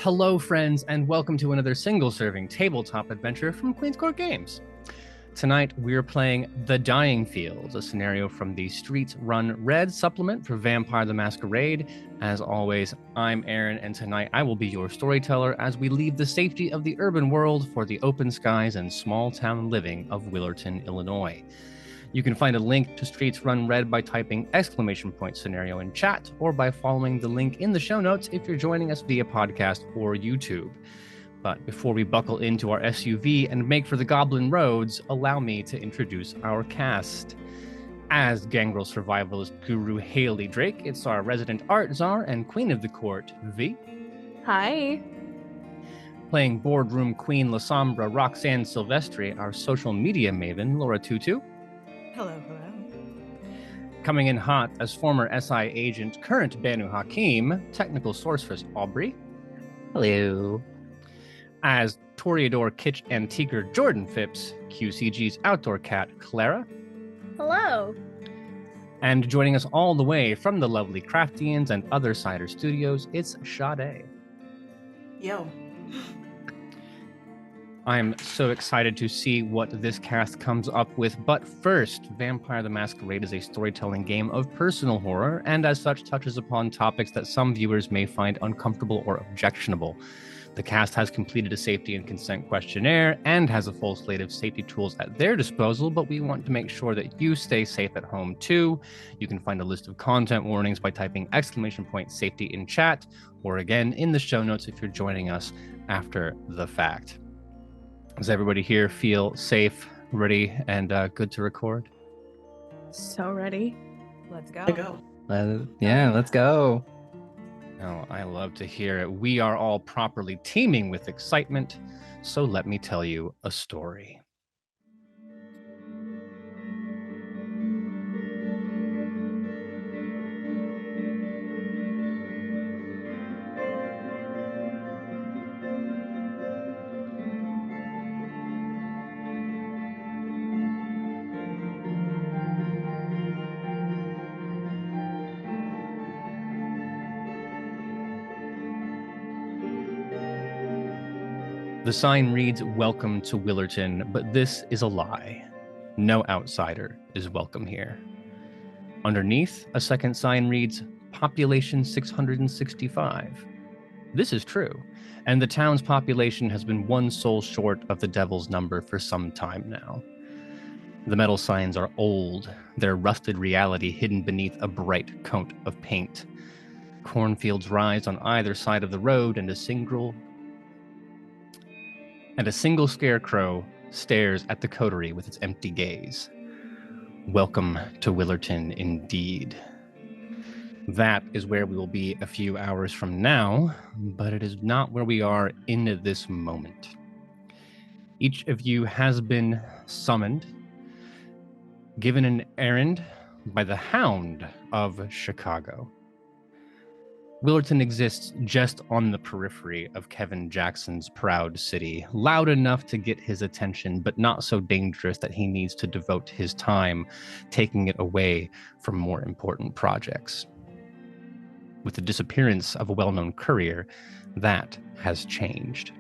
Hello, friends, and welcome to another single-serving tabletop adventure from Queen's Court Games. Tonight, we're playing The Dying Fields, a scenario from the Streets Run Red supplement for Vampire the Masquerade. As always, I'm Aaron, and tonight I will be your storyteller as we leave the safety of the urban world for the open skies and small-town living of Willerton, Illinois. You can find a link to Streets Run Red by typing !scenario in chat or by following the link in the show notes if you're joining us via podcast or YouTube. But before we buckle into our SUV and make for the Goblin Roads, allow me to introduce our cast. As Gangrel survivalist guru Hayley Drake, it's our resident art czar and queen of the court, V. Hi. Playing boardroom queen La Sombra Roxanne Silvestri, our social media maven, Laura Tutu. Hello, hello. Coming in hot as former SI agent, current Banu Hakim, technical sorceress Aubrey. Hello. As Toreador Kitsch Antiquer Jordan Phipps, QCG's outdoor cat Clara. Hello. And joining us all the way from the lovely Craftians and other Cider Studios, it's Sade. Yo. I'm so excited to see what this cast comes up with, but first, Vampire the Masquerade is a storytelling game of personal horror, and as such touches upon topics that some viewers may find uncomfortable or objectionable. The cast has completed a safety and consent questionnaire and has a full slate of safety tools at their disposal, but we want to make sure that you stay safe at home too. You can find a list of content warnings by typing !safety in chat, or again in the show notes if you're joining us after the fact. Does everybody here feel safe, ready, and good to record? So ready. Let's go. Let's go. Oh, I love to hear it. We are all properly teeming with excitement, so let me tell you a story. The sign reads, "Welcome to Willerton," but this is a lie. No outsider is welcome here. Underneath, a second sign reads, "Population 665." This is true, and the town's population has been one soul short of the devil's number for some time now. The metal signs are old, their rusted reality hidden beneath a bright coat of paint. Cornfields rise on either side of the road, and a single scarecrow stares at the coterie with its empty gaze. Welcome to Willerton, indeed. That is where we will be a few hours from now, but it is not where we are in this moment. Each of you has been summoned, given an errand by the Hound of Chicago. Willerton exists just on the periphery of Kevin Jackson's proud city, loud enough to get his attention, but not so dangerous that he needs to devote his time taking it away from more important projects. With the disappearance of a well-known courier, that has changed.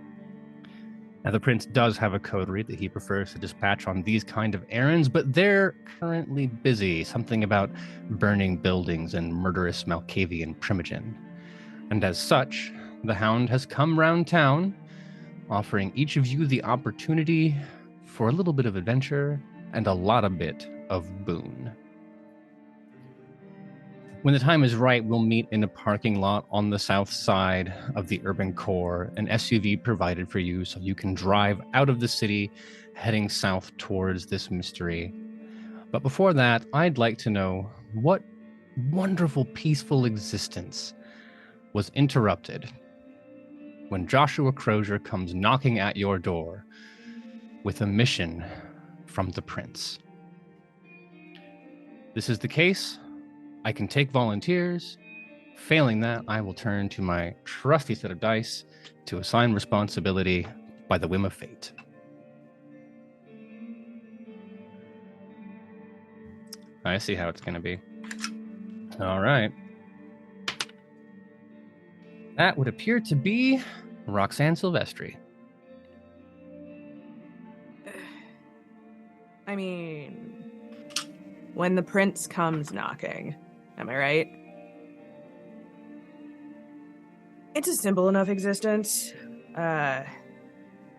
Now, the prince does have a coterie that he prefers to dispatch on these kind of errands, but they're currently busy, something about burning buildings and murderous Malkavian primogen. And as such, the Hound has come round town, offering each of you the opportunity for a little bit of adventure and a lot of bit of boon. When the time is right, we'll meet in a parking lot on the south side of the urban core, an SUV provided for you so you can drive out of the city, heading south towards this mystery. But before that, I'd like to know what wonderful, peaceful existence was interrupted when Joshua Crozier comes knocking at your door with a mission from the prince. This is the case. I can take volunteers. Failing that, I will turn to my trusty set of dice to assign responsibility by the whim of fate. I see how it's going to be. All right. That would appear to be Roxanne Silvestri. I mean, when the prince comes knocking, am I right? It's a simple enough existence.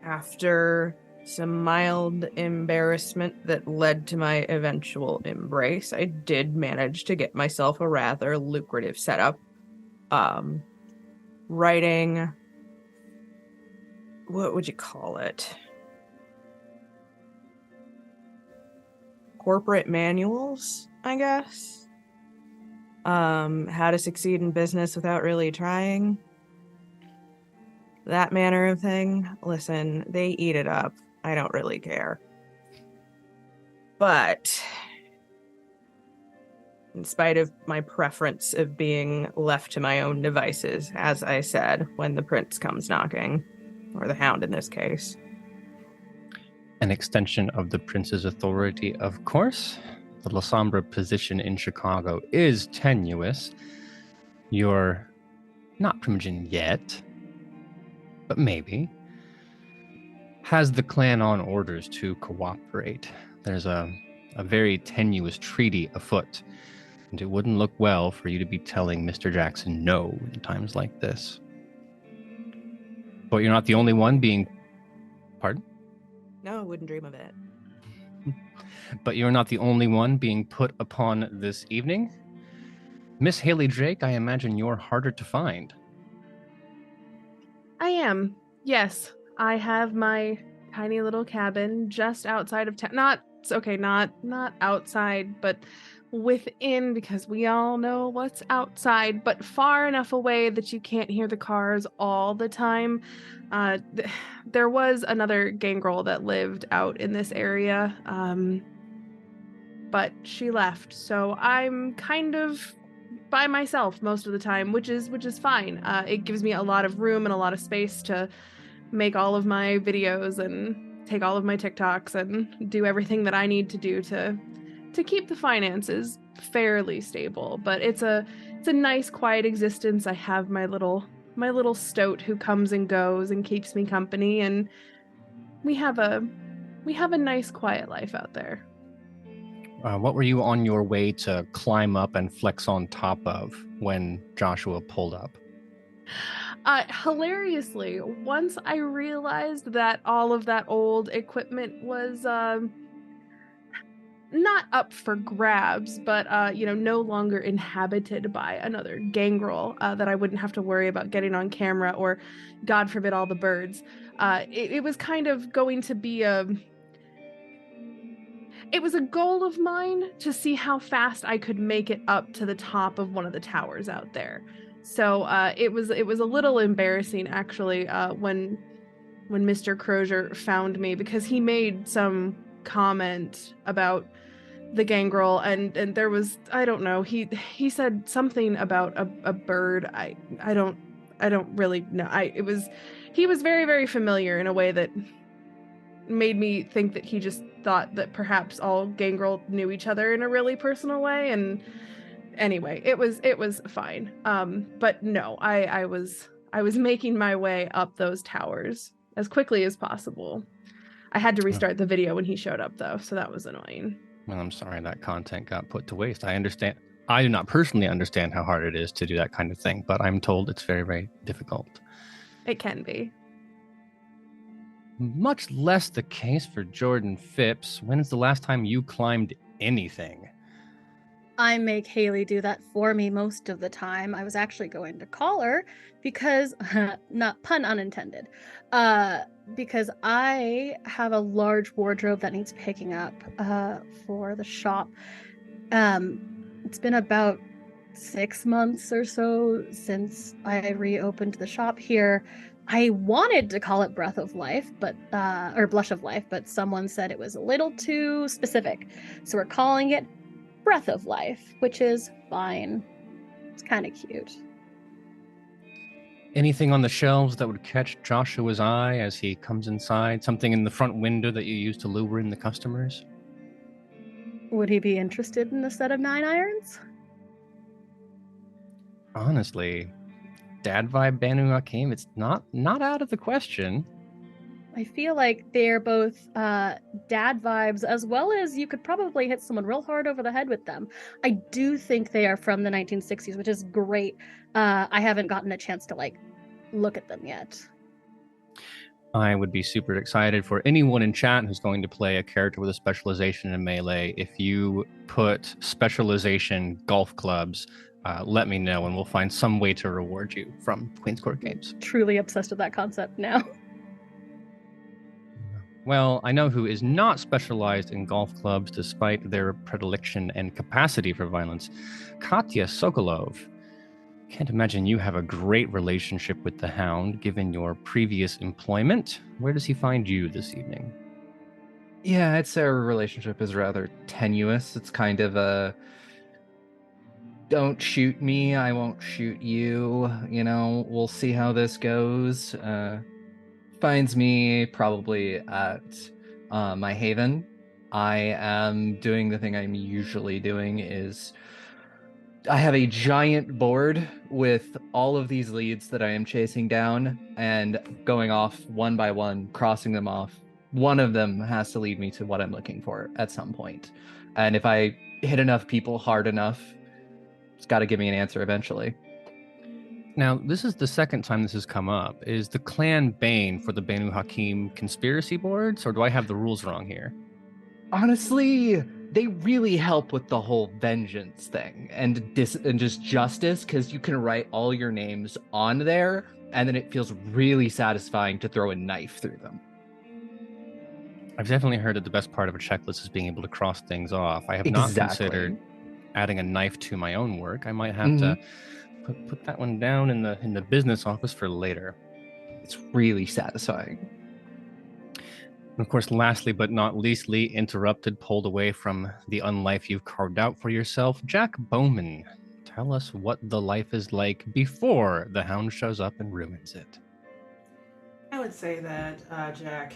After some mild embarrassment that led to my eventual embrace, I did manage to get myself a rather lucrative setup. Writing, what would you call it? Corporate manuals, I guess. How to succeed in business without really trying. That manner of thing. Listen, they eat it up. I don't really care. But in spite of my preference of being left to my own devices, as I said, when the prince comes knocking, or the hound in this case. An extension of the prince's authority, of course. The La Sombra position in Chicago is tenuous. You're not Primogen yet, but maybe. Has the clan on orders to cooperate? There's a very tenuous treaty afoot, and it wouldn't look well for you to be telling Mr. Jackson no in times like this. But you're not the only one being... Pardon? No, I wouldn't dream of it. But you're not the only one being put upon this evening. Miss Hayley Drake, I imagine you're harder to find. I am. Yes, I have my tiny little cabin just outside of town. Not outside, but within, because we all know what's outside, but far enough away that you can't hear the cars all the time. There was another gangrel that lived out in this area, but she left, so I'm kind of by myself most of the time, which is fine. It gives me a lot of room and a lot of space to make all of my videos and take all of my TikToks and do everything that I need to do to keep the finances fairly stable. But it's a nice quiet existence. I have my little stoat who comes and goes and keeps me company, and we have a nice quiet life out there. What were you on your way to climb up and flex on top of when Joshua pulled up? Hilariously, once I realized that all of that old equipment was not up for grabs, but no longer inhabited by another gangrel, that I wouldn't have to worry about getting on camera or, God forbid, all the birds. It was kind of going to be it was a goal of mine to see how fast I could make it up to the top of one of the towers out there. So it was a little embarrassing, actually, when Mr. Crozier found me, because he made some comment about the gangrel, and there was, I don't know, he said something about a bird. I don't really know. He was very, very familiar in a way that made me think that he just thought that perhaps all gangrel knew each other in a really personal way. And anyway, it was fine. But no, I was making my way up those towers as quickly as possible. I had to restart the video when he showed up, though, so that was annoying. Well, I'm sorry that content got put to waste. I understand. I do not personally understand how hard it is to do that kind of thing, but I'm told it's very, very difficult. It can be. Much less the case for Jordan Phipps. When's the last time you climbed anything? I make Hayley do that for me most of the time. I was actually going to call her because, not pun unintended, because I have a large wardrobe that needs picking up for the shop. It's been about 6 months or so since I reopened the shop here. I wanted to call it Breath of Life, but or Blush of Life, but someone said it was a little too specific. So we're calling it Breath of Life, which is fine. It's kind of cute. Anything on the shelves that would catch Joshua's eye as he comes inside? Something in the front window that you use to lure in the customers? Would he be interested in a set of 9 irons? Honestly, dad vibe Banu Hakim, it's not out of the question. I feel like they're both dad vibes, as well as you could probably hit someone real hard over the head with them. I do think they are from the 1960s, which is great. I haven't gotten a chance to like look at them yet. I would be super excited for anyone in chat who's going to play a character with a specialization in melee. If you put specialization golf clubs, let me know and we'll find some way to reward you from Queen's Court Games. Truly obsessed with that concept now. Well, I know who is not specialized in golf clubs despite their predilection and capacity for violence. Katya Sokolov. Can't imagine you have a great relationship with the Hound, given your previous employment. Where does he find you this evening? Yeah, I'd say our relationship is rather tenuous. It's kind of a don't shoot me, I won't shoot you. You know, we'll see how this goes. Finds me probably at my haven. I am doing the thing I'm usually doing is I have a giant board with all of these leads that I am chasing down and going off one by one, crossing them off. One of them has to lead me to what I'm looking for at some point. And if I hit enough people hard enough, it's got to give me an answer eventually. Now, this is the second time this has come up. Is the clan Bane for the Banu Hakim conspiracy boards, or do I have the rules wrong here? Honestly, they really help with the whole vengeance thing and just justice, because you can write all your names on there, and then it feels really satisfying to throw a knife through them. I've definitely heard that the best part of a checklist is being able to cross things off. I have not considered adding a knife to my own work. I might have to put that one down in the business office for later. It's really satisfying. And of course, lastly but not leastly, interrupted, pulled away from the unlife you've carved out for yourself, Jack Bowman. Tell us what the life is like before the Hound shows up and ruins it. I would say that, Jack,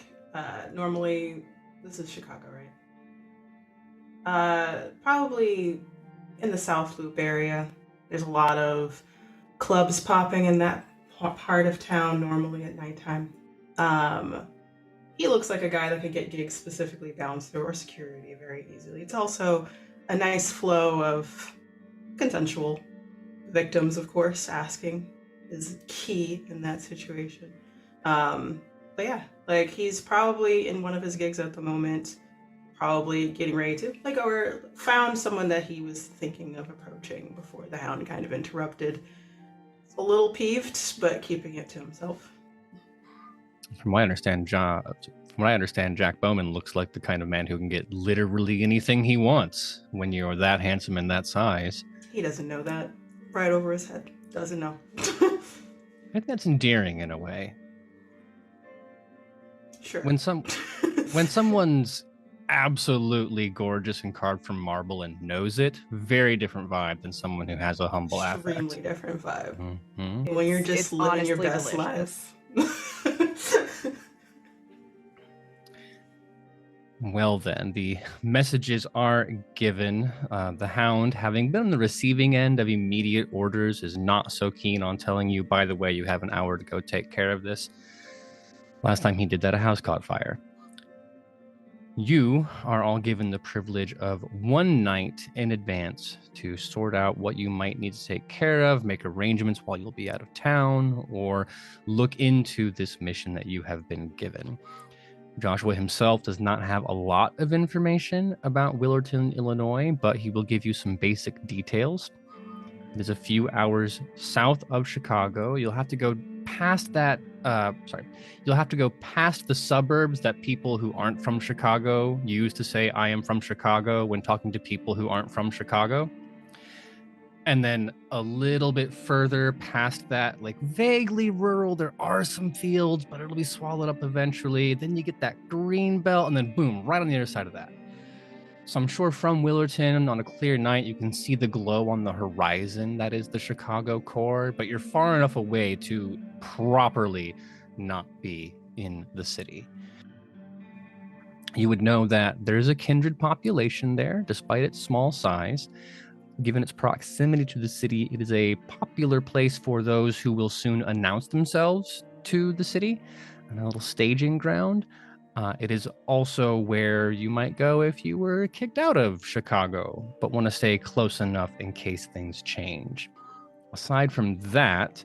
normally, this is Chicago, right? Probably in the South Loop area. There's a lot of clubs popping in that part of town normally at nighttime. He looks like a guy that could get gigs specifically bounced through or security very easily. It's also a nice flow of consensual victims, of course. Asking is key in that situation. But yeah, like he's probably in one of his gigs at the moment, probably getting ready to, like, or found someone that he was thinking of approaching before the Hound kind of interrupted. A little peeved, but keeping it to himself. From what I understand, Jack Bowman looks like the kind of man who can get literally anything he wants when you're that handsome and that size. He doesn't know that. Right over his head. Doesn't know. I think that's endearing in a way. Sure. When someone's absolutely gorgeous and carved from marble and knows it, very different vibe than someone who has a humble affect. Extremely different vibe. Mm-hmm. When you're just living your best delicious. life. Well then, the messages are given. The Hound, having been on the receiving end of immediate orders, is not so keen on telling you, by the way, you have an hour to go take care of this. Last time he did that, a house caught fire. You are all given the privilege of one night in advance to sort out what you might need to take care of, make arrangements while you'll be out of town, or look into this mission that you have been given. Joshua himself does not have a lot of information about Willerton, Illinois, but he will give you some basic details. It is a few hours south of Chicago. You'll have to go past that. You'll have to go past the suburbs that people who aren't from Chicago use to say, I am from Chicago, when talking to people who aren't from Chicago. And then a little bit further past that, like vaguely rural, there are some fields, but it'll be swallowed up eventually. Then you get that green belt, and then boom, right on the other side of that. So I'm sure from Willerton on a clear night, you can see the glow on the horizon. That is the Chicago core, but you're far enough away to properly not be in the city. You would know that there's a kindred population there, despite its small size. Given its proximity to the city, it is a popular place for those who will soon announce themselves to the city, and a little staging ground. It is also where you might go if you were kicked out of Chicago, but want to stay close enough in case things change. Aside from that,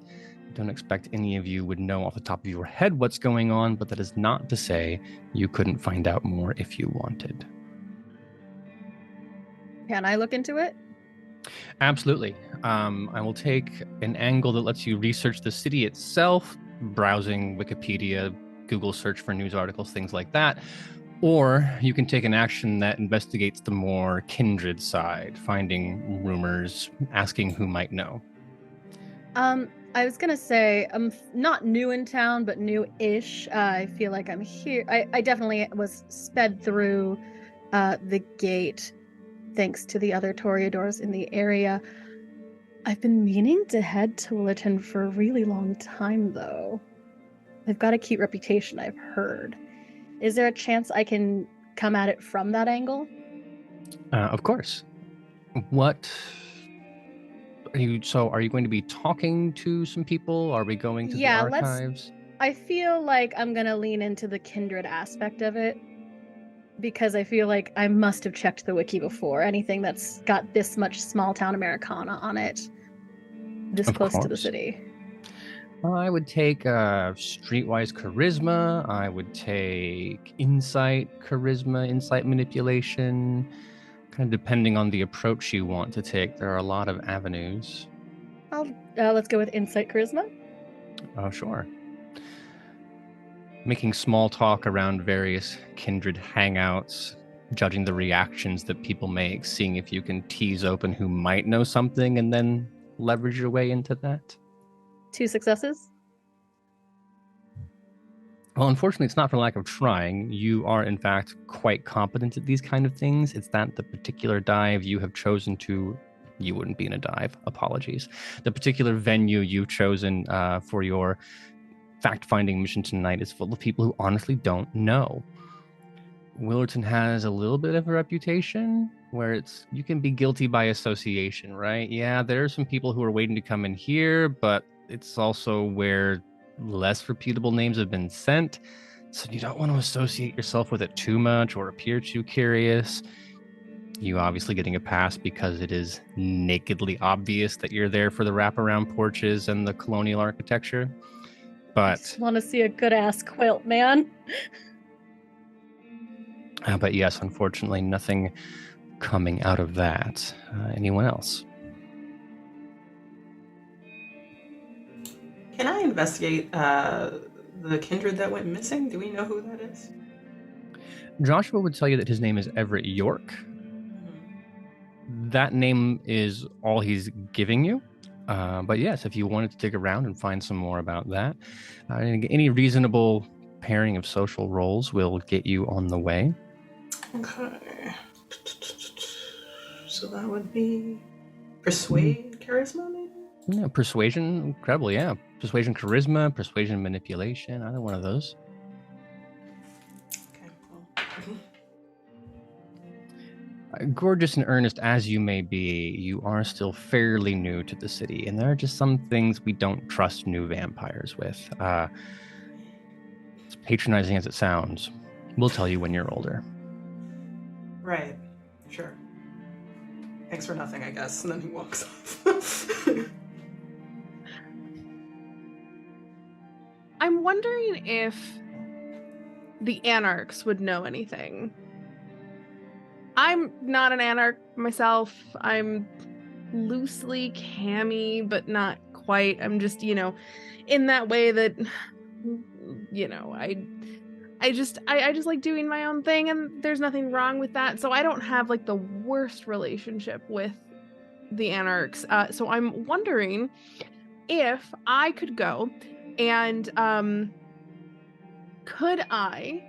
I don't expect any of you would know off the top of your head what's going on, but that is not to say you couldn't find out more if you wanted. Can I look into it? Absolutely. I will take an angle that lets you research the city itself, browsing Wikipedia, Google search for news articles, things like that. Or you can take an action that investigates the more kindred side, finding rumors, asking who might know. I was gonna say I'm not new in town, but new-ish. I feel like I'm here. I definitely was sped through the gate thanks to the other toreadors in the area. I've been meaning to head to Willerton for a really long time, though. They've got a cute reputation, I've heard. Is there a chance I can come at it from that angle? Of course. What are you? So, are you going to be talking to some people? Are we going to the archives? I feel like I'm gonna lean into the kindred aspect of it because I feel like I must have checked the wiki before. Anything that's got this much small town Americana on it, this Of close to the course. city. I would take streetwise charisma. I would take insight charisma, insight manipulation. Kind of depending on the approach you want to take. There are a lot of avenues. Let's go with insight charisma. Oh, sure. Making small talk around various kindred hangouts, judging the reactions that people make, seeing if you can tease open who might know something, and then leverage your way into that. 2 successes. Well, unfortunately, it's not for lack of trying. You are, in fact, quite competent at these kind of things. It's that the particular dive you have chosen to... You wouldn't be in a dive. Apologies. The particular venue you've chosen for your fact-finding mission tonight is full of people who honestly don't know. Willerton has a little bit of a reputation where you can be guilty by association, right? Yeah, there are some people who are waiting to come in here, but it's also where less reputable names have been sent. So you don't want to associate yourself with it too much or appear too curious. You obviously getting a pass because it is nakedly obvious that you're there for the wraparound porches and the colonial architecture. I just want to see a good ass quilt, man. But yes, unfortunately, nothing coming out of that. Anyone else? Can I investigate the kindred that went missing? Do we know who that is? Joshua would tell you that his name is Everett York. That name is all he's giving you. But yes, if you wanted to dig around and find some more about that, any reasonable pairing of social roles will get you on the way. Okay. So that would be persuade, charisma, maybe? Yeah, persuasion, incredible, yeah. Persuasion, charisma, persuasion, manipulation, either one of those. Okay, cool. Gorgeous and earnest as you may be, you are still fairly new to the city, and there are just some things we don't trust new vampires with. As patronizing as it sounds, we'll tell you when you're older. Right, sure. Thanks for nothing, I guess. And then he walks off. I'm wondering if the anarchs would know anything. I'm not an anarch myself. I'm loosely cammy, but not quite. I'm just, in that way that, I just like doing my own thing, and there's nothing wrong with that. So I don't have like the worst relationship with the anarchs. So I'm wondering if I could go and could I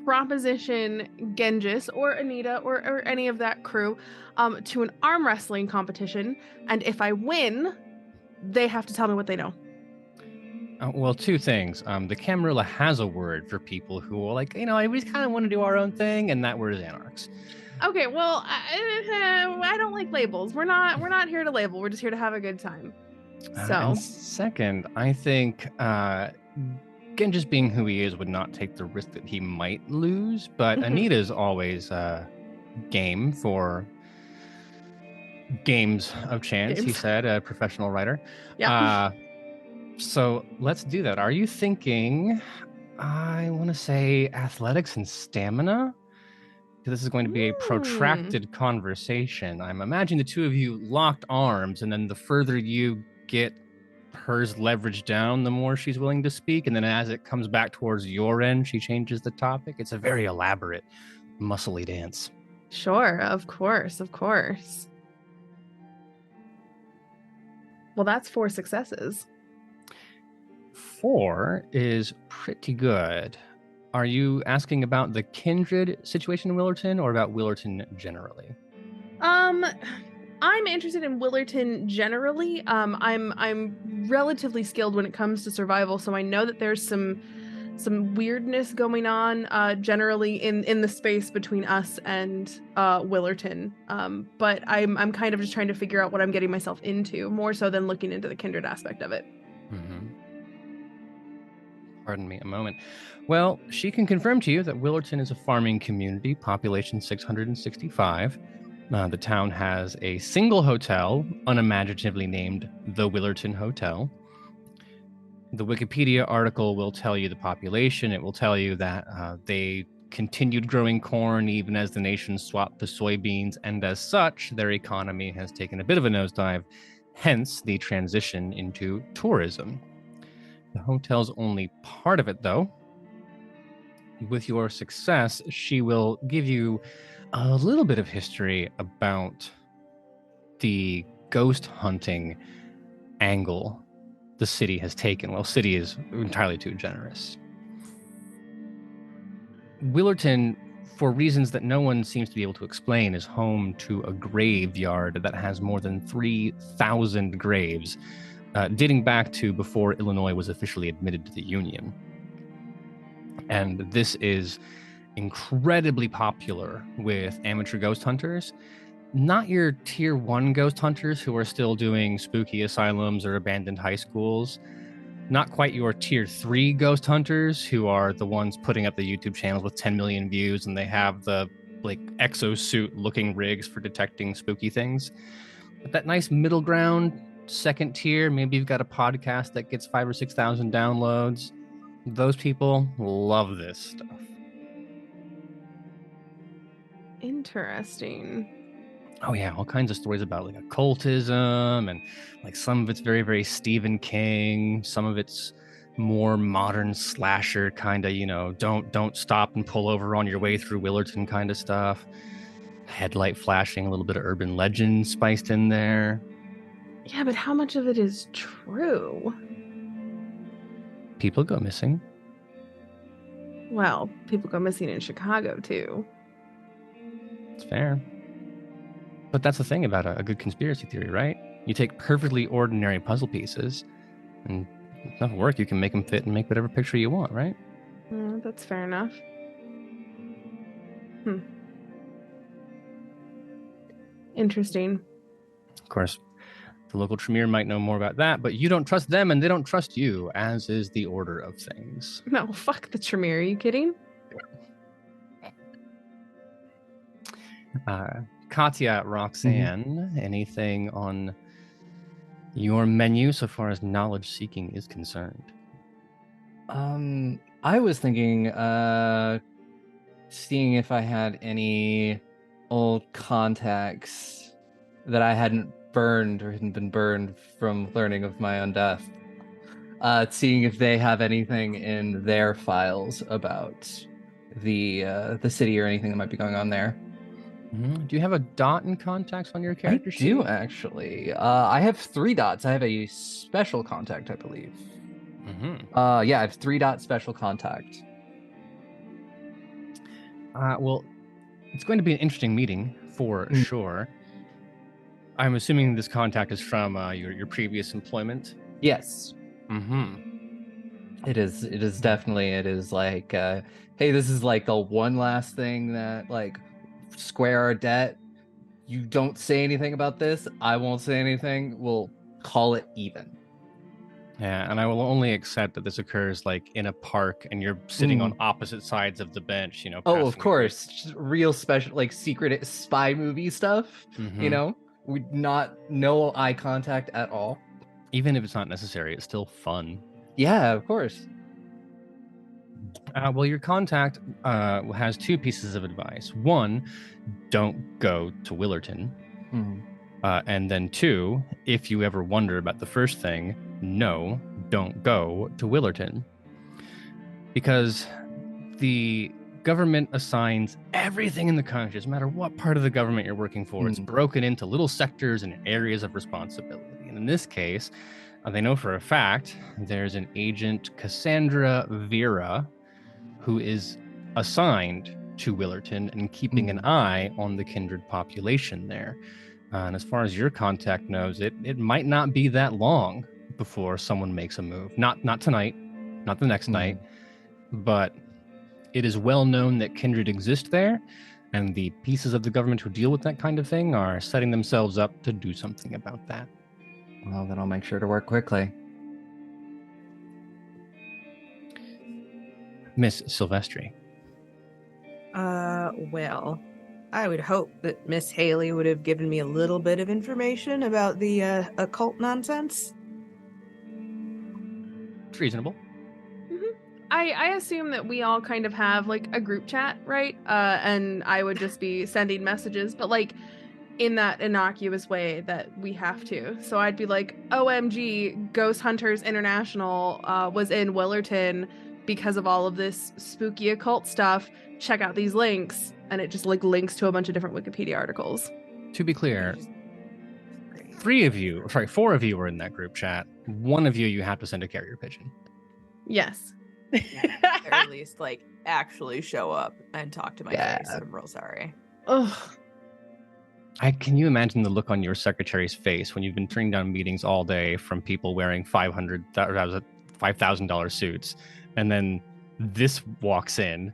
proposition Genghis or Anita or any of that crew to an arm wrestling competition, and if I win, they have to tell me what they know. Well, 2 things. The Camarilla has a word for people who are like, we just kind of want to do our own thing, and that word is anarchs. Okay, well, I don't like labels. We're not here to label. We're just here to have a good time. So, And second, I think Genghis being who he is would not take the risk that he might lose, but Anita's always game for games of chance, he said, a professional writer. yeah. So let's do that. Are you thinking, I want to say athletics and stamina? This is going to be a protracted conversation. I'm imagining the two of you locked arms, and then the further you get hers leveraged down, the more she's willing to speak. And then as it comes back towards your end, she changes the topic. It's a very elaborate, muscly dance. Sure, of course. Well, that's 4 successes. 4 is pretty good. Are you asking about the Kindred situation in Willerton or about Willerton generally? I'm interested in Willerton generally. I'm relatively skilled when it comes to survival, so I know that there's some weirdness going on generally in the space between us and Willerton. But I'm kind of just trying to figure out what I'm getting myself into, more so than looking into the Kindred aspect of it. Mm-hmm. Pardon me a moment. Well, she can confirm to you that Willerton is a farming community, population 665. The town has a single hotel, unimaginatively named the Willerton Hotel. The Wikipedia article will tell you the population. It will tell you that they continued growing corn even as the nation swapped to soybeans, and as such, their economy has taken a bit of a nosedive, hence the transition into tourism. The hotel's only part of it, though. With your success, she will give you a little bit of history about the ghost hunting angle the city has taken. Well, city is entirely too generous. Willerton, for reasons that no one seems to be able to explain, is home to a graveyard that has more than 3,000 graves, dating back to before Illinois was officially admitted to the Union. And this is incredibly popular with amateur ghost hunters. Not your tier 1 ghost hunters who are still doing spooky asylums or abandoned high schools. Not quite your tier 3 ghost hunters who are the ones putting up the YouTube channels with 10 million views and they have the like exosuit looking rigs for detecting spooky things. But that nice middle ground, second tier, maybe you've got a podcast that gets 5,000 or 6,000 downloads. Those people love this stuff. Interesting. Oh yeah, all kinds of stories about like occultism, and like some of it's very, very Stephen King. Some of it's more modern slasher kind of, don't stop and pull over on your way through Willerton kind of stuff. Headlight flashing, a little bit of urban legend spiced in there. Yeah, but how much of it is true? People go missing. Well, people go missing in Chicago too. It's fair. But that's the thing about a good conspiracy theory, right? You take perfectly ordinary puzzle pieces, and with enough work, you can make them fit and make whatever picture you want, right? That's fair enough. Interesting. Of course, the local Tremere might know more about that, but you don't trust them and they don't trust you, as is the order of things. No, fuck the Tremere. Are you kidding? Katya, Roxanne, anything on your menu so far as knowledge seeking is concerned? I was thinking, seeing if I had any old contacts that I hadn't burned or hadn't been burned from learning of my own death. Seeing if they have anything in their files about the city or anything that might be going on there. Do you have a dot in contacts on your character sheet? I do, actually. I have 3 dots. I have a special contact, I believe. Yeah, I have 3 dot special contact. Well, it's going to be an interesting meeting for sure. I'm assuming this contact is from your previous employment. Yes. It is definitely. It is like, hey, this is like the one last thing that like square our debt. You don't say anything about this. I won't say anything. We'll call it even. Yeah, and I will only accept that this occurs like in a park and you're sitting on opposite sides of the bench, you know. Oh, of passing a course. Just real special, like secret spy movie stuff, Mhm. you know? No eye contact at all. Even if it's not necessary, it's still fun. Yeah, of course. Well, your contact has two pieces of advice. One, don't go to Willerton. And then two, if you ever wonder about the first thing, no, don't go to Willerton. Because the government assigns everything in the country, doesn't matter what part of the government you're working for, it's broken into little sectors and areas of responsibility. And in this case, they know for a fact there's an agent, Cassandra Vera, who is assigned to Willerton and keeping an eye on the kindred population there. And as far as your contact knows, it might not be that long before someone makes a move. Not tonight, not the next night, but it is well known that kindred exist there, and the pieces of the government who deal with that kind of thing are setting themselves up to do something about that. Well, then I'll make sure to work quickly. Miss Silvestri. Well, I would hope that Miss Hayley would have given me a little bit of information about the occult nonsense. It's reasonable. I assume that we all kind of have like a group chat, right? And I would just be sending messages, but like in that innocuous way that we have to. So I'd be like, OMG, Ghost Hunters International was in Willerton because of all of this spooky occult stuff. Check out these links. And it just like links to a bunch of different Wikipedia articles. To be clear, 4 of you were in that group chat. One of you have to send a carrier pigeon. Yes. At the very least, like, actually show up and talk to my face. I'm real sorry. Ugh. Can you imagine the look on your secretary's face when you've been turning down meetings all day from people wearing $5,000 suits, and then this walks in,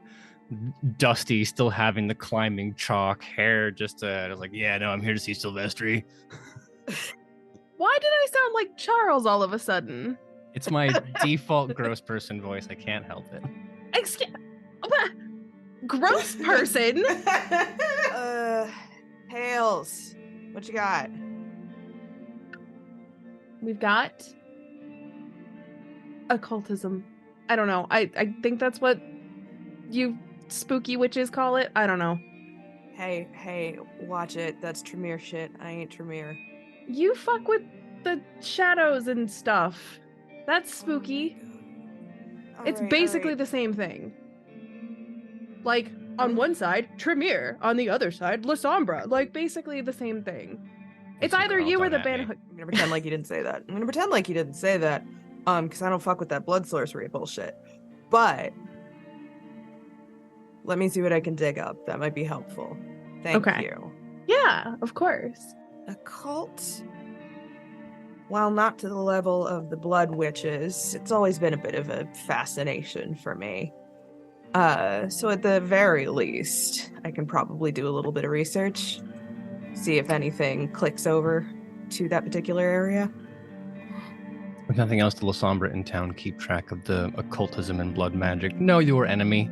Dusty still having the climbing chalk hair, just like, yeah, no, I'm here to see Silvestri. Why did I sound like Charles all of a sudden? It's my default gross person voice. I can't help it. Excuse, gross person? Hales, what you got? We've got occultism. I don't know. I think that's what you spooky witches call it. I don't know. Hey, watch it. That's Tremere shit. I ain't Tremere. You fuck with the shadows and stuff. That's spooky. It's basically the same thing. Like, on one side, Tremere. On the other side, La Sombra. Like, basically the same thing. It's either you or the band. I'm gonna pretend like you didn't say that. Because I don't fuck with that blood sorcery bullshit. But let me see what I can dig up. That might be helpful. Thank you. Yeah, of course. Occult? While not to the level of the blood witches, it's always been a bit of a fascination for me. So at the very least, I can probably do a little bit of research, see if anything clicks over to that particular area. With nothing else, the La Sombra in town keep track of the occultism and blood magic. Know your enemy.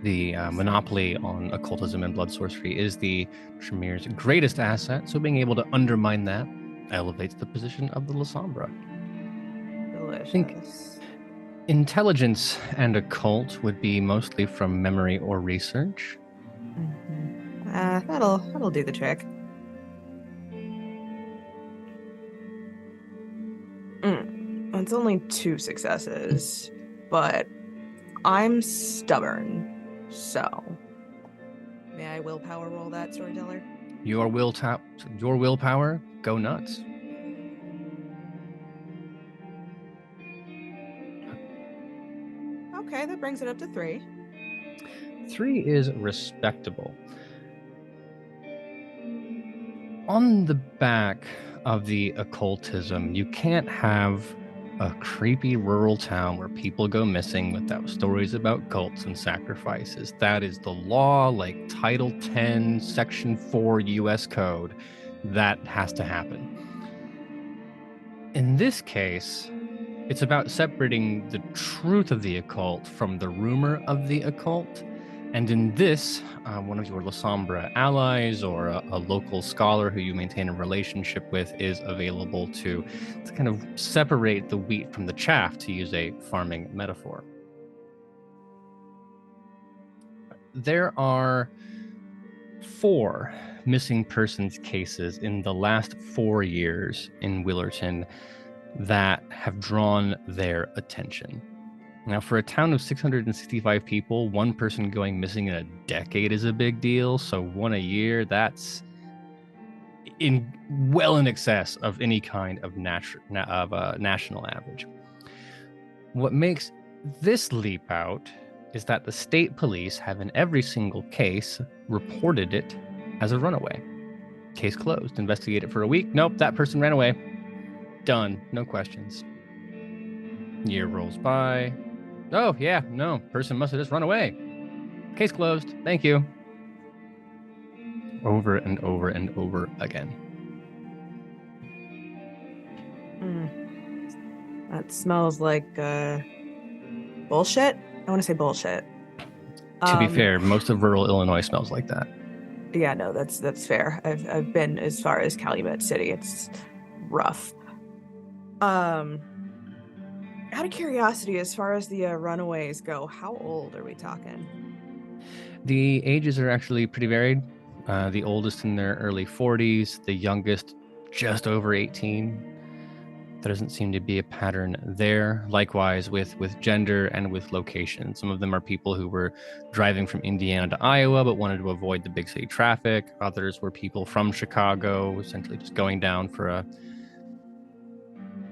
The monopoly on occultism and blood sorcery is the Tremere's greatest asset, so being able to undermine that elevates the position of the La Sombra. Delicious. I think intelligence and occult would be mostly from memory or research. That'll do the trick. It's only 2 successes, but I'm stubborn, so may I willpower roll that, Storyteller? Your willpower, go nuts. Okay, that brings it up to 3. 3 is respectable. On the back of the occultism, you can't have a creepy rural town where people go missing without stories about cults and sacrifices. That is the law, like Title 10, Section 4 US Code. That has to happen. In this case, it's about separating the truth of the occult from the rumor of the occult. And in this, one of your La Sombra allies or a local scholar who you maintain a relationship with is available to kind of separate the wheat from the chaff, to use a farming metaphor. There are 4 missing persons cases in the last 4 years in Willerton that have drawn their attention. Now, for a town of 665 people, 1 person going missing in a decade is a big deal. So 1 a year, that's well in excess of any kind of national average. What makes this leap out is that the state police have in every single case reported it as a runaway. Case closed. Investigate it for a week. Nope, that person ran away. Done. No questions. Year rolls by. Oh, yeah, no, person must have just run away. Case closed. Thank you. Over and over and over again. That smells like bullshit. I want to say bullshit. To be fair, most of rural Illinois smells like that. Yeah, no, that's fair. I've been as far as Calumet City. It's rough. Out of curiosity, as far as the runaways go, how old are we talking? The ages are actually pretty varied. The oldest in their early 40s, the youngest just over 18. There doesn't seem to be a pattern there. Likewise with gender and with location. Some of them are people who were driving from Indiana to Iowa but wanted to avoid the big city traffic. Others were people from Chicago, essentially just going down for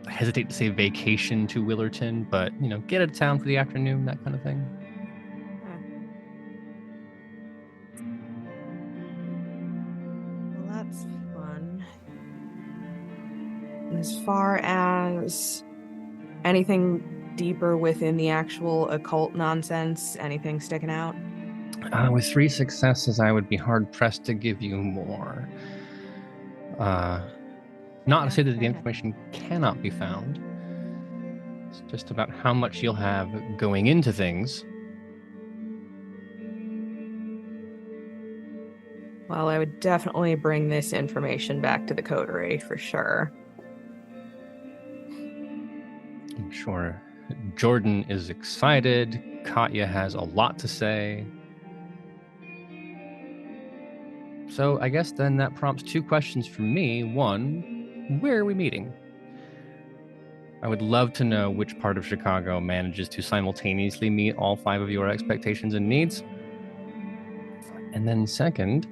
I hesitate to say vacation to Willerton, but, get out of town for the afternoon, that kind of thing. Well, that's fun. As far as anything deeper within the actual occult nonsense, anything sticking out? With 3 successes, I would be hard-pressed to give you more. Not to say that the information cannot be found. It's just about how much you'll have going into things. Well, I would definitely bring this information back to the coterie for sure. I'm sure Jordan is excited. Katya has a lot to say. So I guess then that prompts 2 questions from me. 1, where are we meeting? I would love to know which part of Chicago manages to simultaneously meet all 5 of your expectations and needs. And then second,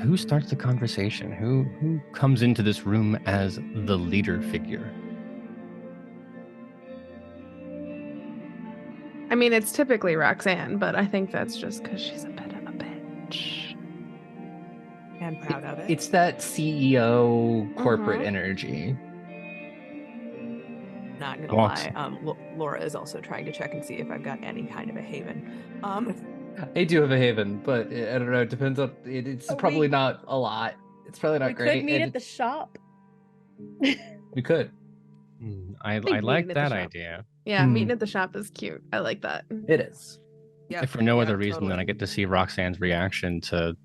who starts the conversation? Who comes into this room as the leader figure? I mean, it's typically Roxanne, but I think that's just because she's a bit of a bitch. And proud of it. It's that CEO corporate energy. Not gonna lie, Laura is also trying to check and see if I've got any kind of a haven. I do have a haven, but I don't know. It depends on. It's probably not a lot. It's probably not great. We could meet at the shop. We could. I like that idea. Yeah, meeting at the shop is cute. I like that. It is. Yep, if for no other reason than I get to see Roxanne's reaction to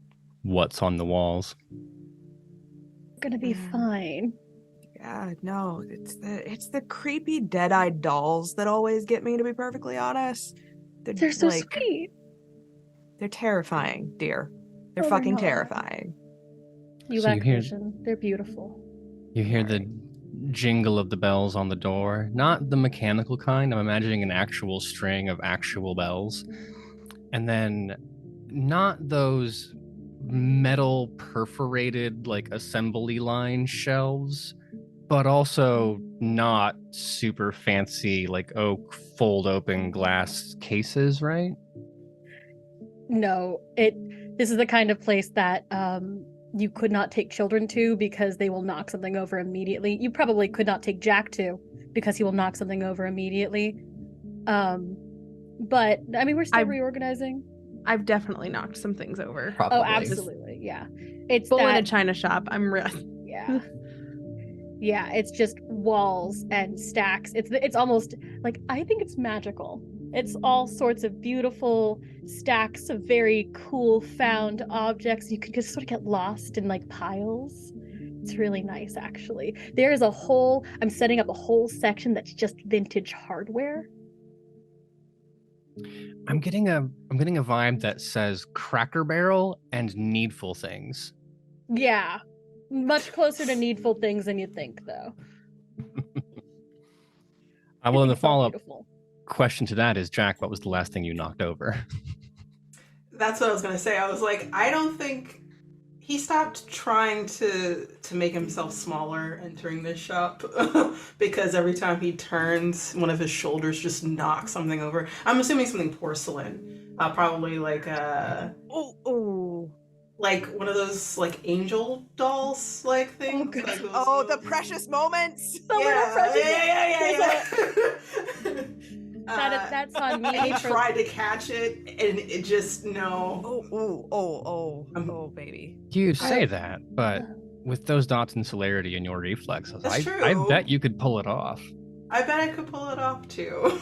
what's on the walls. Gonna be fine. Yeah, no, it's the creepy dead-eyed dolls that always get me, to be perfectly honest. They're so sweet. They're terrifying, dear. They're fucking terrifying. You lack vision. They're beautiful. You hear the jingle of the bells on the door. Not the mechanical kind. I'm imagining an actual string of actual bells. And then not those metal perforated assembly line shelves, but also not super fancy oak fold open glass cases, right? No, this is the kind of place that you could not take children to because they will knock something over immediately. You probably could not take Jack to because he will knock something over immediately. But I mean, we're still reorganizing. I've definitely knocked some things over. Probably. Oh, absolutely. Yeah. It's full in a china shop. I'm yeah. Yeah, it's just walls and stacks. It's almost like, I think it's magical. It's all sorts of beautiful stacks of very cool found objects. You could just sort of get lost in like piles. It's really nice, actually. There's I'm setting up a whole section that's just vintage hardware. I'm getting a vibe that says Cracker Barrel and Needful Things. Yeah. Much closer to Needful Things than you think, though. Well, the follow-up question to that is, Jack, what was the last thing you knocked over? That's what I was going to say. I was like, I don't think he stopped trying to make himself smaller entering this shop because every time he turns, one of his shoulders just knocks something over. I'm assuming something porcelain. Probably like like one of those like angel dolls like things. Oh, like those the precious moments. Yeah. That's on me. He tried to catch it, and it just Oh, baby. You say that, but with those dots and celerity in your reflexes, true. I bet you could pull it off. I bet I could pull it off too.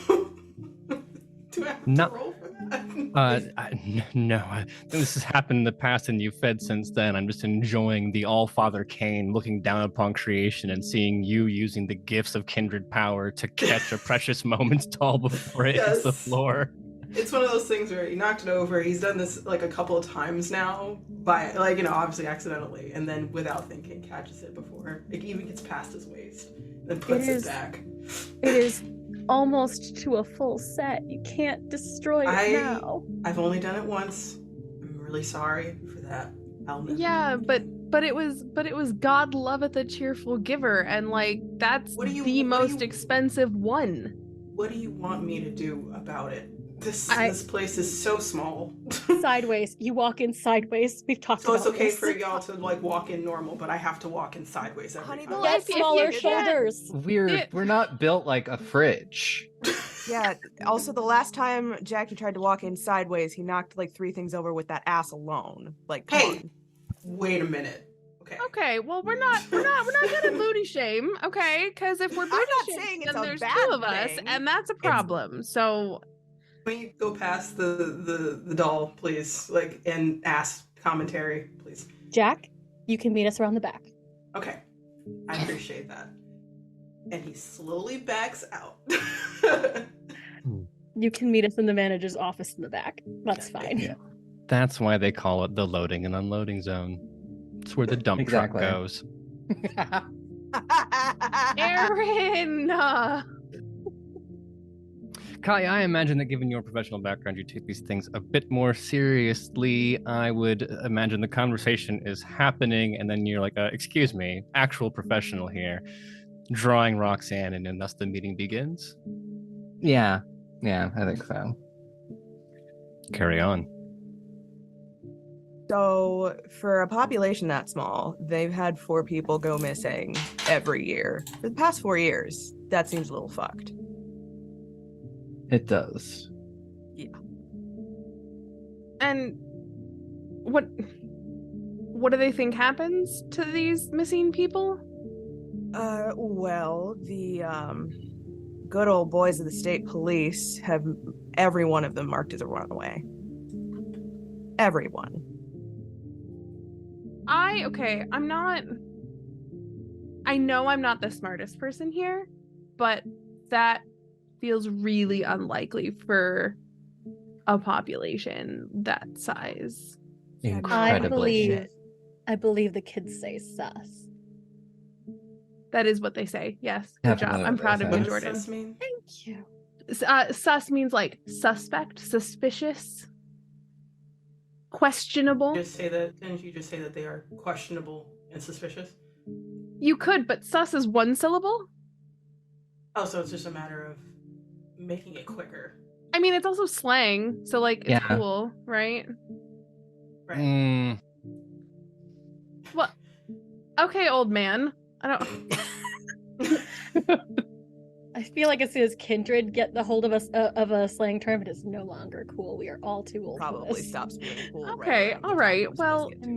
Do I have to roll for that? No. This has happened in the past, and you've fed since then. I'm just enjoying the All-Father Cain looking down upon creation and seeing you using the gifts of kindred power to catch a precious moment's doll before it hits the floor. It's one of those things where he knocked it over. He's done this like a couple of times now, by obviously accidentally, and then without thinking catches it before it even gets past his waist, then puts it back. It is almost to a full set. You can't destroy it now. I've only done it once. I'm really sorry for that. Yeah, but it was God loveth a cheerful giver, and like that's the most expensive one. What do you want me to do about it? This place is so small. Sideways. You walk in sideways. We've talked about this. So it's okay for y'all to like walk in normal, but I have to walk in sideways every time. Get smaller shoulders. We're not built like a fridge. Yeah. Also, the last time Jackie tried to walk in sideways, he knocked like 3 things over with that ass alone. Like, hey, wait a minute. Okay, well we're not gonna booty shame, okay? Because if we're booty shaming, then there's 2 of us, and that's a problem. So can you go past the doll, please? Like, and ask commentary, please. Jack, you can meet us around the back. Okay, I appreciate that. And he slowly backs out. You can meet us in the manager's office in the back. That's fine. Yeah. That's why they call it the loading and unloading zone. It's where the dump truck goes. Aaron! Katya, I imagine that given your professional background, you take these things a bit more seriously. I would imagine the conversation is happening, and then you're like, excuse me, actual professional here, drawing Roxanne, and then thus the meeting begins? Yeah, I think so. Carry on. So, for a population that small, they've had 4 people go missing every year. For the past 4 years, that seems a little fucked. It does. Yeah. And what do they think happens to these missing people? Well, the good old boys of the state police have every one of them marked as a runaway. Everyone. I know I'm not the smartest person here, but that feels really unlikely for a population that size. Incredibly. I believe the kids say sus. That is what they say. Yes. Good job. I'm proud of you, Jordan. Sus mean? Thank you. Sus means like suspect, suspicious, questionable. Didn't you just say that they are questionable and suspicious? You could, but sus is 1 syllable. Oh, so it's just a matter of making it quicker. I mean, it's also slang, so like it's cool, right? Right. What? Okay, old man. I don't. I feel like as soon as Kindred get the hold of us of a slang term, it is no longer cool. We are all too old for Probably this. stops being cool. Okay, right around the all time right, we're supposed well, to get to it.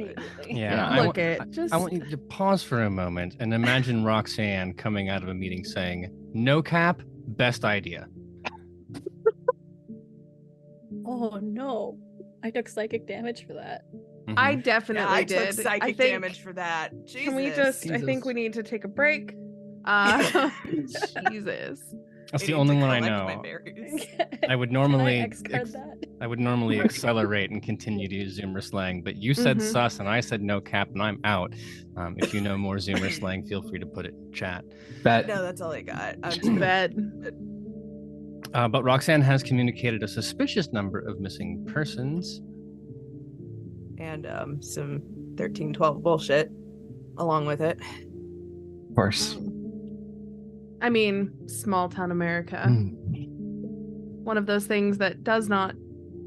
Immediately. Yeah, Look it, I want you to pause for a moment and imagine Roxanne coming out of a meeting saying, "No cap, best idea." Oh no. I took psychic damage for that. I Mhm. definitely I did. took psychic I think, damage for that. Jesus. Can we just? I think Jesus. we need to take a break. Jesus. That's I the need only to one I collect my know. berries. I would Can normally I X-card that? I would normally accelerate and continue to use Zoomer slang, but you said Mhm. sus and I said no cap, and I'm out. If you know more Zoomer slang, feel free to put it in chat. Bet. No, that's all I got. I'm Too bad. But Roxanne has communicated a suspicious number of missing persons. And some 1312 bullshit along with it. Of course. I mean, small town America. One of those things that does not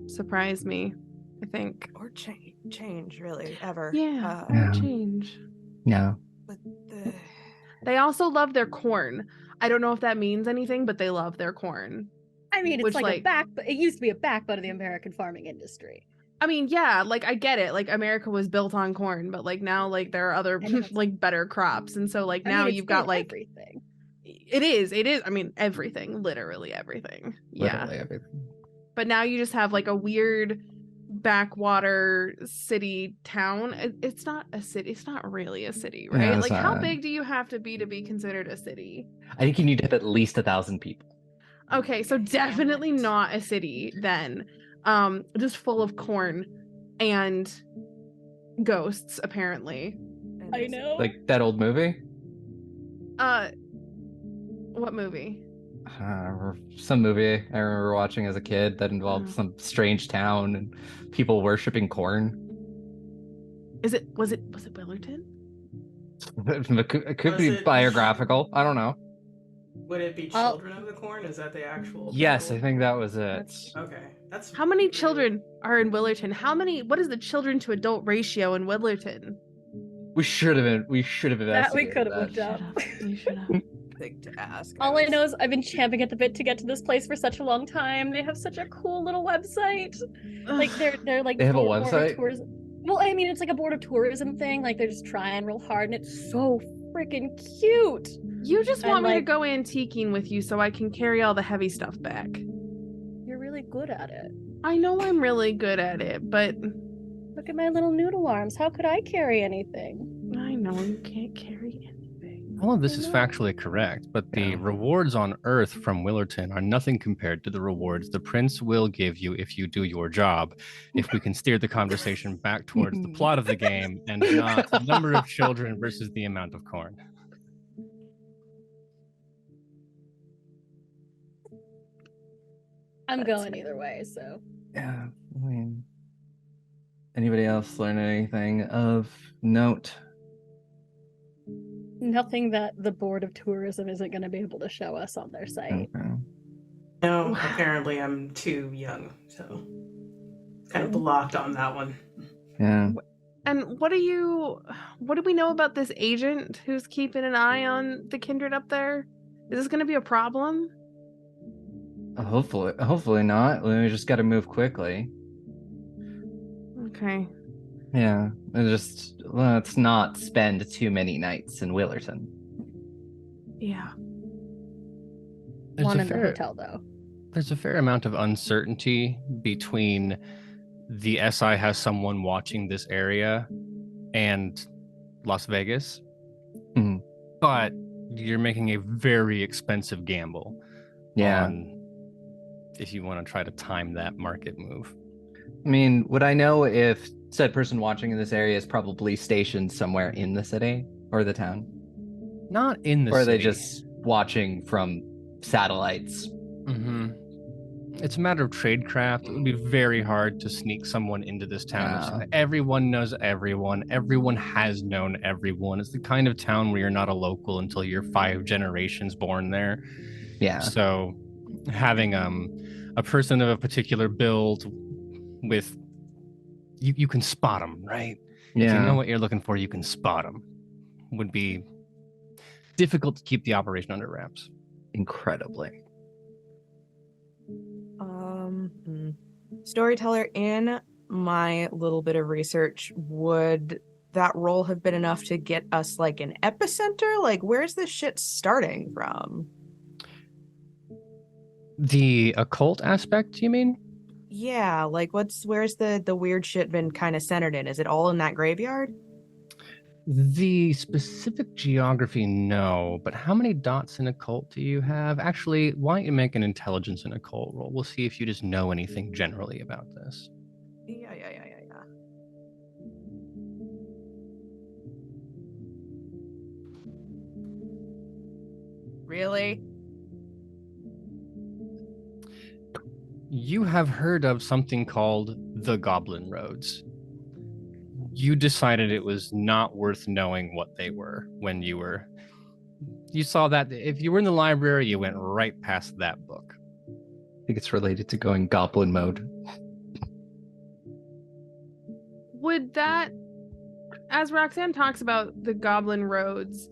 surprise me, I think. Or change really, ever. Yeah, Yeah. or change. No. But the They also love their corn. I don't know if that means anything, but they love their corn. I mean, it's Which, like, like- it used to be a backbone of the American farming industry. I mean, yeah, like I get it. Like America was built on corn, but like now like there are other I know. like better crops. And so like I now mean, it's you've got in like everything. it is. I mean, everything, literally everything. Yeah. Literally everything. But now you just have like a weird backwater city town. It's not a city. It's not really a city, No, right? it's Like how not. big do you have to be considered a city? I think you need to have at least 1,000 people. Okay, so definitely not a city then. Just full of corn and ghosts apparently. I know. Like that old movie? What movie? Some movie I remember watching as a kid that involved Oh. some strange town and people worshiping corn. Was it Willerton? It could Was be it- biographical. I don't know. Would it be Children of the Corn? Is that the actual? Yes, Bible? I think that was it. That's- Okay, that's. How many children are in Willerton? What is the children to adult ratio in Willerton? We should have That we investigated could have that. looked up. You should have. thing to ask. All I know is I've been champing at the bit to get to this place for such a long time. They have such a cool little website. Like they're like They have a board of website? tourism. Well, I mean, it's like a board of tourism thing. Like they're just trying real hard, and it's so freaking cute. You just And, want me to like- go antiquing with you so I can carry all the heavy stuff back. You're really good at it. I know I'm really good at it, but Look at my little noodle arms. How could I carry anything? I know you can't carry anything. All of this is factually correct, but the Yeah. rewards on Earth from Willerton are nothing compared to the rewards the prince will give you if you do your job. If we can steer the conversation back towards the plot of the game and not the number of children versus the amount of corn. I'm going either way, so. Yeah, I mean, anybody else learn anything of note? Nothing that the board of tourism isn't going to be able to show us on their site. Okay. No, apparently I'm too young, so kind of blocked on that one. Yeah. And what do we know about this agent who's keeping an eye on the kindred up there? Is this going to be a problem? Hopefully not. We just got to move quickly. Okay. Yeah, and just let's not spend too many nights in Willerton. Yeah. One in the hotel, though. There's a fair amount of uncertainty between the SI has someone watching this area and Las Vegas. Mhm. But you're making a very expensive gamble Yeah. on if you want to try to time that market move. I mean, would I know if said person watching in this area is probably stationed somewhere in the city or the town? Not in the Or are city. they just watching from satellites? Mm-hmm. It's a matter of tradecraft. It would be very hard to sneak someone into this town. Yeah. Everyone knows everyone. Everyone has known everyone. It's the kind of town where you're not a local until you're 5 generations born there. Yeah. So having a person of a particular build with you can spot them, right? If you know what you're looking for, you can spot them. Would be difficult to keep the operation under wraps. incredibly. Storyteller, in my little bit of research, would that roll have been enough to get us like an epicenter? Like, where's this shit starting from? The occult aspect, you mean? Yeah, like where's the weird shit been kind of centered in? Is it all in that graveyard? The specific geography, no. But how many dots in occult do you have? Actually, why don't you make an intelligence and occult roll? We'll see if you just know anything generally about this. Yeah. Really? You have heard of something called the Goblin Roads. You decided it was not worth knowing what they were when you saw that. If you were in the library, you went right past that book. I think it's related to going goblin mode. Would that, as Roxanne talks about the Goblin Roads,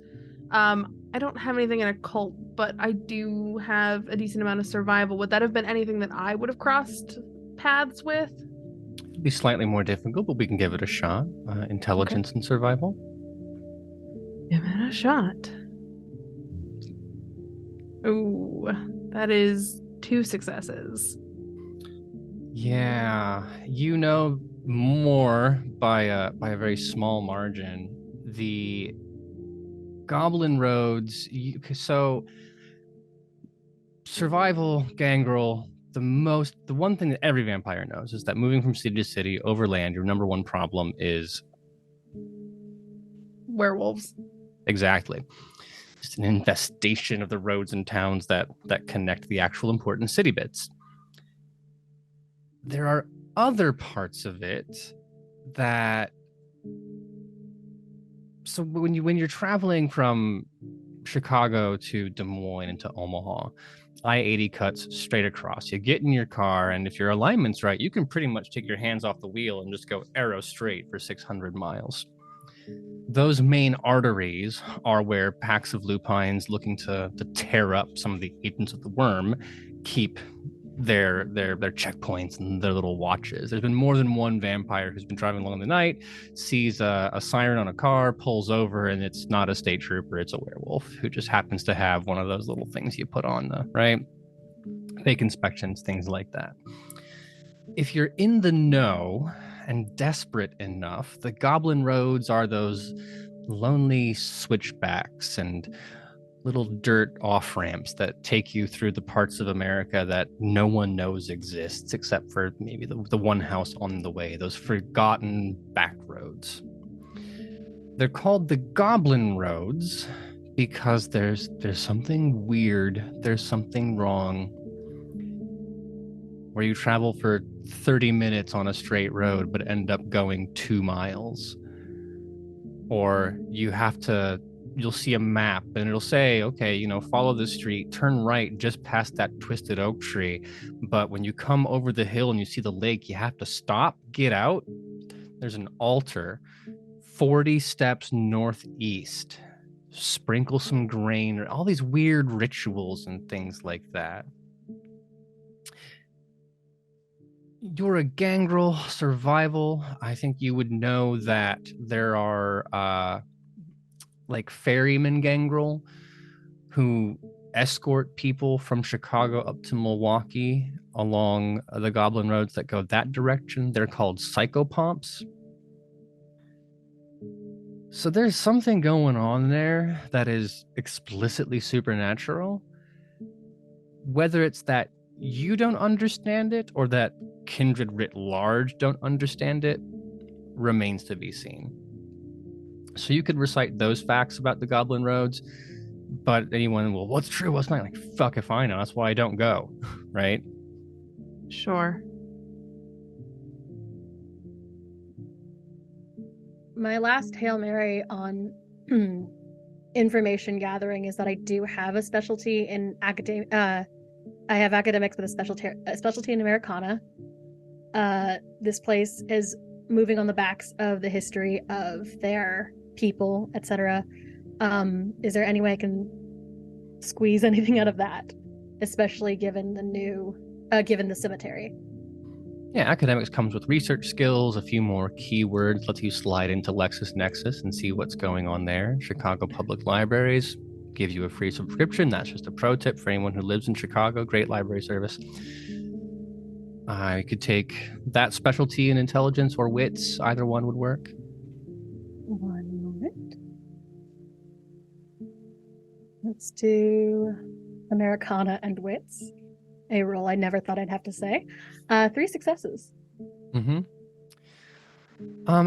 I don't have anything in occult, but I do have a decent amount of survival. Would that have been anything that I would have crossed paths with? It'd be slightly more difficult, but we can give it a shot. Intelligence and survival. Give it a shot. Ooh, that is 2 successes. Yeah, you know more by a very small margin. The Goblin Roads. So survival, gangrel. The one thing that every vampire knows is that moving from city to city overland, your number one problem is Werewolves. exactly just an infestation of the roads and towns that connect the actual important city bits. There are other parts of it that, so when you're traveling from Chicago to Des Moines and to Omaha, I-80 cuts straight across. You get in your car, and if your alignment's right, you can pretty much take your hands off the wheel and just go arrow straight for 600 miles. Those main arteries are where packs of lupines looking to tear up some of the agents of the worm keep their checkpoints and their little watches. There's been more than one vampire who's been driving along the night, sees a siren on a car, pulls over, and it's not a state trooper, it's a werewolf who just happens to have one of those little things you put on right? Fake inspections, things like that. If you're in the know and desperate enough, the Goblin Roads are those lonely switchbacks and little dirt off-ramps that take you through the parts of America that no one knows exists except for maybe the one house on the way, those forgotten back roads. They're called the Goblin Roads because there's something weird, there's something wrong, where you travel for 30 minutes on a straight road but end up going 2 miles. Or you'll see a map and it'll say, okay, follow this street, turn right just past that twisted oak tree. But when you come over the hill and you see the lake, you have to stop, get out. There's an altar 40 steps northeast. Sprinkle some grain, or all these weird rituals and things like that. You're a gangrel survival. I think you would know that there are like ferryman gangrel who escort people from Chicago up to Milwaukee along the Goblin Roads that go that direction. They're called psychopomps. So there's something going on there that is explicitly supernatural. Whether it's that you don't understand it or that Kindred writ large don't understand it remains to be seen. So you could recite those facts about the Goblin Roads, but anyone will, what's true, what's not? Like, fuck if I know. That's why I don't go, right? Sure. My last Hail Mary on information gathering is that I do have a specialty in academic. I have academics with a specialty in Americana. This place is moving on the backs of the history of their people, etc. Is there any way I can squeeze anything out of that, especially given the cemetery. Yeah, academics comes with research skills, a few more keywords, lets you slide into LexisNexis and see what's going on there. Chicago Public Libraries give you a free subscription. That's just a pro tip for anyone who lives in Chicago. Great library service. I could take that specialty in intelligence or wits. Either one would work. One moment. Let's do Americana and wits. A roll I never thought I'd have to say. 3 successes. Mm-hmm.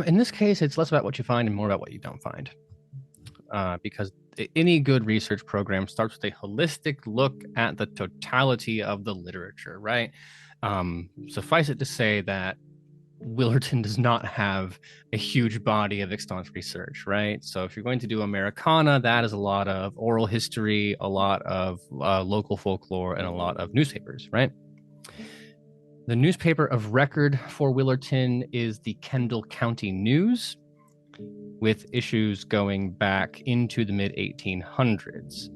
In this case, it's less about what you find and more about what you don't find. Because any good research program starts with a holistic look at the totality of the literature, right? Suffice it to say that Willerton does not have a huge body of extant research, right? So if you're going to do Americana, that is a lot of oral history, a lot of local folklore, and a lot of newspapers, right? The newspaper of record for Willerton is the Kendall County News, with issues going back into the mid-1800s.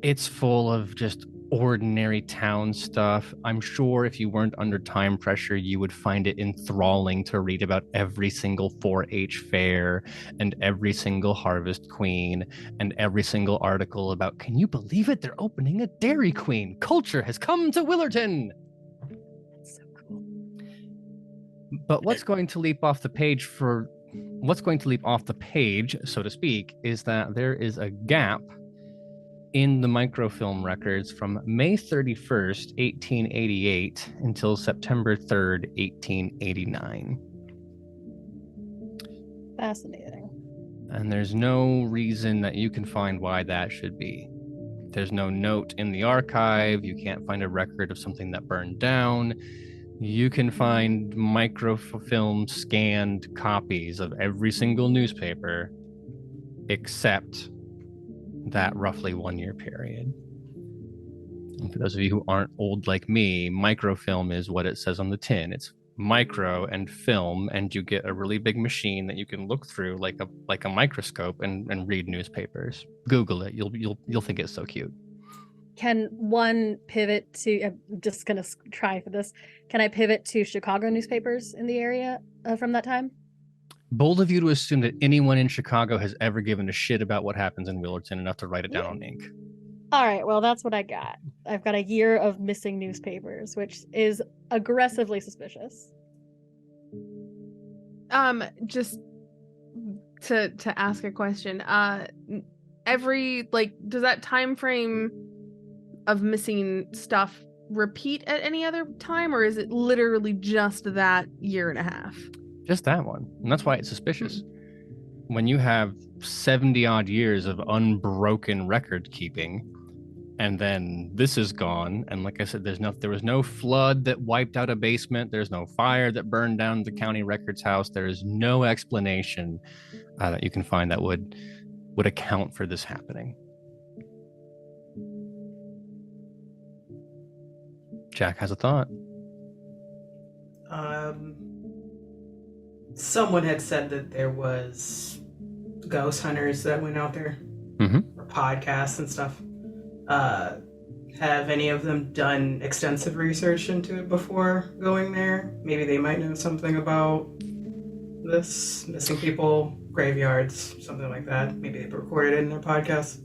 It's full of just ordinary town stuff. I'm sure if you weren't under time pressure, you would find it enthralling to read about every single 4-H fair and every single Harvest Queen and every single article about, can you believe it? They're opening a Dairy Queen. Culture has come to Willerton. That's so cool. But what's going to leap off the page, so to speak, is that there is a gap in the microfilm records from May 31st, 1888 until September 3rd, 1889. Fascinating. And there's no reason that you can find why that should be. There's no note in the archive. You can't find a record of something that burned down. You can find microfilm scanned copies of every single newspaper except that roughly 1 year period. And for those of you who aren't old like me, microfilm is what it says on the tin. It's micro and film, and you get a really big machine that you can look through like a microscope and read newspapers. Google it. You'll think it's so cute. Can one pivot to? I'm just gonna try for this. Can I pivot to Chicago newspapers in the area from that time? Bold of you to assume that anyone in Chicago has ever given a shit about what happens in Willerton enough to write it down on ink. All right, well, that's what I got. I've got a year of missing newspapers, which is aggressively suspicious. Just to ask a question. Does that time frame of missing stuff repeat at any other time, or is it literally just that year and a half? Just that one. And that's why it's suspicious. When you have 70 odd years of unbroken record keeping, and then this is gone, and like I said, there was no flood that wiped out a basement, there's no fire that burned down the county records house, there is no explanation that you can find that would account for this happening. Jack has a thought. Someone had said that there was ghost hunters that went out there, or podcasts and stuff. Have any of them done extensive research into it before going there? Maybe they might know something about this, missing people, graveyards, something like that. Maybe they've recorded it in their podcast.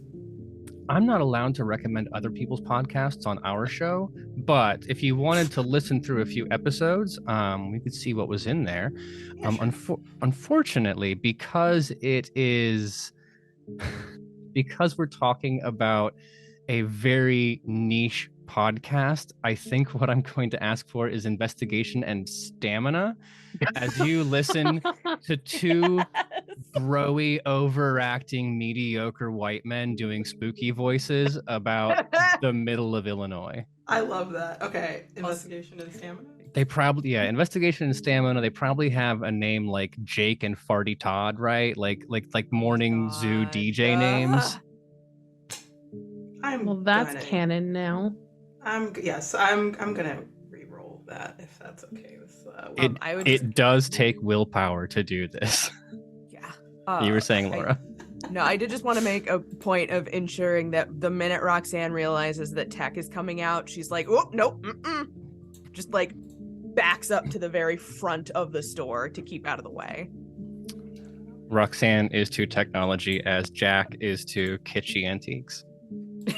I'm not allowed to recommend other people's podcasts on our show, but if you wanted to listen through a few episodes, we could see what was in there. Unfortunately, because we're talking about a very niche podcast, I think what I'm going to ask for is investigation and stamina as you listen to two broy, overacting, mediocre white men doing spooky voices about the middle of Illinois. I love that. Okay, investigation and stamina. They probably, investigation and stamina. They probably have a name like Jake and Farty Todd, right? Like morning zoo DJ names. Well, that's canon now. I'm gonna re-roll that if that's okay with. It does take willpower to do this. Yeah. You were saying, Laura. No, I did just want to make a point of ensuring that the minute Roxanne realizes that tech is coming out, she's like, oh, nope, just like backs up to the very front of the store to keep out of the way. Roxanne is to technology as Jack is to kitschy antiques. Is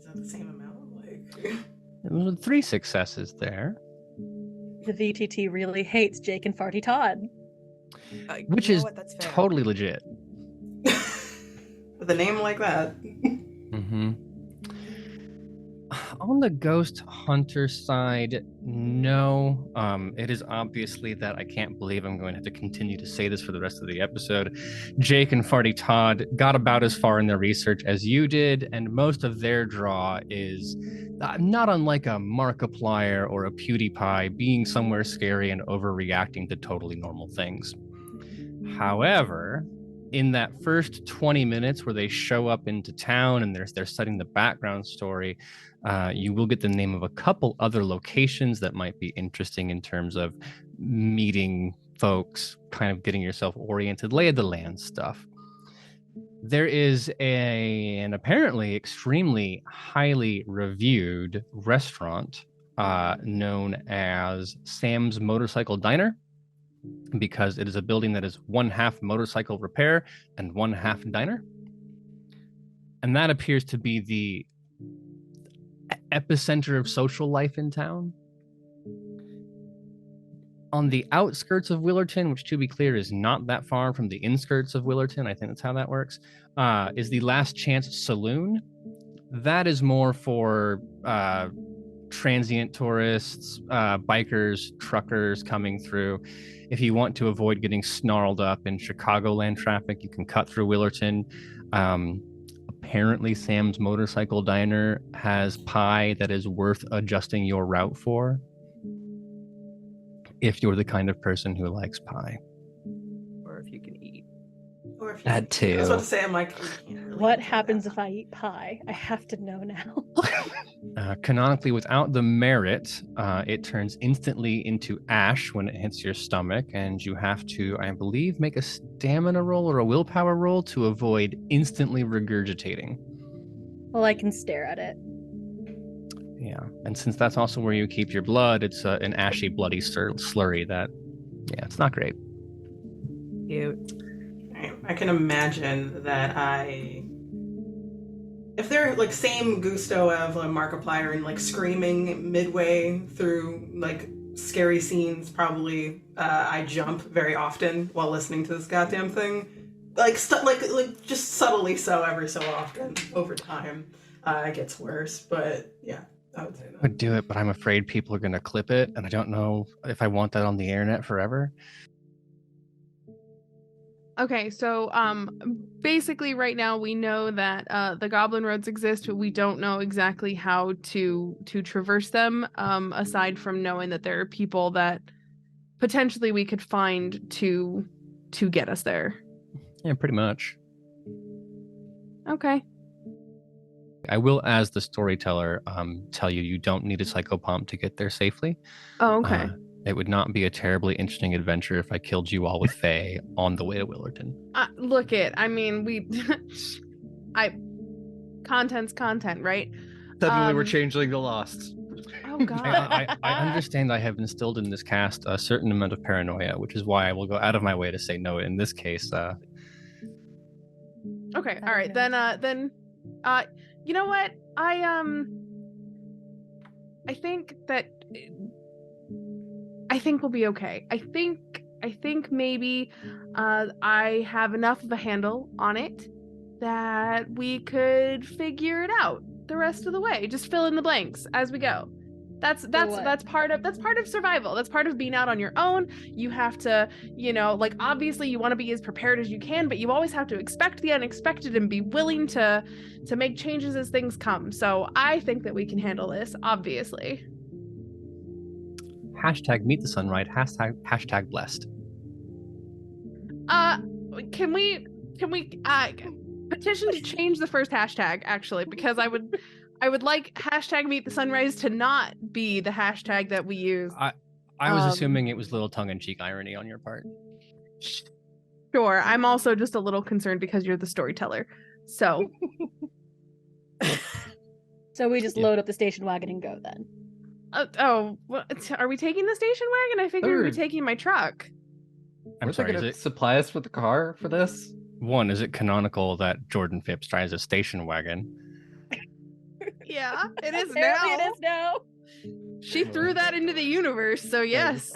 that the same amount? Like 3 successes there. The VTT really hates Jake and Farty Todd. Which is totally legit. With a name like that. Mm-hmm. On the ghost hunter side, no. It is obviously that I can't believe I'm going to have to continue to say this for the rest of the episode. Jake and Farty Todd got about as far in their research as you did, and most of their draw is not unlike a Markiplier or a PewDiePie being somewhere scary and overreacting to totally normal things. However, in that first 20 minutes where they show up into town and they're setting the background story, you will get the name of a couple other locations that might be interesting in terms of meeting folks, kind of getting yourself oriented, lay of the land stuff. There is an apparently extremely highly reviewed restaurant known as Sam's Motorcycle Diner, because it is a building that is 1/2 motorcycle repair and 1/2 diner. And that appears to be the epicenter of social life in town. On the outskirts of Willerton, which to be clear is not that far from the inskirts of Willerton, I think that's how that works, is the Last Chance Saloon. That is more for transient tourists, bikers, truckers coming through. If you want to avoid getting snarled up in Chicagoland traffic, you can cut through Willerton. Apparently, Sam's Motorcycle Diner has pie that is worth adjusting your route for, if you're the kind of person who likes pie. Or if you can eat. Or if you That too. I was about to say, I'm like, you can't really What do happens that. if I eat pie? I have to know now. Canonically, without the merit, it turns instantly into ash when it hits your stomach, and you have to, I believe, make a stamina roll or a willpower roll to avoid instantly regurgitating. Well, I can stare at it. Yeah, and since that's also where you keep your blood, it's an ashy, bloody slurry that, yeah, it's not great. Cute. I can imagine that if they're like same gusto of a Markiplier and like screaming midway through like scary scenes, probably I jump very often while listening to this goddamn thing, like just subtly so every so often over time. It gets worse, but yeah, I would say that. I would do it, but I'm afraid people are going to clip it, and I don't know if I want that on the internet forever. Okay, so basically right now we know that the Goblin Roads exist, but we don't know exactly how to traverse them, aside from knowing that there are people that potentially we could find to get us there. Yeah, pretty much. Okay. I will, as the storyteller, tell you don't need a psychopomp to get there safely. Oh, okay. It would not be a terribly interesting adventure if I killed you all with Faye on the way to Willerton. Look it. I mean, content's content, right? Suddenly we're changeling the Lost. Oh God. I understand I have instilled in this cast a certain amount of paranoia, which is why I will go out of my way to say no in this case. Okay. All right. Then, you know what? I think we'll be okay. I think maybe I have enough of a handle on it that we could figure it out the rest of the way. Just fill in the blanks as we go. That's part of survival. That's part of being out on your own. You have to, like, obviously you want to be as prepared as you can, but you always have to expect the unexpected and be willing to make changes as things come. So I think that we can handle this, obviously. Hashtag meet the sunrise. Hashtag blessed. Can we petition to change the first hashtag, actually, because I would like hashtag meet the sunrise to not be the hashtag that we use. I was assuming it was little tongue-in-cheek irony on your part. Sure. I'm also just a little concerned because you're the storyteller. So So we just Yeah. load up the station wagon and go then. are we taking the station wagon? I figured we'd be Third. taking my truck. I'm Weren't sorry, they is gonna it supply us with the car for this? one? Is it canonical that Jordan Phipps drives a station wagon? Yeah, it is Apparently now. it is now. She threw that into the universe, so yes.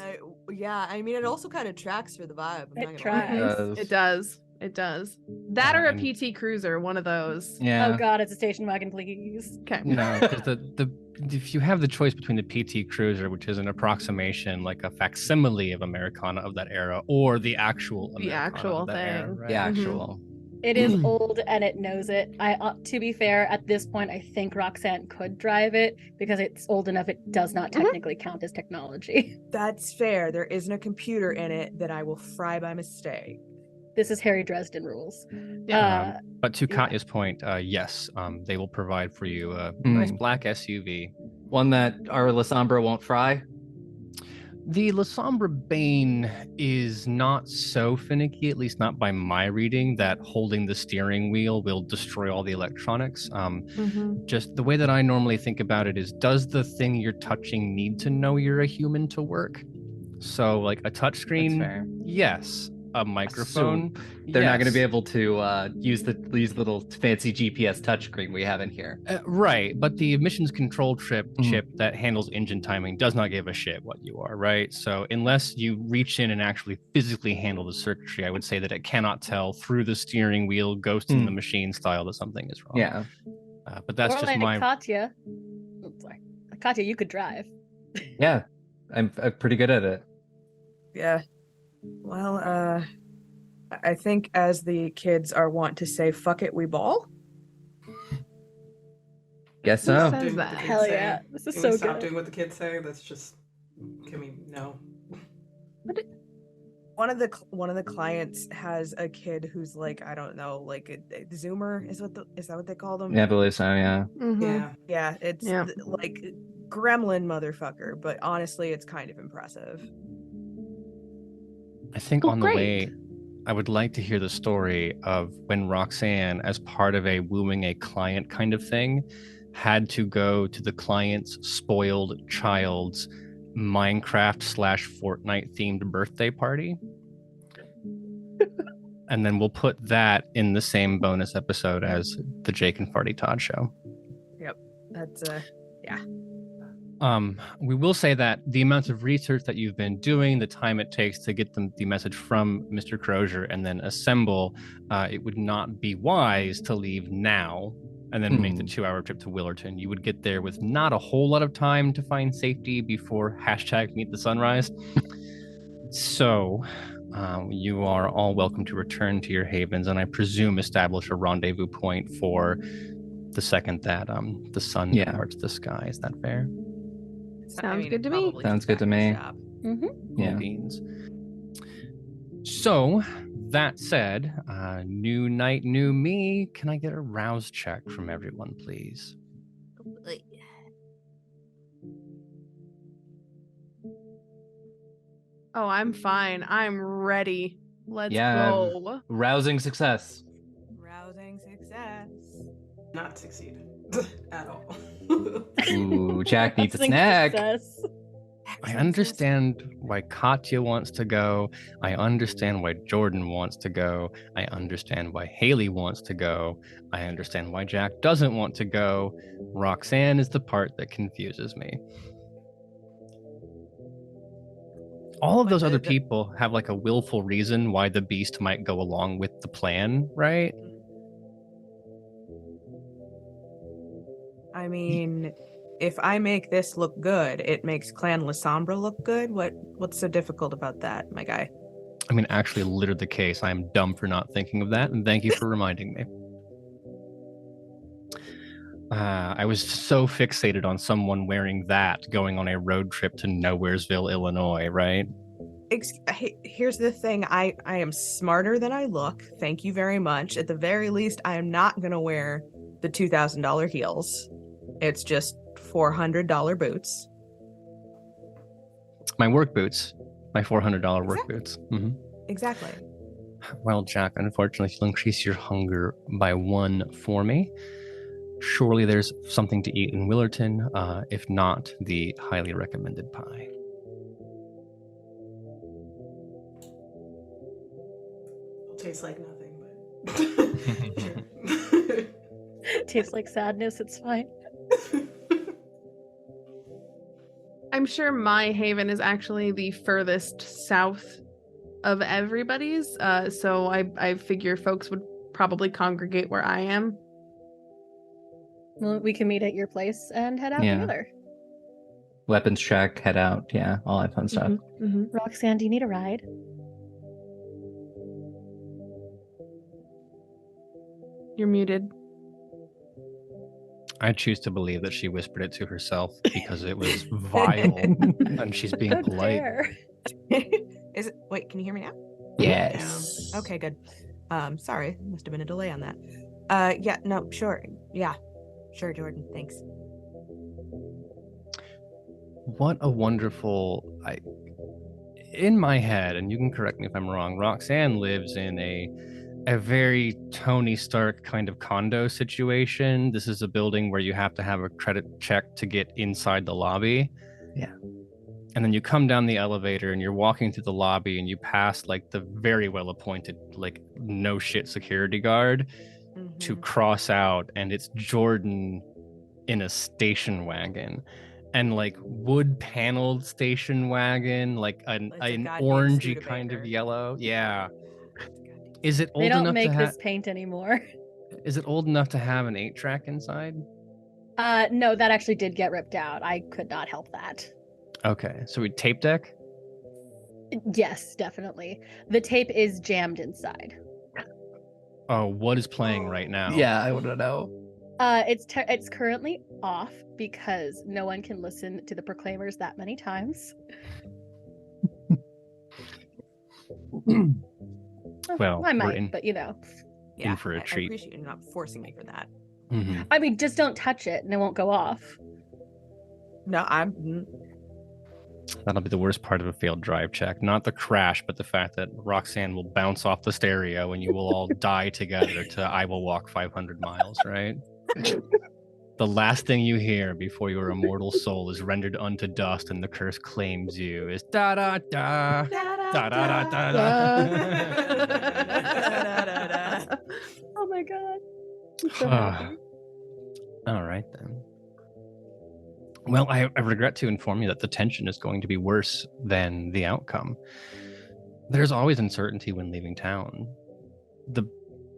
Yeah, I mean, it also kind of tracks for the vibe. I'm It not gonna tracks. lie. Does. It does. It does. That or a And- PT Cruiser, one of those. Yeah. Oh god, it's a station wagon, please. Okay. No, because the if you have the choice between the PT Cruiser, which is an approximation, like a facsimile of Americana of that era, or the actual The Americana actual of that era, thing. right? The Mhm. actual. It is old and it knows it. To be fair, at this point, I think Roxanne could drive it because it's old enough. It does not technically count as technology. That's fair. There isn't a computer in it that I will fry by mistake. This is Harry Dresden rules. But to yeah. Katya's point, yes, they will provide for you a nice Mm. black SUV. One that our Lasombra won't fry. The Lasombra Bane is not so finicky, at least not by my reading, that holding the steering wheel will destroy all the electronics. Just the way that I normally think about it is, does the thing you're touching need to know you're a human to work? So, like a touchscreen, fair. yes. A microphone, They're not going to be yes. able to use these little fancy GPS touchscreen we have in here. Right, but the emissions control chip Mhm. that handles engine timing does not give a shit what you are, right? So unless you reach in and actually physically handle the circuitry, I would say that it cannot tell through the steering wheel, ghost in the machine style that something is wrong. Yeah. But that's or just like my... Katya. Oops, sorry. Katya, you could drive. Yeah. I'm pretty good at it. Yeah. Well, I think as the kids are wont to say, fuck it, we ball. Guess Who so. says Doing what that? the kids Hell say. yeah. This is Can so we stop good. doing what the kids say? That's just. Can we? No. One of the clients has a kid who's like, I don't know, like a Zoomer is that what they call them? Yeah, I believe so, yeah. Yeah. Yeah, it's Yeah. like gremlin motherfucker, but honestly, it's kind of impressive. I think Oh, on the great. way, I would like to hear the story of when Roxanne, as part of a wooing a client kind of thing, had to go to the client's spoiled child's Minecraft/Fortnite themed birthday party. And then we'll put that in the same bonus episode as the Jake and Farty Todd show. That's We will say that the amount of research that you've been doing, the time it takes to get the message from Mr. Crozier and then assemble, it would not be wise to leave now and then make the 2-hour trip to Willerton. You would get there with not a whole lot of time to find safety before #meet the sunrise. So you are all welcome to return to your havens and I presume establish a rendezvous point for the second that the sun departs the sky. Is that fair? Sounds good to me. Sounds good to me. Yeah. Beans. So, that said, new night, new me. Can I get a rouse check from everyone, please? Oh, I'm fine. I'm ready. Let's Yeah. go. Rousing success. rousing success. Not succeed at all. Ooh, Jack needs a Rousing snack. success. I understand why Katya wants to go. I understand why Jordan wants to go. I understand why Hayley wants to go. I understand why Jack doesn't want to go. Roxanne is the part that confuses me. All of those other people have like a willful reason why the beast might go along with the plan, right? I mean, if I make this look good, it makes Clan Lasombra look good. What's so difficult about that, my guy? I mean, actually, literally the case. I am dumb for not thinking of that, and thank you for reminding me. I was so fixated on someone wearing that going on a road trip to Nowheresville, Illinois, right? Here's the thing. I am smarter than I look. Thank you very much. At the very least, I am not going to wear the $2,000 heels. It's just $400 boots. My work boots. My $400 work boots. Mm-hmm. Exactly. Well, Jack, unfortunately, if you'll increase your hunger by 1 for me, surely there's something to eat in Willerton. If not, the highly recommended pie. It'll taste like nothing, but sure. Tastes like sadness, it's fine. I'm sure my haven is actually the furthest south of everybody's, so I figure folks would probably congregate where I am. Well, we can meet at your place and head out Yeah. together. Weapons check, head out, yeah, all that fun stuff. Roxanne, do you need a ride? You're muted. I choose to believe that she whispered it to herself because it was vile and she's being How polite. dare. Is it? Wait, can you hear me now? Yes. Okay, good. Sorry, must have been a delay on that. Yeah, no, sure. Yeah, sure, Jordan. Thanks. What a wonderful... in my head, and you can correct me if I'm wrong, Roxanne lives in a very Tony Stark kind of condo situation. This is a building where you have to have a credit check to get inside the lobby. Yeah. And then you come down the elevator and you're walking through the lobby and you pass like the very well appointed, like no shit security guard to cross out, and it's Jordan in a station wagon. And like wood paneled station wagon, like an orangey kind of yellow. Yeah. Is it old They don't enough make to this paint anymore. Is it old enough to have an 8-track inside? No, that actually did get ripped out. I could not help that. Okay, so we tape deck? Yes, definitely. The tape is jammed inside. Oh, what is playing right now? Yeah, I want to know. It's currently off because no one can listen to the Proclaimers that many times. Well, I we're might, but you know. Yeah, for a I treat. appreciate you not forcing me for that. Mm-hmm. I mean, just don't touch it and it won't go off. No, I'm. That'll be the worst part of a failed drive check. Not the crash, but the fact that Roxanne will bounce off the stereo and you will all die together to I Will Walk 500 Miles, right? The last thing you hear before your immortal soul is rendered unto dust and the curse claims you is da da da da da da da da. Oh my god. All right then. Well, I regret to inform you that the tension is going to be worse than the outcome. There's always uncertainty when leaving town. The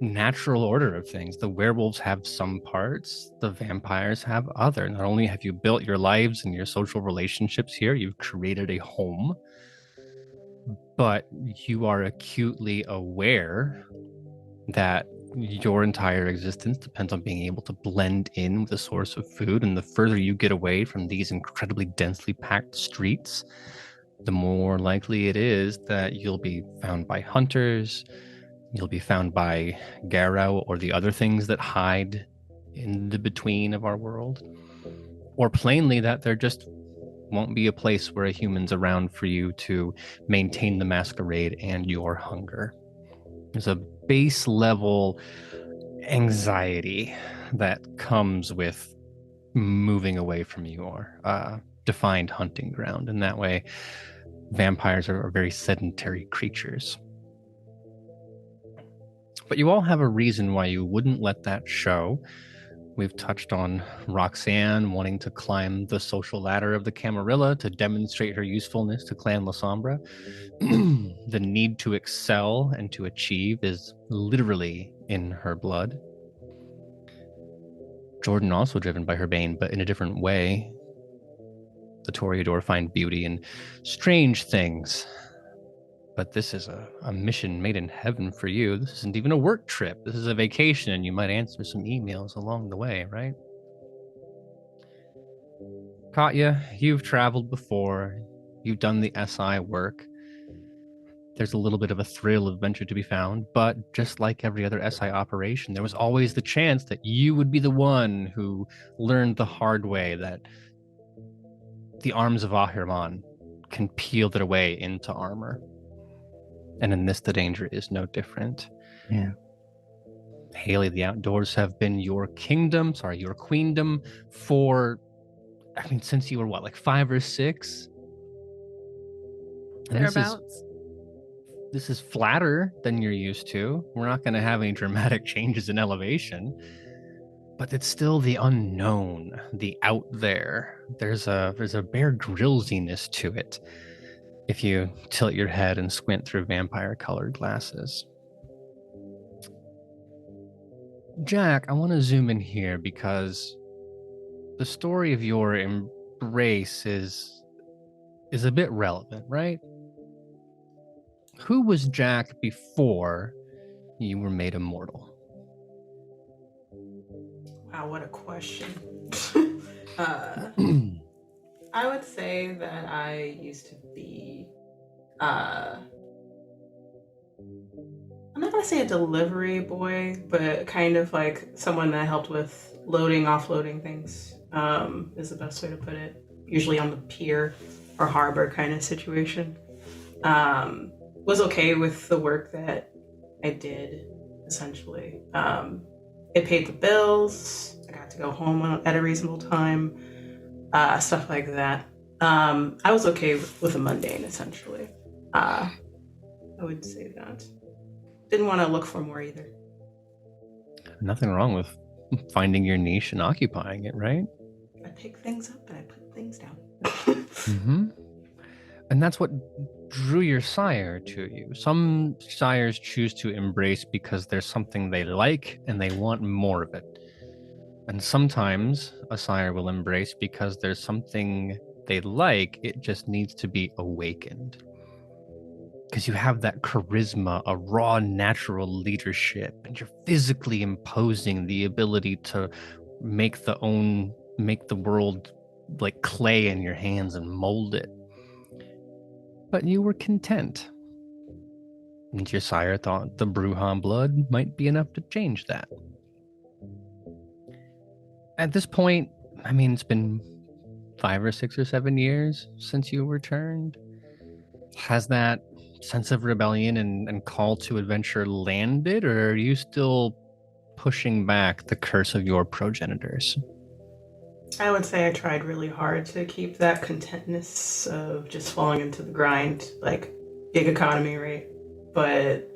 natural order of things, the werewolves have some parts, the vampires have other. Not only have you built your lives and your social relationships here, you've created a home, but you are acutely aware that your entire existence depends on being able to blend in with a source of food, and the further you get away from these incredibly densely packed streets, the more likely it is that you'll be found by hunters, you'll be found by Garrow or the other things that hide in the between of our world, or plainly that there just won't be a place where a human's around for you to maintain the masquerade and your hunger. There's a base level anxiety that comes with moving away from your defined hunting ground. And that way, vampires are very sedentary creatures. But you all have a reason why you wouldn't let that show. We've touched on Roxanne wanting to climb the social ladder of the Camarilla to demonstrate her usefulness to Clan La Sombra. The need to excel and to achieve is literally in her blood. Jordan also driven by her bane, but in a different way. The Toreador find beauty in strange things. But this is a mission made in heaven for you. This isn't even a work trip. This is a vacation, and you might answer some emails along the way, right? Katya, you've traveled before. You've done the SI work. There's a little bit of a thrill of adventure to be found, but just like every other SI operation, there was always the chance that you would be the one who learned the hard way that the arms of Ahriman can peel their way into armor. And in this, the danger is no different. Yeah. Hayley, the outdoors have been your queendom for, since you were what, like 5 or 6? And Thereabouts. this is flatter than you're used to. We're not going to have any dramatic changes in elevation, but it's still the unknown, the out there. There's a Bear Grylls-iness to it if you tilt your head and squint through vampire-colored glasses. Jack, I want to zoom in here because the story of your embrace is a bit relevant, right? Who was Jack before you were made immortal? Wow, what a question. I would say that I used to be, I'm not going to say a delivery boy, but kind of like someone that helped with loading, offloading things, is the best way to put it. Usually on the pier or harbor kind of situation. Was okay with the work that I did, essentially. It paid the bills. I got to go home at a reasonable time. Stuff like that. I was okay with the mundane, essentially. I would say that. Didn't want to look for more either. Nothing wrong with finding your niche and occupying it, right? I pick things up and I put things down. Mm-hmm. And that's what drew your sire to you. Some sires choose to embrace because there's something they like and they want more of it. And sometimes a sire will embrace because there's something they like, it just needs to be awakened. Because you have that charisma, a raw, natural leadership, and you're physically imposing the ability to make the world like clay in your hands and mold it. But you were content. And your sire thought the Brujan blood might be enough to change that. At this point, it's been 5 or 6 or 7 years since you returned. Has that sense of rebellion and call to adventure landed, or are you still pushing back the curse of your progenitors? I would say I tried really hard to keep that contentness of just falling into the grind, like gig economy, right? But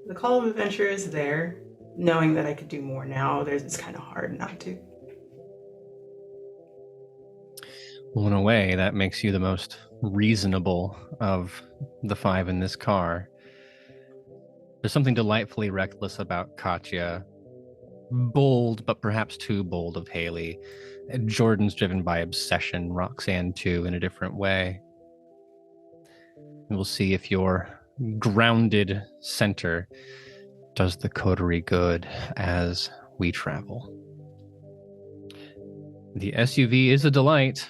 the call of adventure is there. Knowing that I could do more now, it's kind of hard not to. Well, in a way, that makes you the most reasonable of the 5 in this car. There's something delightfully reckless about Katya. Bold, but perhaps too bold of Hayley. Jordan's driven by obsession, Roxanne too, in a different way. And we'll see if your grounded center does the coterie good as we travel. The SUV is a delight.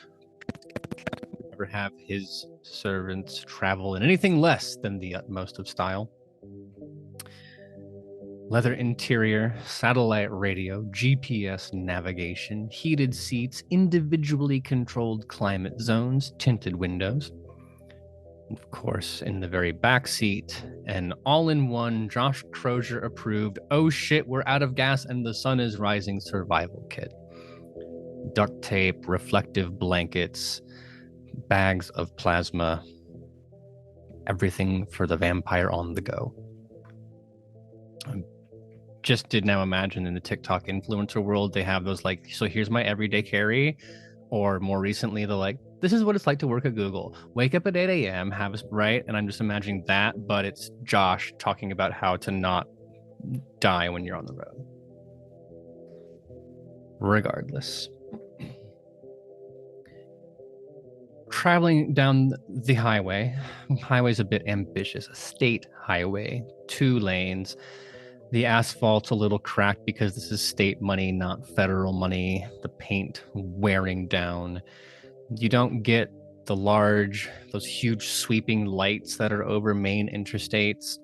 Never have his servants travel in anything less than the utmost of style. Leather interior, satellite radio, GPS navigation, heated seats, individually controlled climate zones, tinted windows. Of course, in the very back seat, an all-in-one Josh Crozier approved, oh shit, we're out of gas and the sun is rising survival kit. Duct tape, reflective blankets, bags of plasma, everything for the vampire on the go. Just did now imagine in the TikTok influencer world, they have those like, so here's my everyday carry, or more recently, they're like, this is what it's like to work at Google. Wake up at 8 a.m., have us right, and I'm just imagining that, but it's Josh talking about how to not die when you're on the road. Regardless. Traveling down the highway's a bit ambitious, a state highway, 2 lanes. The asphalt's a little cracked because this is state money, not federal money. The paint wearing down. You don't get those huge sweeping lights that are over main interstates.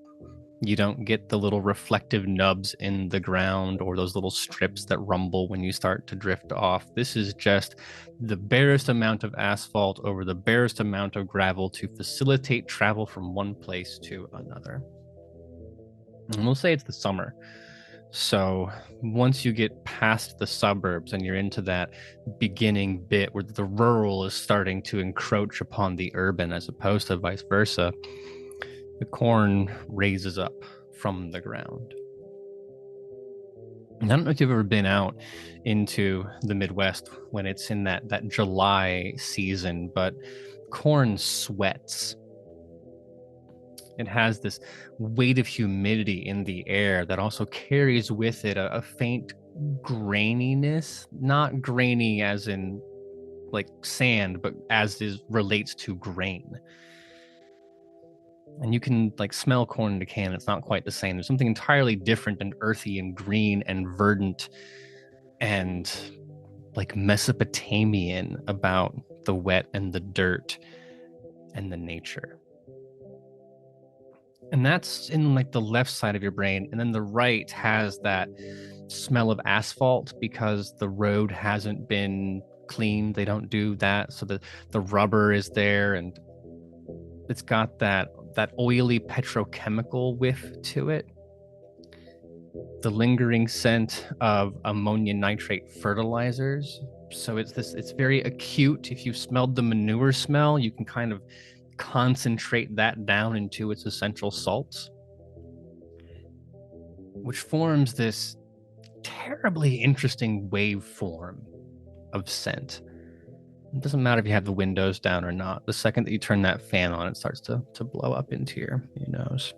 You don't get the little reflective nubs in the ground or those little strips that rumble when you start to drift off. This is just the barest amount of asphalt over the barest amount of gravel to facilitate travel from one place to another. And we'll say it's the summer. So once you get past the suburbs and you're into that beginning bit where the rural is starting to encroach upon the urban as opposed to vice versa, the corn raises up from the ground. And I don't know if you've ever been out into the Midwest when it's in that July season, but corn sweats. It has this weight of humidity in the air that also carries with it a faint graininess, not grainy as in like sand, but as is relates to grain. And you can like smell corn in a can. It's not quite the same. There's something entirely different and earthy and green and verdant and like Mesopotamian about the wet and the dirt and the nature. And that's in like the left side of your brain. And then the right has that smell of asphalt because the road hasn't been cleaned. They don't do that. So the rubber is there and it's got that oily petrochemical whiff to it. The lingering scent of ammonium nitrate fertilizers. So it's very acute. If you've smelled the manure smell, you can kind of concentrate that down into its essential salts, which forms this terribly interesting waveform of scent. It doesn't matter if you have the windows down or not. The second that you turn that fan on, it starts to blow up into your nose.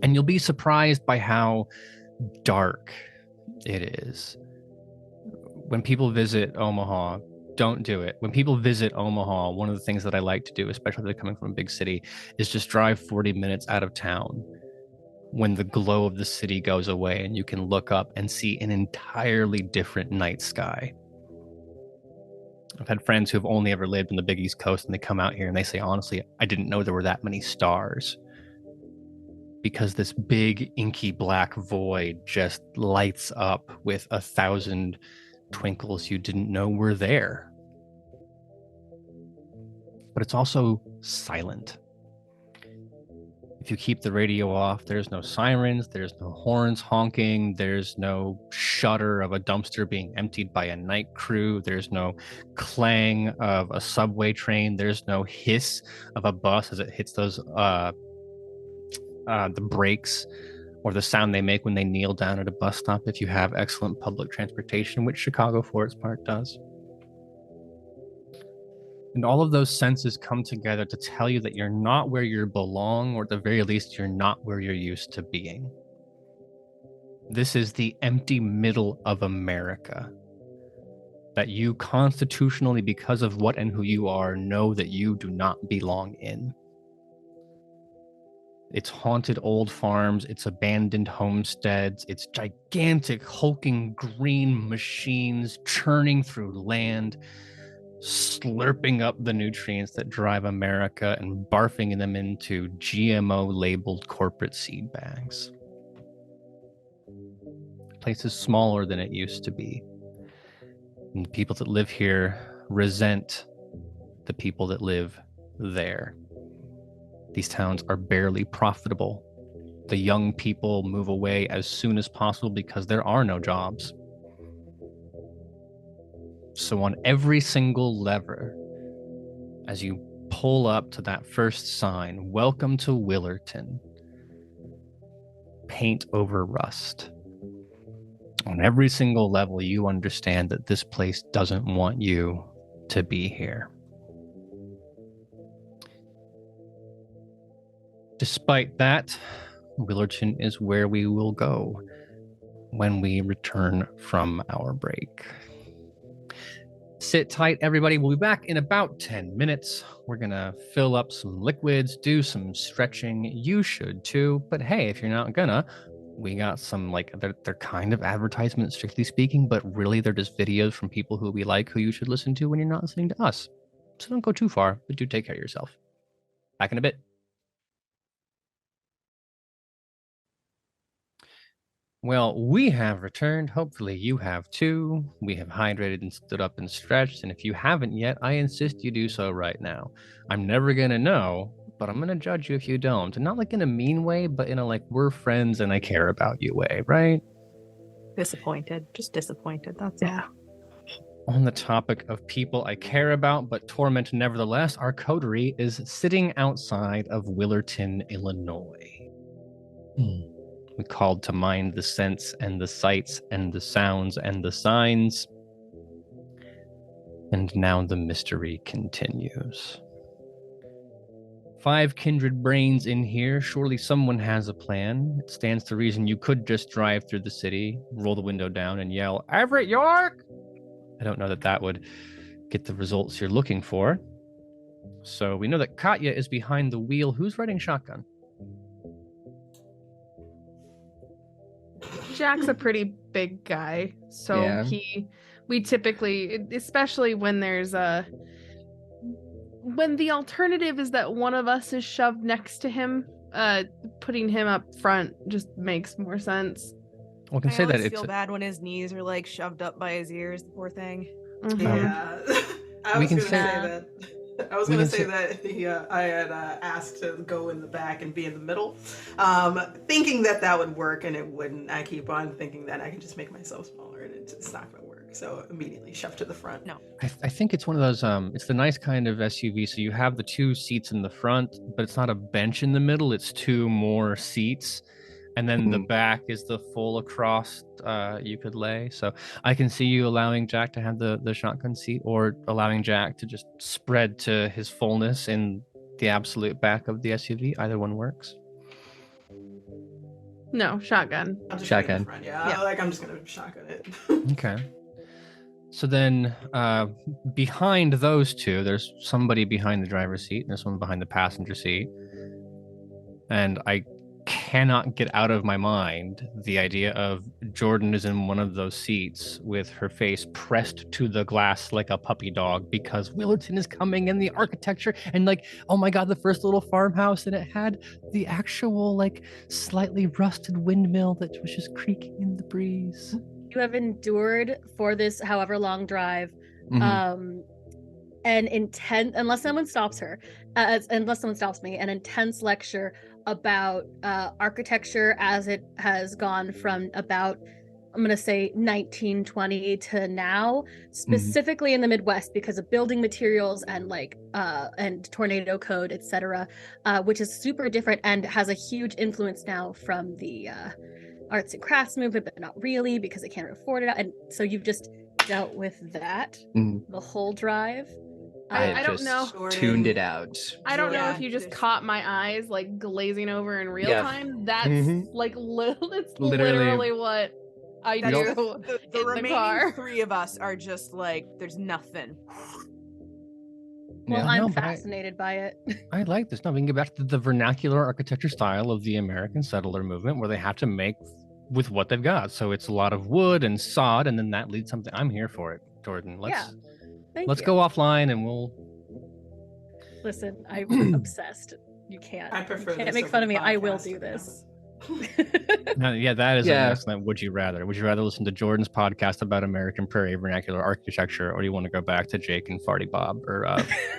And you'll be surprised by how dark it is. When people visit Omaha, don't do it. When people visit Omaha, one of the things that I like to do, especially if they're coming from a big city, is just drive 40 minutes out of town when the glow of the city goes away and you can look up and see an entirely different night sky. I've had friends who have only ever lived on the big East Coast and they come out here and they say, honestly, I didn't know there were that many stars because this big inky black void just lights up with 1,000 twinkles you didn't know were there. But it's also silent. If you keep the radio off, there's no sirens, there's no horns honking, there's no shudder of a dumpster being emptied by a night crew, there's no clang of a subway train, there's no hiss of a bus as it hits those the brakes, or the sound they make when they kneel down at a bus stop if you have excellent public transportation, which Chicago for its part does. And all of those senses come together to tell you that you're not where you belong, or at the very least, you're not where you're used to being. This is the empty middle of America that you constitutionally, because of what and who you are, know that you do not belong in. It's haunted old farms, it's abandoned homesteads, it's gigantic hulking green machines churning through land, slurping up the nutrients that drive America and barfing them into GMO-labeled corporate seed bags. The place is smaller than it used to be. And the people that live here resent the people that live there. These towns are barely profitable. The young people move away as soon as possible because there are no jobs. So on every single lever, as you pull up to that first sign, welcome to Willerton, paint over rust. On every single level, you understand that this place doesn't want you to be here. Despite that, Willerton is where we will go when we return from our break. Sit tight, everybody. We'll be back in about 10 minutes. We're going to fill up some liquids, do some stretching. You should too. But hey, if you're not gonna, we got some, like, they're kind of advertisements, strictly speaking, but really they're just videos from people who we like, who you should listen to when you're not listening to us. So don't go too far, but do take care of yourself. Back in a bit. Well, we have returned. Hopefully you have too. We have hydrated and stood up and stretched, and if you haven't yet, I insist you do so right now. I'm never gonna know, but I'm gonna judge you if you don't. And not like in a mean way, but in a like we're friends and I care about you way, right? Disappointed. Just disappointed. That's all. On the topic of people I care about but torment nevertheless, our coterie is sitting outside of Willerton, Illinois. We called to mind the scents and the sights and the sounds and the signs. And now the mystery continues. 5 kindred brains in here. Surely someone has a plan. It stands to reason you could just drive through the city, roll the window down, and yell, "Everett York!" I don't know that that would get the results you're looking for. So we know that Katya is behind the wheel. Who's riding shotgun? Jack's a pretty big guy, so Yeah. we typically, especially when there's when the alternative is that one of us is shoved next to him, putting him up front just makes more sense. Well, I can say that it's feel bad when his knees are like shoved up by his ears, the poor thing. Mhm. Yeah, I We was can gonna say- say that. I was we gonna can say say- that I had asked to go in the back and be in the middle, thinking that that would work, and it wouldn't. I keep on thinking that I can just make myself smaller, and it's not gonna work. So immediately shoved to the front. No. I think it's one of those it's the nice kind of SUV, so you have the 2 seats in the front, but it's not a bench in the middle, it's 2 more seats, and then the back is the full across you could lay. So I can see you allowing Jack to have the shotgun seat, or allowing Jack to just spread to his fullness in the absolute back of the SUV. Either one works. No, shotgun. I'm just Shotgun. in the front. Yeah, Yeah. like I'm just gonna shotgun it. Okay. So then behind those 2, there's somebody behind the driver's seat and there's someone behind the passenger seat. And I cannot get out of my mind the idea of Jordan is in one of those seats with her face pressed to the glass like a puppy dog because Willerton is coming, and the architecture, and like, oh my God, the first little farmhouse, and it had the actual like slightly rusted windmill that was just creaking in the breeze. You have endured for this however long drive Mhm. an intense, unless someone stops me, an intense lecture about architecture as it has gone from about, I'm going to say 1920 to now, specifically in the Midwest because of building materials and and tornado code, etc., which is super different and has a huge influence now from the arts and crafts movement, but not really because they can't afford it. And so you've just dealt with that the whole drive. I don't just know. tuned it out. I don't know Yeah, if you just just- caught my eyes like glazing over in real Yeah. time. That's Mhm. like it's Literally- literally what I That's do the in the remaining car. 3 of us are just like, there's nothing. Well, Yeah. I'm No, but fascinated by it. I like this. No, we can get back to the vernacular architecture style of the American settler movement where they have to make with what they've got. So it's a lot of wood and sod, and then that leads something. I'm here for it, Jordan. Let's Thank you. go offline and we'll. Listen, I'm obsessed. You can't. I prefer. You can't this make over fun of the me. I will podcast, do to be this. Yeah, that is Yeah. an excellent. Would you rather? Would you rather listen to Jordan's podcast about American prairie vernacular architecture, or do you want to go back to Jake and Farty Bob or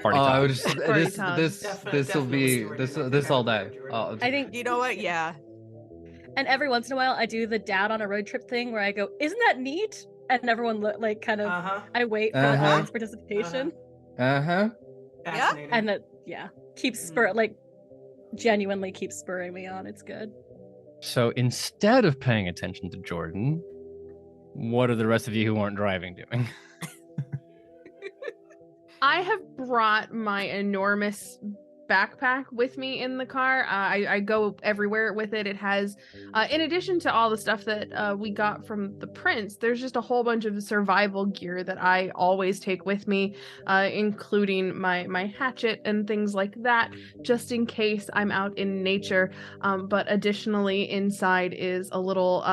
Farty I Todd? would just Party this time. this Definitely this will be Jordan. this I think this I all would day. go Jordan. Oh, I think, You know what? Yeah. and every once in a while, I do the dad on a road trip thing where I go, "Isn't that neat?" And everyone like kind of. I wait for the Uh-huh. audience participation, Fascinating. and that keeps genuinely keeps spurring me on. It's good. So instead of paying attention to Jordan, what are the rest of you who aren't driving doing? I have brought my enormous backpack with me in the car. I go everywhere with it. It has, in addition to all the stuff that we got from the prince, there's just a whole bunch of survival gear that I always take with me, including my hatchet and things like that, just in case I'm out in nature. But additionally, inside is a little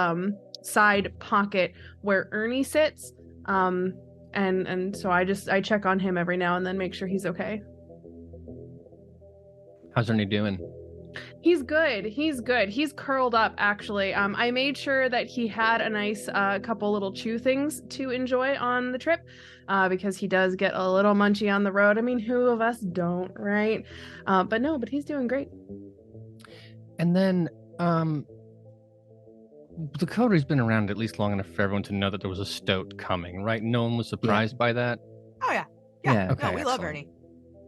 side pocket where Ernie sits. And so I check on him every now and then, make sure he's okay. How's Ernie doing? He's good. He's good. He's curled up, actually. I made sure that he had a nice couple little chew things to enjoy on the trip, because he does get a little munchy on the road. I mean, who of us don't, right? But he's doing great. And then, the coterie's been around at least long enough for everyone to know that there was a stoat coming, right? No one was surprised by that. Oh yeah. Yeah. Okay, No, we love excellent. Ernie.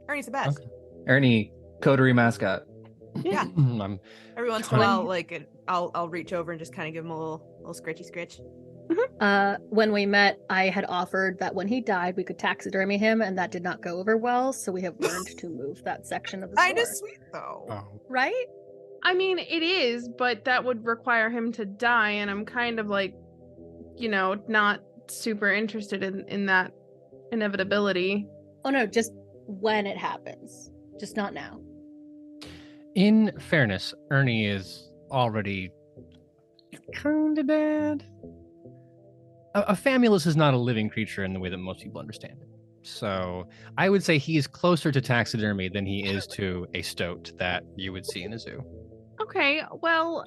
Ernie's the best. Okay. Ernie, coterie mascot. Yeah. I'm Every once in a while, like I'll reach over and just kind of give him a little scritchy scritch. When we met, I had offered that when he died, we could taxidermy him, and that did not go over well. So we have learned to move that section of the store. Kind of sweet though. Oh. Right? I mean, it is, but that would require him to die, and I'm kind of like, not super interested in that inevitability. Oh no, just when it happens, just not now. In fairness, Ernie is already kind of dead. A famulus is not a living creature in the way that most people understand it. So I would say he is closer to taxidermy than he is to a stoat that you would see in a zoo. Okay, well,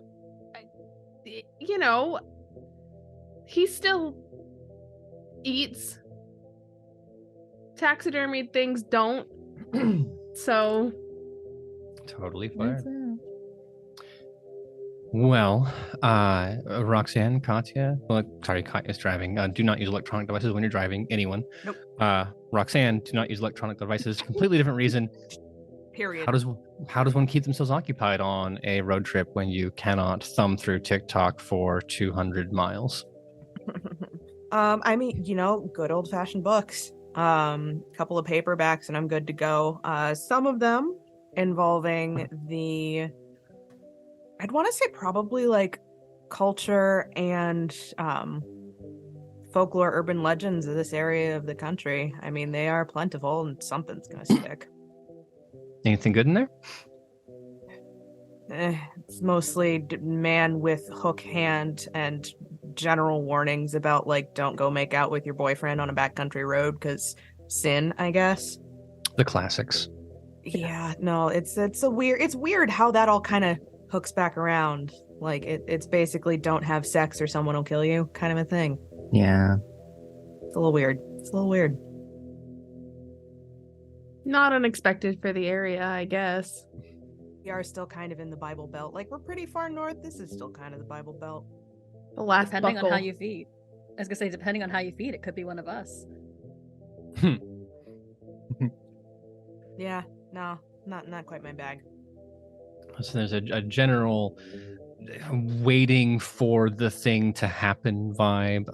he still eats. Taxidermied things don't. So. Totally fair. Well, Roxanne, Katya, Katya's driving. Do not use electronic devices when you're driving. Anyone. Nope. Roxanne, do not use electronic devices. Completely different reason. Period. How does one keep themselves occupied on a road trip when you cannot thumb through TikTok for 200 miles? I mean, good old fashioned books. Couple of paperbacks and I'm good to go. Some of them involving I'd want to say probably like culture and folklore, urban legends of this area of the country. I mean, they are plentiful and something's gonna stick. Anything good in there? It's mostly man with hook hand and general warnings about like don't go make out with your boyfriend on a backcountry road because sin, I guess. The classics. Yeah, no, it's weird how that all kind of hooks back around. Like it's basically don't have sex or someone will kill you kind of a thing. Yeah. It's a little weird. Not unexpected for the area, I guess. We are still kind of in the Bible Belt. Like we're pretty far north. This is still kind of the Bible Belt. The last Depending buckle. on how you feed. I was gonna say, depending on how you feed, it could be one of us. Yeah, no, not quite my bag. So there's a general waiting for the thing to happen vibe,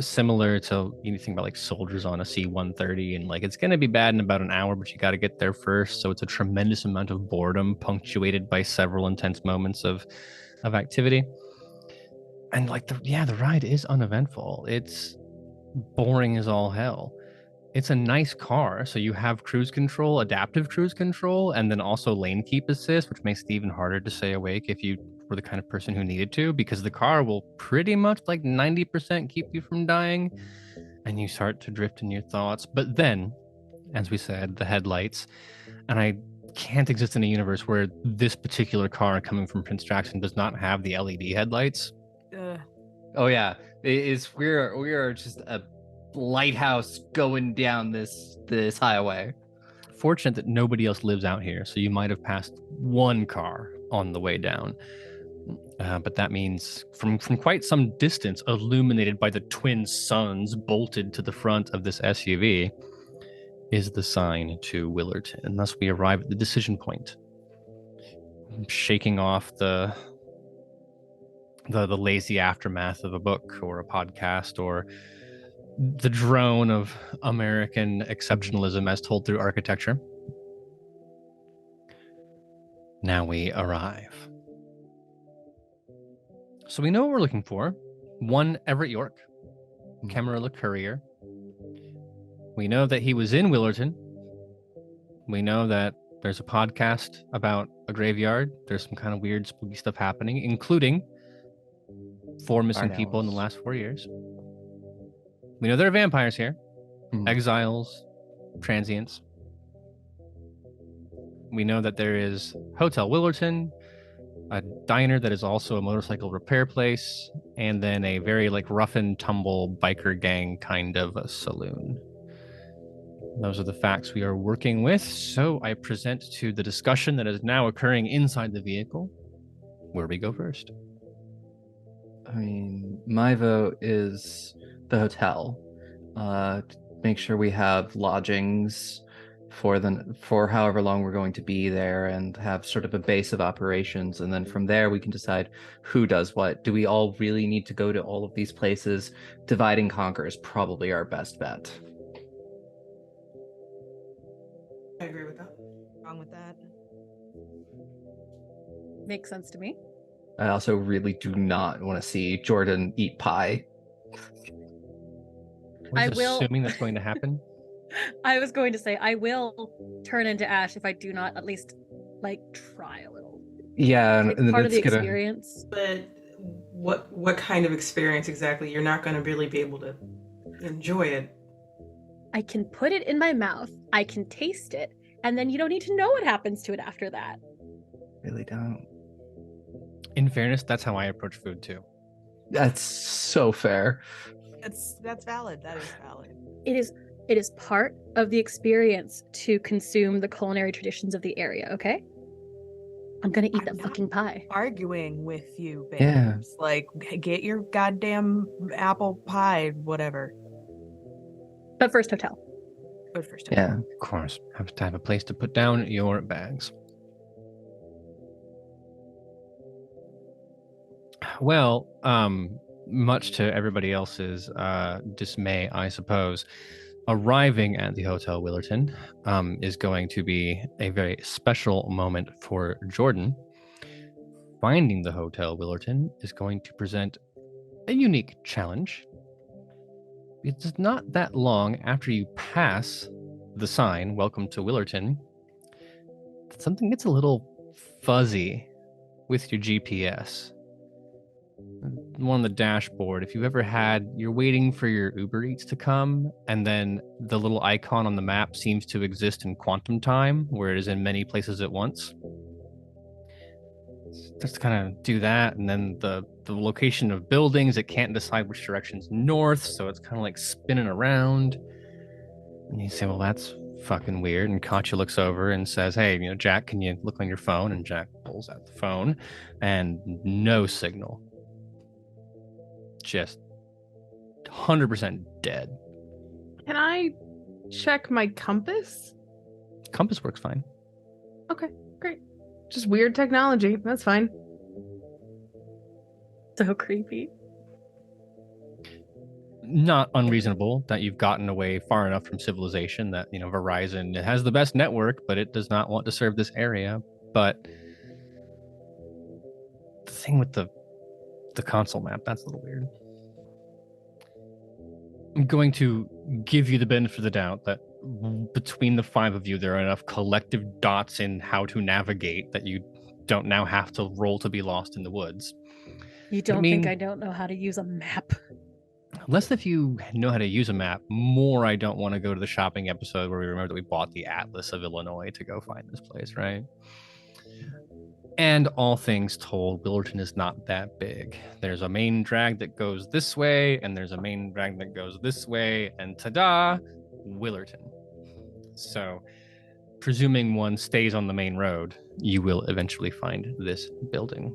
similar to anything about like soldiers on a C-130, and like it's gonna be bad in about an hour, but you got to get there first. So it's a tremendous amount of boredom punctuated by several intense moments of activity. And like the ride is uneventful. It's boring as all hell. It's a nice car, so you have cruise control, adaptive cruise control, and then also lane keep assist, which makes it even harder to stay awake if you were the kind of person who needed to, because the car will pretty much like 90% keep you from dying, and you start to drift in your thoughts. But then, as we said, the headlights, and I can't exist in a universe where this particular car coming from Prince Jackson does not have the LED headlights. Oh yeah, we are just a lighthouse going down this highway. Fortunate that nobody else lives out here, so you might have passed one car on the way down. But that means from quite some distance, illuminated by the twin suns bolted to the front of this SUV, is the sign to Willerton. And thus we arrive at the decision point. Shaking off the lazy aftermath of a book or a podcast or the drone of American exceptionalism as told through architecture. Now we arrive. So we know what we're looking for. One Everett York, Camarilla Courier. We know that he was in Willerton. We know that there's a podcast about a graveyard. There's some kind of weird spooky stuff happening, including 4 missing people in the last 4 years. We know there are vampires here, exiles, transients. We know that there is Hotel Willerton, a diner that is also a motorcycle repair place, and then a very like rough and tumble biker gang kind of a saloon. Those are the facts we are working with, so I present to the discussion that is now occurring inside the vehicle. Where we go first? I mean, my vote is the hotel. Make sure we have lodgings for however long we're going to be there, and have sort of a base of operations, and then from there we can decide who does what. Do we all really need to go to all of these places? Divide and conquer is probably our best bet. I agree with that. Wrong with that. Makes sense to me. I also really do not want to see Jordan eat pie. I Was will- assuming that's going to happen. I was going to say I will turn into ash if I do not at least like try a little. Yeah, It's and then part of the it's gonna. experience. But what kind of experience exactly? You're not going to really be able to enjoy it. I can put it in my mouth, I can taste it, and then you don't need to know what happens to it after that. Really don't. In fairness, that's how I approach food too. That's so fair. That's valid. That is valid. It is part of the experience to consume the culinary traditions of the area, okay? I'm gonna eat I'm that not- fucking pie. Arguing with you, babes. Yeah. Like, get your goddamn apple pie, whatever. But first, hotel. But first, Yeah. Of course, have to have a place to put down your bags. Well, much to everybody else's dismay, I suppose, arriving at the Hotel Willerton is going to be a very special moment for Jordan. Finding the Hotel Willerton is going to present a unique challenge. It's not that long after you pass the sign, "Welcome to Willerton," that something gets a little fuzzy with your GPS. On the dashboard, if you've ever you're waiting for your Uber Eats to come, and then the little icon on the map seems to exist in quantum time, where it is in many places at once. Just kind of do that, and then the location of buildings, it can't decide which direction's north, so it's kind of like spinning around. And you say, well, that's fucking weird. And Katya looks over and says, hey, Jack, can you look on your phone? And Jack pulls out the phone, and no signal. Just 100% dead. Can I check my compass? Compass works fine. Okay, great. Just weird technology. That's fine. So creepy. Not unreasonable that you've gotten away far enough from civilization that, Verizon, it has the best network, but it does not want to serve this area. But the thing with the console map, that's a little weird. I'm going to give you the benefit of the doubt that between the five of you, there are enough collective dots in how to navigate that you don't now have to roll to be lost in the woods. You don't think I don't know how to use a map? Less if you know how to use a map, more I don't want to go to the shopping episode where we remember that we bought the Atlas of Illinois to go find this place, right? And all things told, Willerton is not that big. There's a main drag that goes this way, and there's a main drag that goes this way, and ta-da, Willerton. So, presuming one stays on the main road, you will eventually find this building.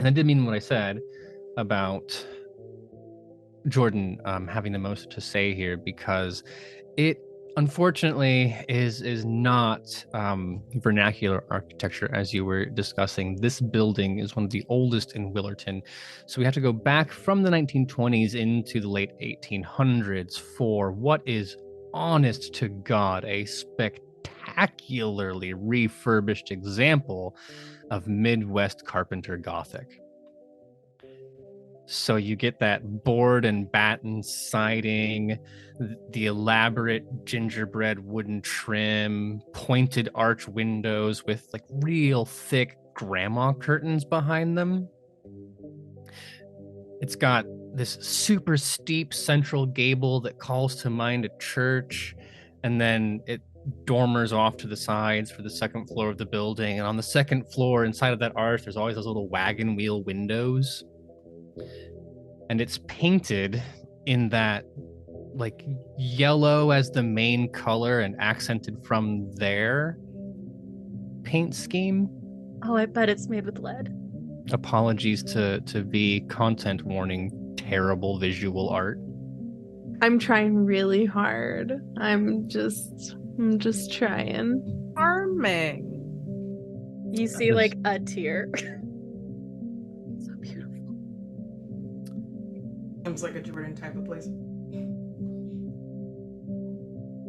And I did mean what I said about Jordan having the most to say here, because it unfortunately is not vernacular architecture, as you were discussing. This building is one of the oldest in Willerton, so we have to go back from the 1920s into the late 1800s for what is, honest to God, a spectacularly refurbished example of Midwest carpenter Gothic. So you get that board and batten siding, the elaborate gingerbread wooden trim, pointed arch windows with like real thick grandma curtains behind them. It's got this super steep central gable that calls to mind a church, and then it dormers off to the sides for the second floor of the building. And on the second floor, inside of that arch, there's always those little wagon wheel windows. And it's painted in that like yellow as the main color and accented from their paint scheme. Oh, I bet it's made with lead. Apologies to the content warning, terrible visual art. I'm trying really hard. I'm just trying. Charming. You see like a tear. So beautiful. Seems like a Jordan type of place.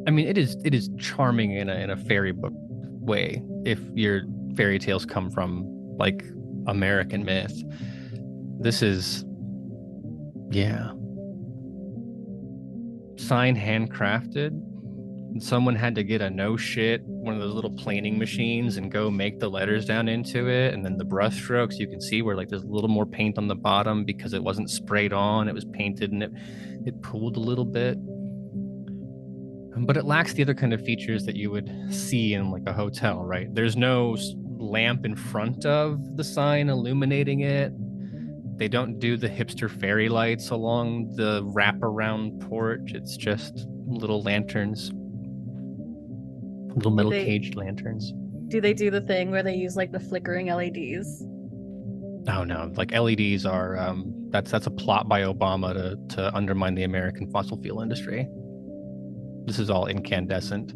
I mean, it is charming in a fairy book way. If your fairy tales come from like American myth, this is, yeah. Sign handcrafted. Someone had to get a one of those little planing machines and go make the letters down into it, and then the brush strokes, you can see where like there's a little more paint on the bottom because it wasn't sprayed on, it was painted, and it pooled a little bit. But it lacks the other kind of features that you would see in like a hotel, right? There's no lamp in front of the sign illuminating it. They don't do the hipster fairy lights along the wraparound porch. It's just little lanterns, little metal caged lanterns. Do they do the thing where they use like the flickering LEDs? Oh no, like LEDs are that's a plot by Obama to undermine the American fossil fuel industry. This is all incandescent.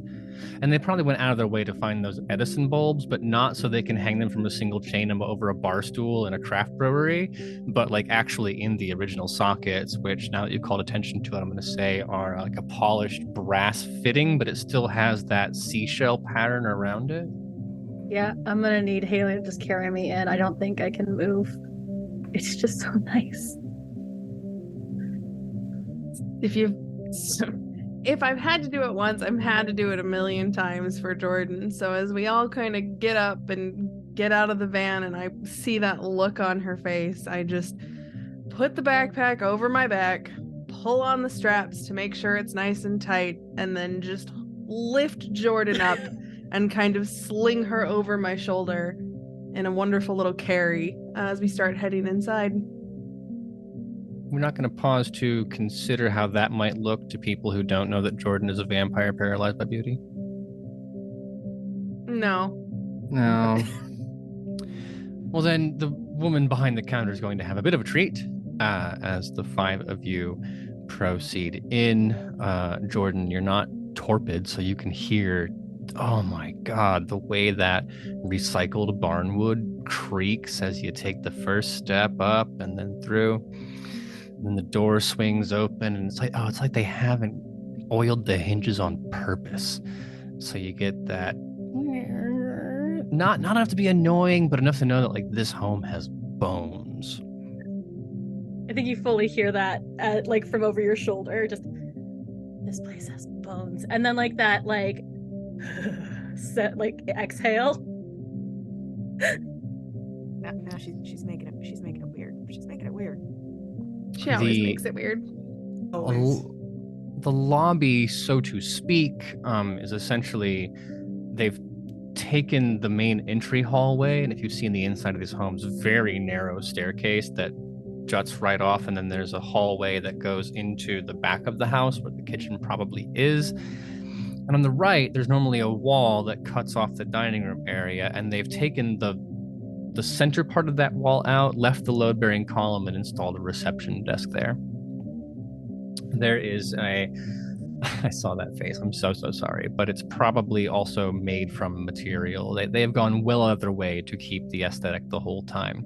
And they probably went out of their way to find those Edison bulbs, but not so they can hang them from a single chain over a bar stool in a craft brewery, but like actually in the original sockets, which now that you've called attention to it, I'm going to say are like a polished brass fitting, but it still has that seashell pattern around it. Yeah, I'm going to need Hayley to just carry me in. I don't think I can move. It's just so nice. If I've had to do it once, I've had to do it a million times for Jordan. So as we all kind of get up and get out of the van and I see that look on her face, I just put the backpack over my back, pull on the straps to make sure it's nice and tight, and then just lift Jordan up and kind of sling her over my shoulder in a wonderful little carry as we start heading inside. We're not going to pause to consider how that might look to people who don't know that Jordan is a vampire paralyzed by beauty. No. Well, then the woman behind the counter is going to have a bit of a treat as the five of you proceed in. Jordan, you're not torpid, so you can hear, oh my God, the way that recycled barnwood creaks as you take the first step up and then through. And then the door swings open, and it's like they haven't oiled the hinges on purpose. So you get that not enough to be annoying, but enough to know that like this home has bones. I think you fully hear that like from over your shoulder. Just, this place has bones, and then like that like set like exhale. Now she's making it weird. She's making it weird. She always makes it weird. Always. The lobby, so to speak, is essentially they've taken the main entry hallway, and if you've seen the inside of these homes, very narrow staircase that juts right off, and then there's a hallway that goes into the back of the house where the kitchen probably is. And on the right, there's normally a wall that cuts off the dining room area, and they've taken the center part of that wall out, left the load-bearing column, and installed a reception desk there. There is I saw that face. I'm so sorry, but it's probably also made from material. They have gone well out of their way to keep the aesthetic the whole time.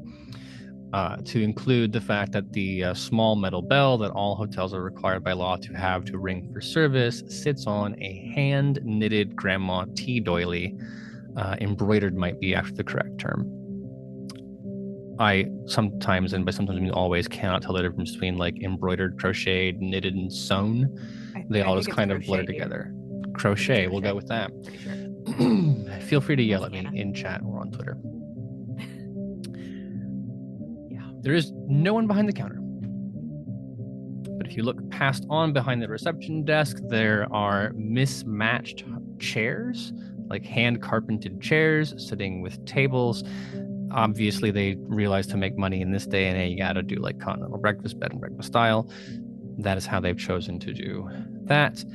To include the fact that the small metal bell that all hotels are required by law to have to ring for service sits on a hand-knitted grandma tea doily. Embroidered might be actually the correct term. I sometimes, and by sometimes I mean always, cannot tell the difference between like embroidered, crocheted, knitted, and sewn. They all just kind of blur together. Crochet, we'll go with that. Sure. Feel free to yell at me in chat or on Twitter. Yeah, there is no one behind the counter. But If you look past on behind the reception desk, there are mismatched chairs, like hand carpented chairs sitting with tables. Obviously, they realized to make money in this day and age, you got to do like continental breakfast, bed and breakfast style. That is how they've chosen to do that.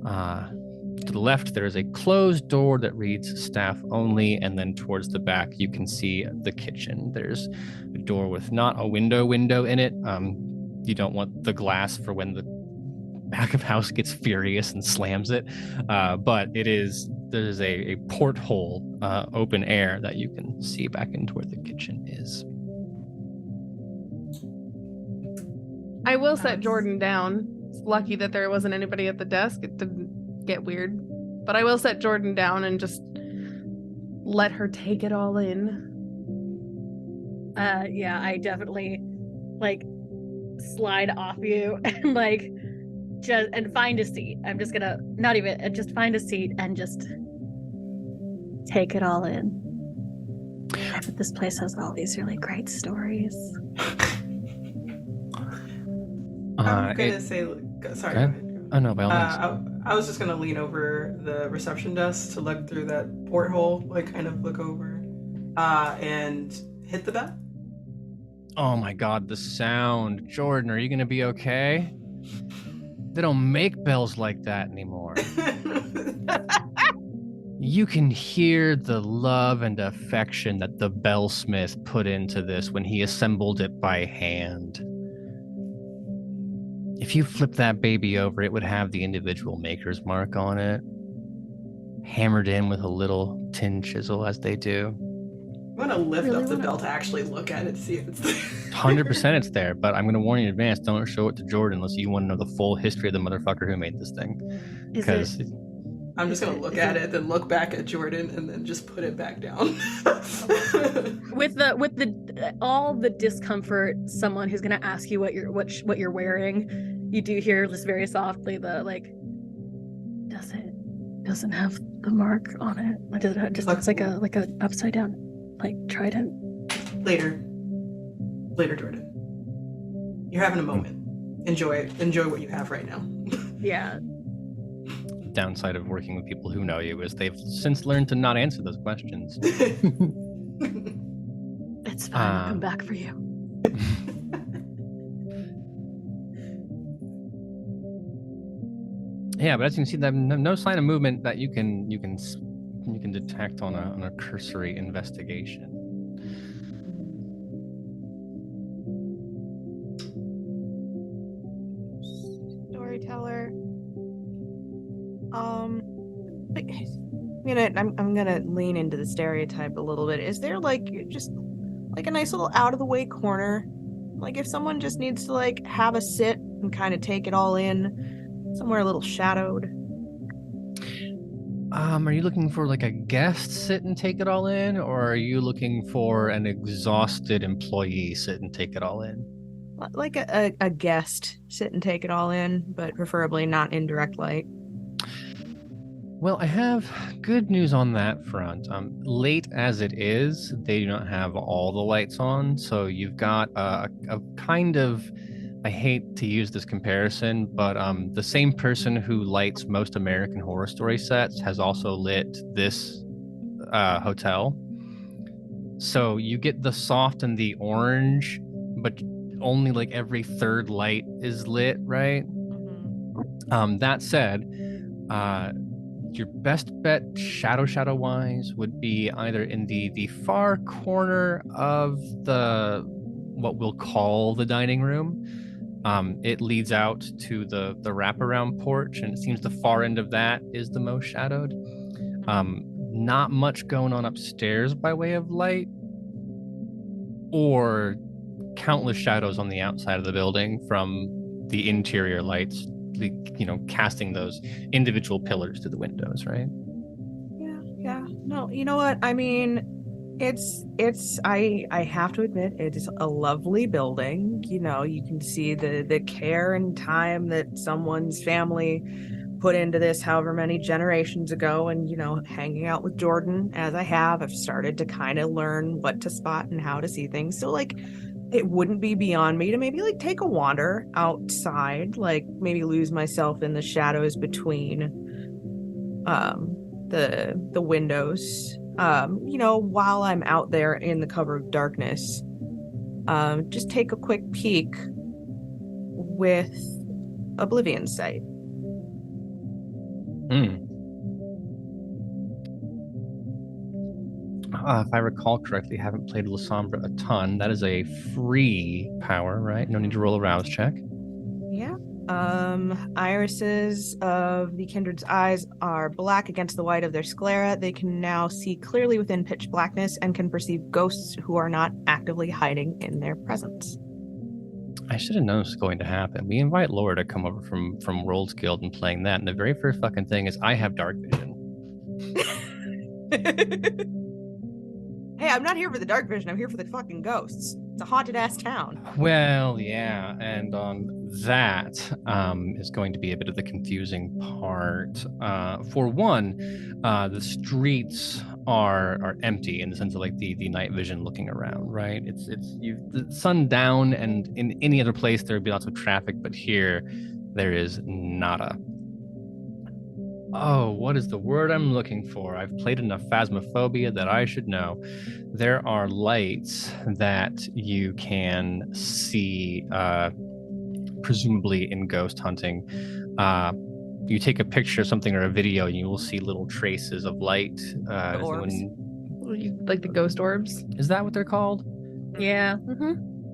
To the left, there is a closed door that reads staff only, and then towards the back, you can see the kitchen. There's a door with not a window in it. You don't want the glass for when the back of house gets furious and slams it, but there's a porthole, open air that you can see back into where the kitchen is. I will set Jordan down. It's lucky that there wasn't anybody at the desk. It didn't get weird. But I will set Jordan down and just let her take it all in. Yeah, I definitely like slide off you and like just find a seat. I'm just gonna just find a seat and just take it all in. But this place has all these really great stories. I'm gonna say, sorry. Okay. Oh no, by all means. I was just gonna lean over the reception desk to look through that porthole, like kind of look over, and hit the bell. Oh my God, the sound. Jordan, are you gonna be okay? They don't make bells like that anymore. You can hear the love and affection that the bellsmith put into this when he assembled it by hand. If you flip that baby over, it would have the individual maker's mark on it, hammered in with a little tin chisel as they do. I'm gonna lift up the bell to actually look at it to see if it's there. 100% it's there, but I'm gonna warn you in advance, don't show it to Jordan unless you want to know the full history of the motherfucker who made this thing. Because I'm just gonna look at it, then look back at Jordan, and then just put it back down. with all the discomfort, someone who's gonna ask you what you're wearing, you do hear just very softly the like, doesn't have the mark on it. It just looks like a upside down like trident. Later, Jordan. You're having a moment. Enjoy what you have right now. Yeah. Downside of working with people who know you is they've since learned to not answer those questions. It's fine. I'll come back for you. Yeah, but as you can see, there's no sign of movement that you can detect on a cursory investigation. Storyteller. I'm gonna lean into the stereotype a little bit. Is there like just like a nice little out of the way corner? Like if someone just needs to like have a sit and kind of take it all in, somewhere a little shadowed. Are you looking for like a guest sit and take it all in, or are you looking for an exhausted employee sit and take it all in? Like a guest sit and take it all in, but preferably not in direct light. Well, I have good news on that front. Late as it is, they do not have all the lights on, so you've got a kind of, I hate to use this comparison, but the same person who lights most American Horror Story sets has also lit this hotel. So you get the soft and the orange, but only like every third light is lit, right? Mm-hmm. That said, your best bet shadow wise would be either in the far corner of what we'll call the dining room. It leads out to the wraparound porch, and it seems the far end of that is the most shadowed. Not much going on upstairs by way of light, or countless shadows on the outside of the building from the interior lights, casting those individual pillars to the windows, right? Yeah. No, you know what? I mean, I have to admit, it is a lovely building. You can see the care and time that someone's family put into this however many generations ago. And, hanging out with Jordan as I've started to kind of learn what to spot and how to see things. So like it wouldn't be beyond me to maybe like take a wander outside, like maybe lose myself in the shadows between the windows. While I'm out there in the cover of darkness, just take a quick peek with Oblivion Sight. If I recall correctly, I haven't played La Sombra a ton. That is a free power, right? No need to roll a rouse check. Yeah. Irises of the kindred's eyes are black against the white of their sclera. They can now see clearly within pitch blackness and can perceive ghosts who are not actively hiding in their presence. I should have known this was going to happen. We invite Laura to come over from Worlds Guild and playing that, and the very first fucking thing is I have dark vision. Hey, I'm not here for the dark vision. I'm here for the fucking ghosts. It's a haunted ass town. Well, yeah, and that is going to be a bit of the confusing part. For one, the streets are empty in the sense of like the night vision looking around, right? It's the sun down, and in any other place there would be lots of traffic, but here there is nada. Oh, what is the word I'm looking for? I've played enough Phasmophobia that I should know. There are lights that you can see, presumably in ghost hunting. You take a picture of something or a video, and you will see little traces of light. Orbs. Like the ghost orbs? Is that what they're called? Yeah.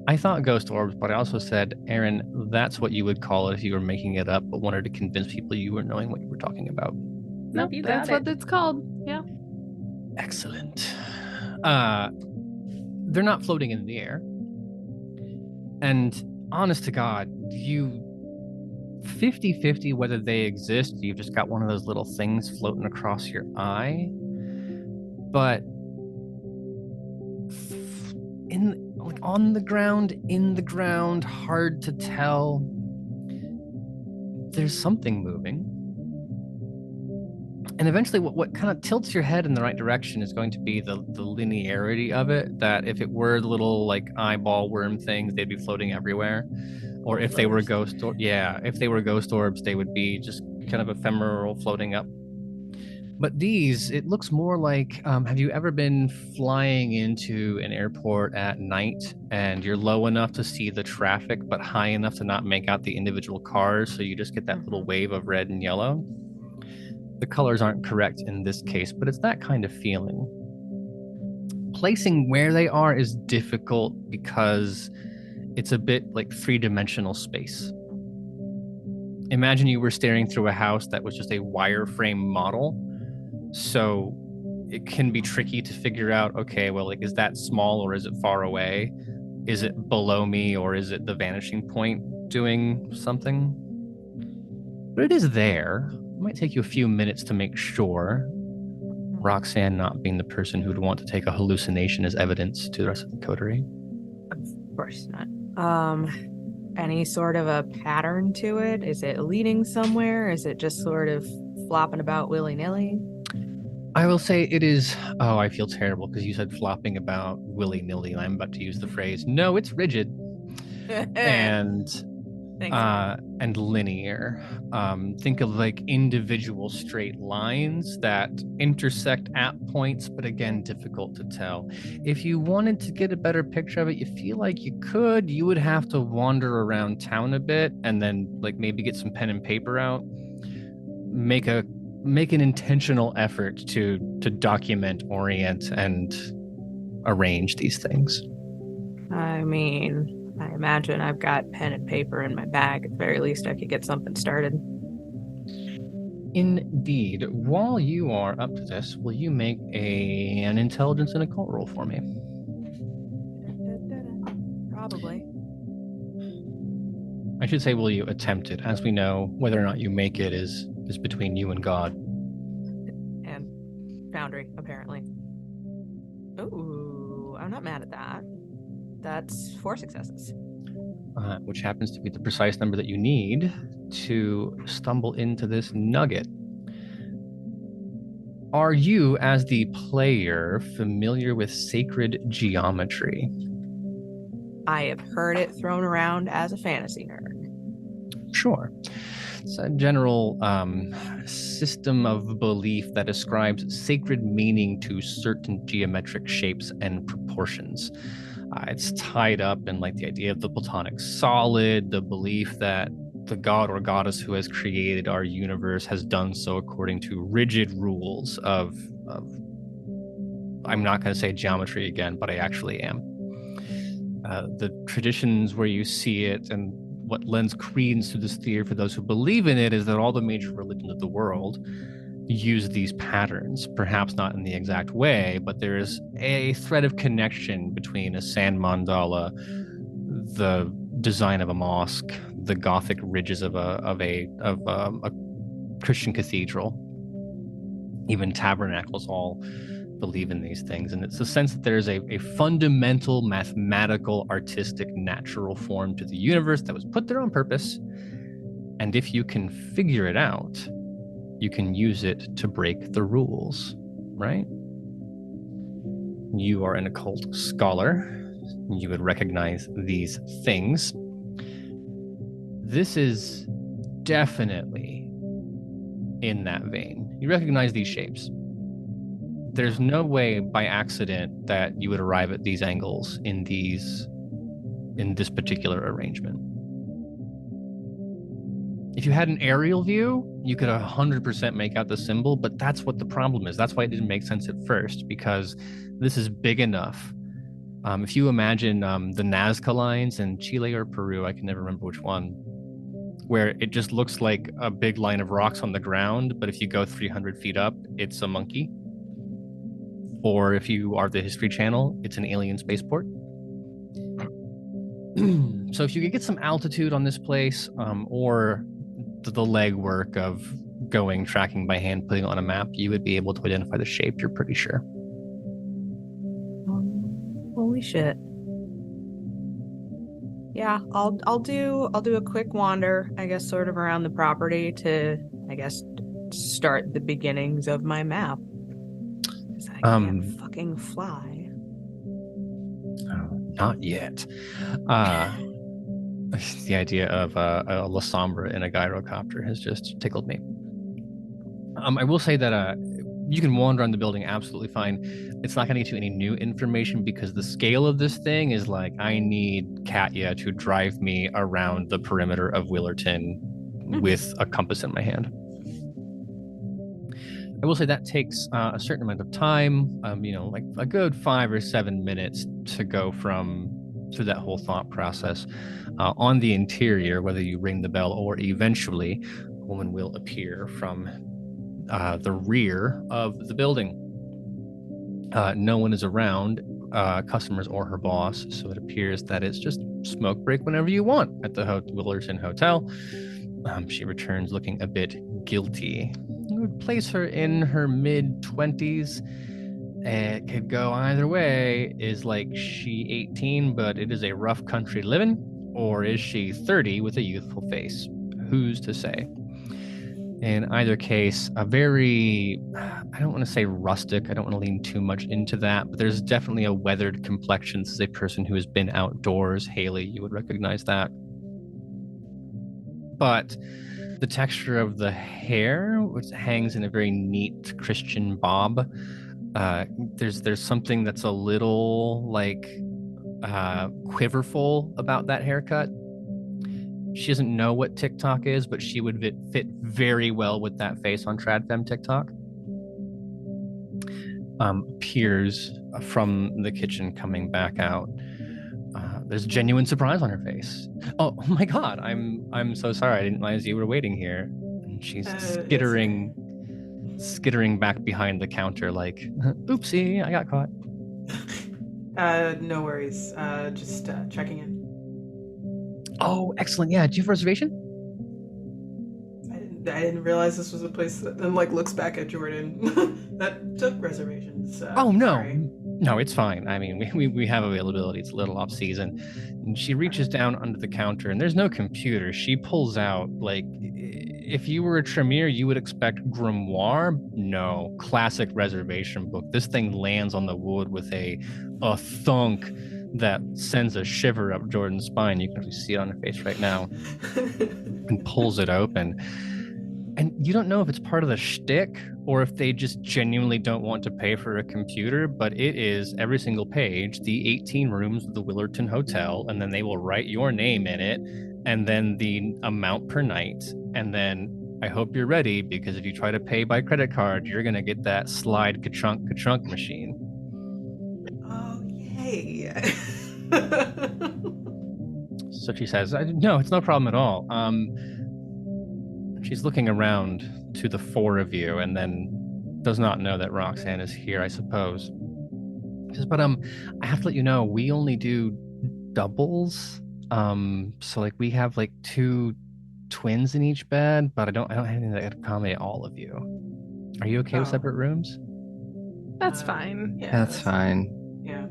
I thought ghost orbs, but I also said, Aaron, that's what you would call it if you were making it up, but wanted to convince people you weren't knowing what you were talking about. Nope, you got That's what it's called. Yeah. Excellent. They're not floating in the air. And honest to God, you 50-50 whether they exist. You've just got one of those little things floating across your eye. But on the ground, in the ground, hard to tell. There's something moving. And eventually what kind of tilts your head in the right direction is going to be the linearity of it, that if it were little like eyeball worm things, they'd be floating everywhere. Or if they were ghost orbs, they would be just kind of ephemeral floating up. But these, it looks more like, have you ever been flying into an airport at night and you're low enough to see the traffic, but high enough to not make out the individual cars, so you just get that little wave of red and yellow? The colors aren't correct in this case, but it's that kind of feeling. Placing where they are is difficult because it's a bit like three-dimensional space. Imagine you were staring through a house that was just a wireframe model. So it can be tricky to figure out, okay, well, like, is that small or is it far away? Is it below me or is it the vanishing point doing something? But it is there. It might take you a few minutes to make sure. Roxanne not being the person who'd want to take a hallucination as evidence to the rest of the coterie. Of course not. Any sort of a pattern to it? Is it leading somewhere? Is it just sort of flopping about willy-nilly? I will say it is. Oh, I feel terrible because you said flopping about willy-nilly, and I'm about to use the phrase, no, it's rigid and linear. Think of like individual straight lines that intersect at points, but again, difficult to tell. If you wanted to get a better picture of it, you feel like you would have to wander around town a bit and then like maybe get some pen and paper out, make an intentional effort to document, orient, and arrange these things. I mean, I imagine I've got pen and paper in my bag. At the very least, I could get something started. Indeed. While you are up to this, will you make an intelligence and occult roll for me? Probably. I should say, will you attempt it? As we know, whether or not you make it is between you and God. And Foundry, apparently. Ooh, I'm not mad at that. That's 4 successes. Which happens to be the precise number that you need to stumble into this nugget. Are you, as the player, familiar with sacred geometry? I have heard it thrown around as a fantasy nerd. Sure. It's a general system of belief that ascribes sacred meaning to certain geometric shapes and proportions. It's tied up in like the idea of the Platonic solid, the belief that the god or goddess who has created our universe has done so according to rigid rules of I'm not going to say geometry again, but I actually am. The traditions where you see it and what lends credence to this theory for those who believe in it is that all the major religions of the world use these patterns, perhaps not in the exact way, but there is a thread of connection between a sand mandala, the design of a mosque, the Gothic ridges of a Christian cathedral, even tabernacles all believe in these things. And it's a sense that there's a fundamental mathematical, artistic, natural form to the universe that was put there on purpose. And if you can figure it out, you can use it to break the rules, right? You are an occult scholar. You would recognize these things. This is definitely in that vein. You recognize these shapes. There's no way by accident that you would arrive at these angles in this particular arrangement. If you had an aerial view, you could 100% make out the symbol, but that's what the problem is. That's why it didn't make sense at first, because this is big enough. If you imagine the Nazca lines in Chile or Peru, I can never remember which one, where it just looks like a big line of rocks on the ground, but if you go 300 feet up, it's a monkey. Or if you are the History Channel, it's an alien spaceport. So if you could get some altitude on this place, or the legwork of tracking by hand, putting it on a map, you would be able to identify the shape, you're pretty sure. Holy shit. Yeah, I'll do a quick wander, I guess, sort of around the property to, I guess, start the beginnings of my map. I can't fucking fly. Not yet. The idea of a La Sombra in a gyrocopter has just tickled me. I will say that you can wander around the building absolutely fine. It's not going to get you any new information because the scale of this thing is like, I need Katya to drive me around the perimeter of Willerton with a compass in my hand. I will say that takes a certain amount of time, like a good 5 or 7 minutes to go through that whole thought process. On the interior, whether you ring the bell or eventually, a woman will appear from the rear of the building. No one is around, customers or her boss, so it appears that it's just smoke break whenever you want at the Willerton Hotel. She returns looking a bit guilty. I would place her in her mid-20s. It could go either way. Is like she 18, but it is a rough country living? Or is she 30 with a youthful face? Who's to say? In either case, a very, I don't want to say rustic, I don't want to lean too much into that, but there's definitely a weathered complexion. This is a person who has been outdoors. Hayley, you would recognize that. But the texture of the hair, which hangs in a very neat Christian bob, there's something that's a little like quiverful about that haircut. She doesn't know what TikTok is, but she would fit very well with that face on TradFem TikTok. Appears from the kitchen coming back out. There's genuine surprise on her face. Oh my God, I'm so sorry. I didn't realize you were waiting here. And she's skittering back behind the counter like, oopsie, I got caught. No worries. Just checking in. Oh, excellent. Yeah, do you have a reservation? I didn't realize this was a place that then looks back at Jordan that took reservations. Oh no. Sorry. No, it's fine. I mean, we have availability. It's a little off season. And she reaches down under the counter and there's no computer. She pulls out, if you were a Tremere, you would expect grimoire. No, classic reservation book. This thing lands on the wood with a thunk. that sends a shiver up Jordan's spine. You can actually see it on her face right now, and pulls it open. And you don't know if it's part of the shtick or if they just genuinely don't want to pay for a computer, but it is every single page, the 18 rooms of the Willerton Hotel, and then they will write your name in it, and then the amount per night. And then I hope you're ready, because if you try to pay by credit card, you're going to get that slide ka-chunk machine. Oh, yay. So she says, no, it's no problem at all. She's looking around to the four of you and then does not know that Roxanne is here, I suppose. She says, but I have to let you know, we only do doubles. So like we have like 2 twins in each bed, but I don't have anything that could accommodate all of you. Are you okay with separate rooms? That's fine. Yeah, That's fine. Yeah.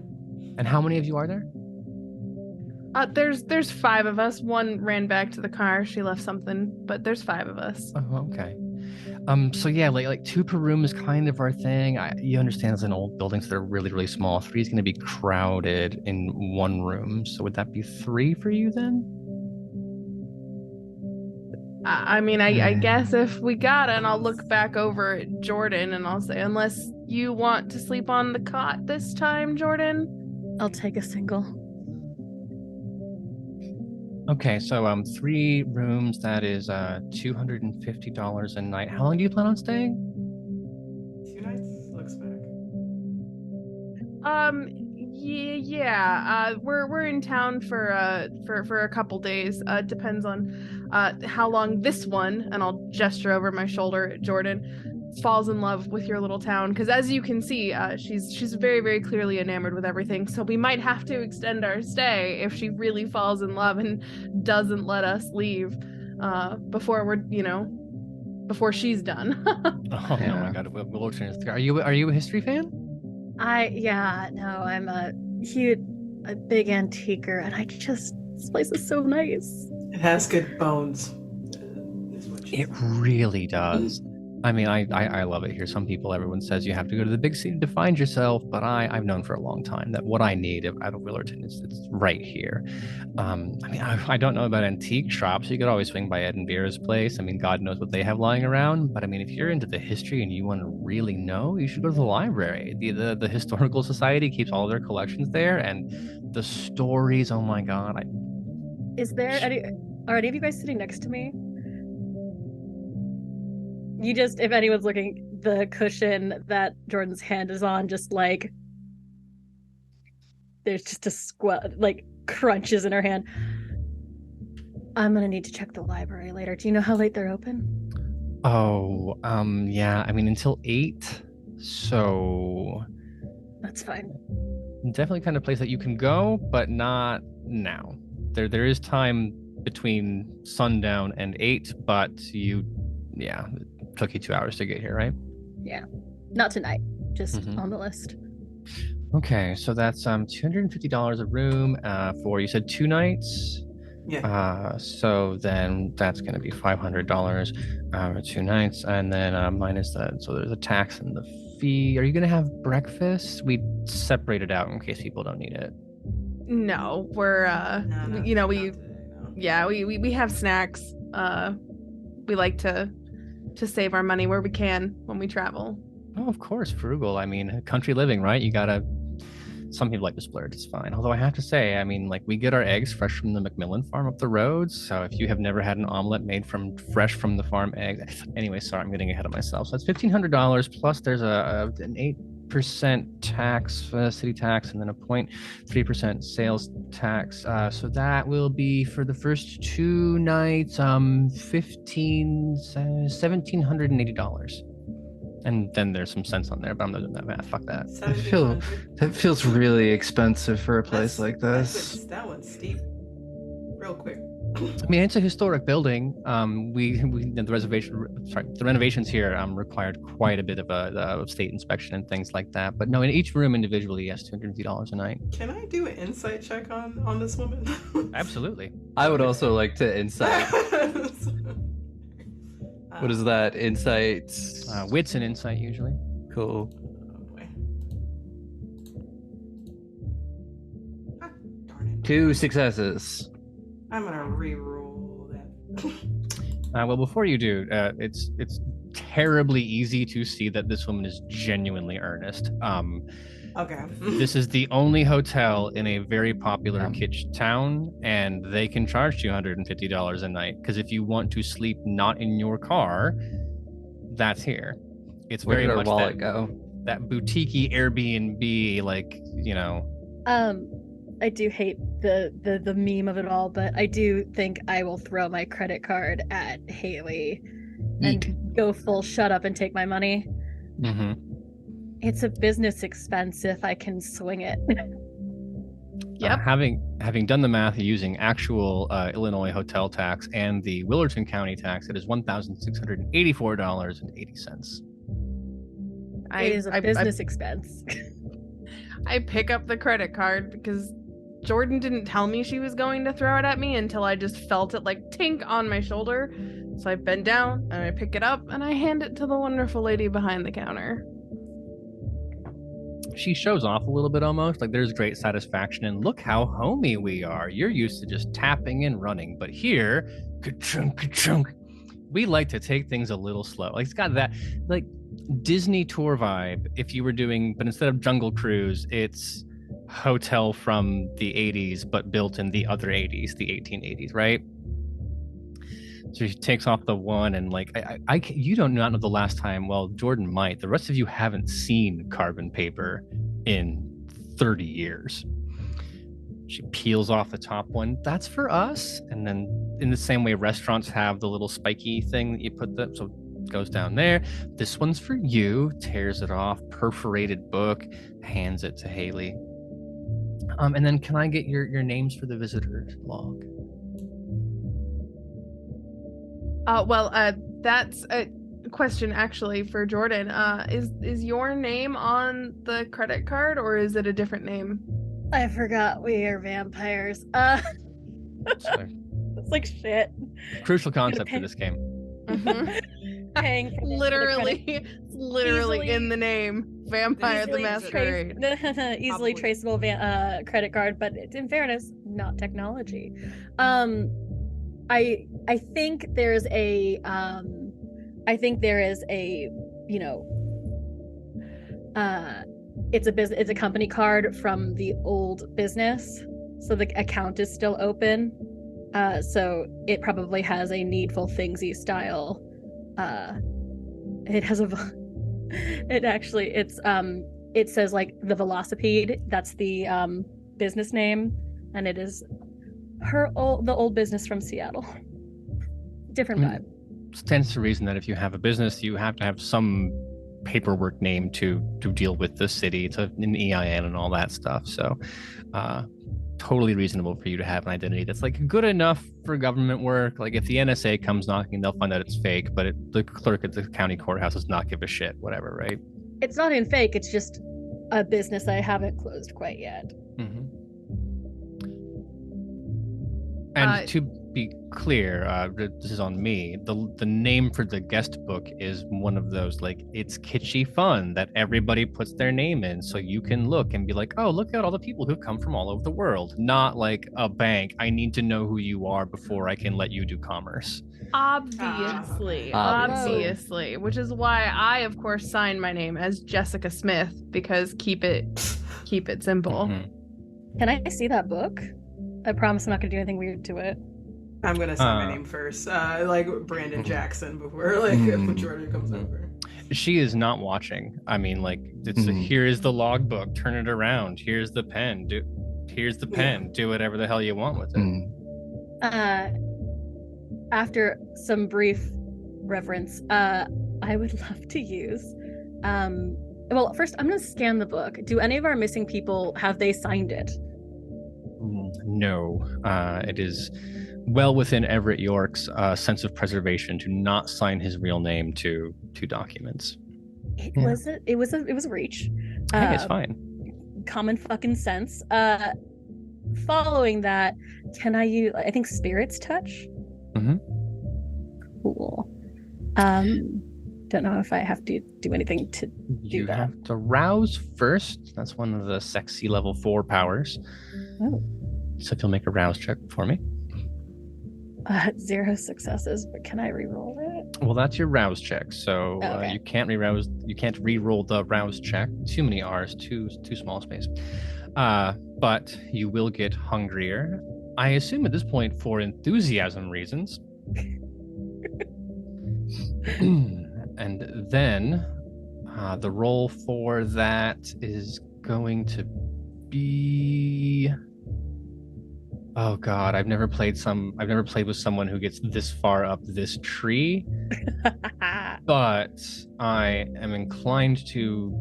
And how many of you are there? There's 5 of us. One ran back to the car. She left something, but there's 5 of us. Oh, okay. So yeah, like 2 per room is kind of our thing. You understand, it's an old building, so they're really, really small. 3 is going to be crowded in 1 room. So would that be 3 for you then? I mean, I guess if we got it, and I'll look back over at Jordan and I'll say, unless you want to sleep on the cot this time, Jordan. I'll take a single. Okay, so 3 rooms, that is $250 a night. How long do you plan on staying? 2 nights? Looks back. Yeah. We're in town for a couple days. Depends on how long this one, and I'll gesture over my shoulder at Jordan, falls in love with your little town. Because as you can see, she's very, very clearly enamored with everything. So we might have to extend our stay if she really falls in love and doesn't let us leave before she's done. Oh my God, Willerton. Are you a history fan? I'm a big antiquer, and this place is so nice. It has good bones. It really does. I mean, I love it here. Everyone says you have to go to the big city to find yourself, but I've known for a long time that what I need out of Willerton is it's right here. I mean, I don't know about antique shops. You could always swing by Ed and Vera's place. I mean, God knows what they have lying around. But I mean, if you're into the history and you want to really know, you should go to the library. The Historical Society keeps all their collections there, and the stories. Oh my God! Are any of you guys sitting next to me? If anyone's looking, the cushion that Jordan's hand is on, just like, there's just a crunches in her hand. I'm gonna need to check the library later. Do you know how late they're open? Oh, yeah. I mean, until 8. So That's fine. definitely kind of place that you can go, but not now. There is time between sundown and 8, but it took you 2 hours to get here, right? Yeah, not tonight. Just on the list. Okay, so that's $250 a room for, you said 2 nights. Yeah. So then that's going to be $500 for 2 nights, and then minus that. So there's a tax and the fee. Are you going to have breakfast? We separated out in case people don't need it. No, we're we have snacks. We like to save our money where we can when we travel. Oh, of course, frugal. I mean, country living, right? Some people like to splurge, it's fine. Although I have to say, I mean, like, we get our eggs fresh from the McMillan farm up the road. So if you have never had an omelet made fresh from the farm eggs, anyway, sorry, I'm getting ahead of myself. So that's $1,500 plus there's an 8% tax, city tax, and then a 0.3% sales tax. So that will be for the first 2 nights, $1,780. And then there's some cents on there, but I'm not doing that math. Fuck that. That feels really expensive for a place like this. That one's steep. Real quick. I mean, it's a historic building. The renovations here required quite a bit of state inspection and things like that. But no, in each room individually, yes, $250 a night. Can I do an insight check on this woman? Absolutely. I would also like to insight. What is that? Insight? Wits and insight usually. Cool. Oh boy. 2 successes. I'm gonna re-roll that. Well, before you do, it's terribly easy to see that this woman is genuinely earnest. Okay. This is the only hotel in a very popular kitsch town, and they can charge you $150 a night. Because if you want to sleep not in your car, that's here. It's Where very did our much wallet go? that boutique-y Airbnb, like, you know. I do hate the meme of it all, but I do think I will throw my credit card at Hayley and go full shut up and take my money. Mm-hmm. It's a business expense if I can swing it. Yep. Having done the math using actual Illinois hotel tax and the Willerton County tax, it is $1,684.80. It is a business expense. I pick up the credit card because Jordan didn't tell me she was going to throw it at me until I just felt it like tink on my shoulder. So I bend down and I pick it up and I hand it to the wonderful lady behind the counter. She shows off a little bit almost, like there's great satisfaction in look how homey we are. You're used to just tapping and running, but here, ka-chunk, ka-chunk, we like to take things a little slow. Like it's got that like Disney tour vibe if you were doing, but instead of Jungle Cruise, it's hotel from the 80s, but built in the other 80s, the 1880s, right? So she takes off the one and like, you don't not know the last time, well, Jordan might. The rest of you haven't seen carbon paper in 30 years. She peels off the top one. That's for us. And then in the same way restaurants have the little spiky thing that you put the, so it goes down there. This one's for you. Tears it off, perforated book, hands it to Hayley. And then can I get your names for the visitor log? That's a question actually for Jordan. Is your name on the credit card or is it a different name? I forgot we are vampires. It's like shit. Crucial concept for this game. Mm-hmm. Paying for literally Easily- in the name, Vampire the Masquerade. Easily traceable credit card, but in fairness, not technology. I think there's a you know, it's a company card from the old business, so the account is still open, so it probably has a needful thingsy style. It has it says like the Velocipede, that's the business name, and it is the old business from Seattle. Different vibe. Stands to reason that if you have a business, you have to have some paperwork name to deal with the city. It's an EIN and all that stuff. So totally reasonable for you to have an identity that's like good enough for government work. Like if the NSA comes knocking, they'll find out it's fake, but the clerk at the county courthouse does not give a shit, whatever, right? It's not in fake, it's just a business I haven't closed quite yet. Mm-hmm. And to be clear, this is on me. The name for the guest book is one of those, like, it's kitschy fun that everybody puts their name in, so you can look and be like, oh, look at all the people who've come from all over the world. Not like a bank. I need to know who you are before I can let you do commerce. Obviously, which is why I, of course, signed my name as Jessica Smith, because keep it simple. Mm-hmm. Can I see that book? I promise I'm not gonna do anything weird to it. I'm gonna say my name first, like Brandon Jackson, before when Jordan comes over. She is not watching. I mean, like, it's here is the logbook. Turn it around. Here's the pen. Here's the pen. Do whatever the hell you want with it. After some brief reference, I would love to use. Well, first I'm gonna scan the book. Do any of our missing people, have they signed it? No, it is well within Everett York's sense of preservation to not sign his real name to documents. It was a reach. Hey, it's fine. Common fucking sense. Following that, can I use? I think Spirit's Touch. Mm-hmm. Cool. Don't know if I have to do anything to do You that. have to rouse first. That's one of the sexy level 4 powers. Oh. So if you'll make a rouse check for me. 0 successes, but can I re-roll it? Well, that's your rouse check. So Okay. you can't re-rouse. You can't re-roll the rouse check. Too many R's. Too small space. But you will get hungrier. I assume at this point for enthusiasm reasons. And then the roll for that is going to be. Oh God, I've never played with someone who gets this far up this tree. But I am inclined to.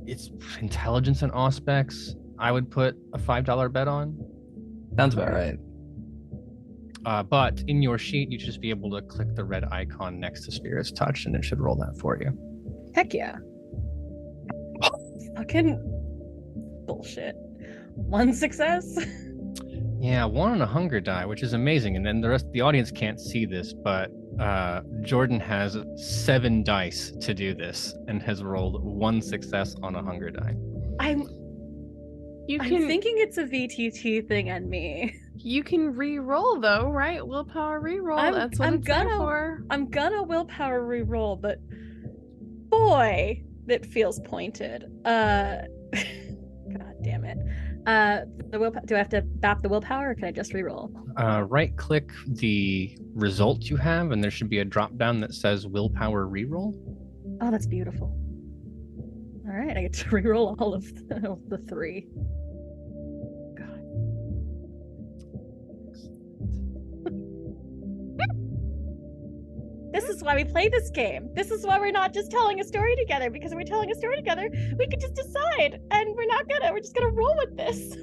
It's intelligence and aspects. I would put a $5 bet on. Sounds about right. But in your sheet, you should just be able to click the red icon next to Spirit's Touch, and it should roll that for you. Heck yeah. Fucking bullshit. 1 success? Yeah, 1 on a hunger die, which is amazing. And then the rest of the audience can't see this, but Jordan has 7 dice to do this and has rolled 1 success on a hunger die. I'm thinking it's a VTT thing on me. You can re-roll though, right? Willpower re-roll. That's what it's there for. I'm gonna willpower re-roll, but boy, that feels pointed. God damn it. Do I have to bap the willpower, or can I just re-roll? Right-click the result you have, and there should be a drop-down that says willpower re-roll. Oh, that's beautiful. All right, I get to re-roll all of the 3. God. This is why we play this game. This is why we're not just telling a story together, because if we're telling a story together, we could just decide, and we're just gonna roll with this.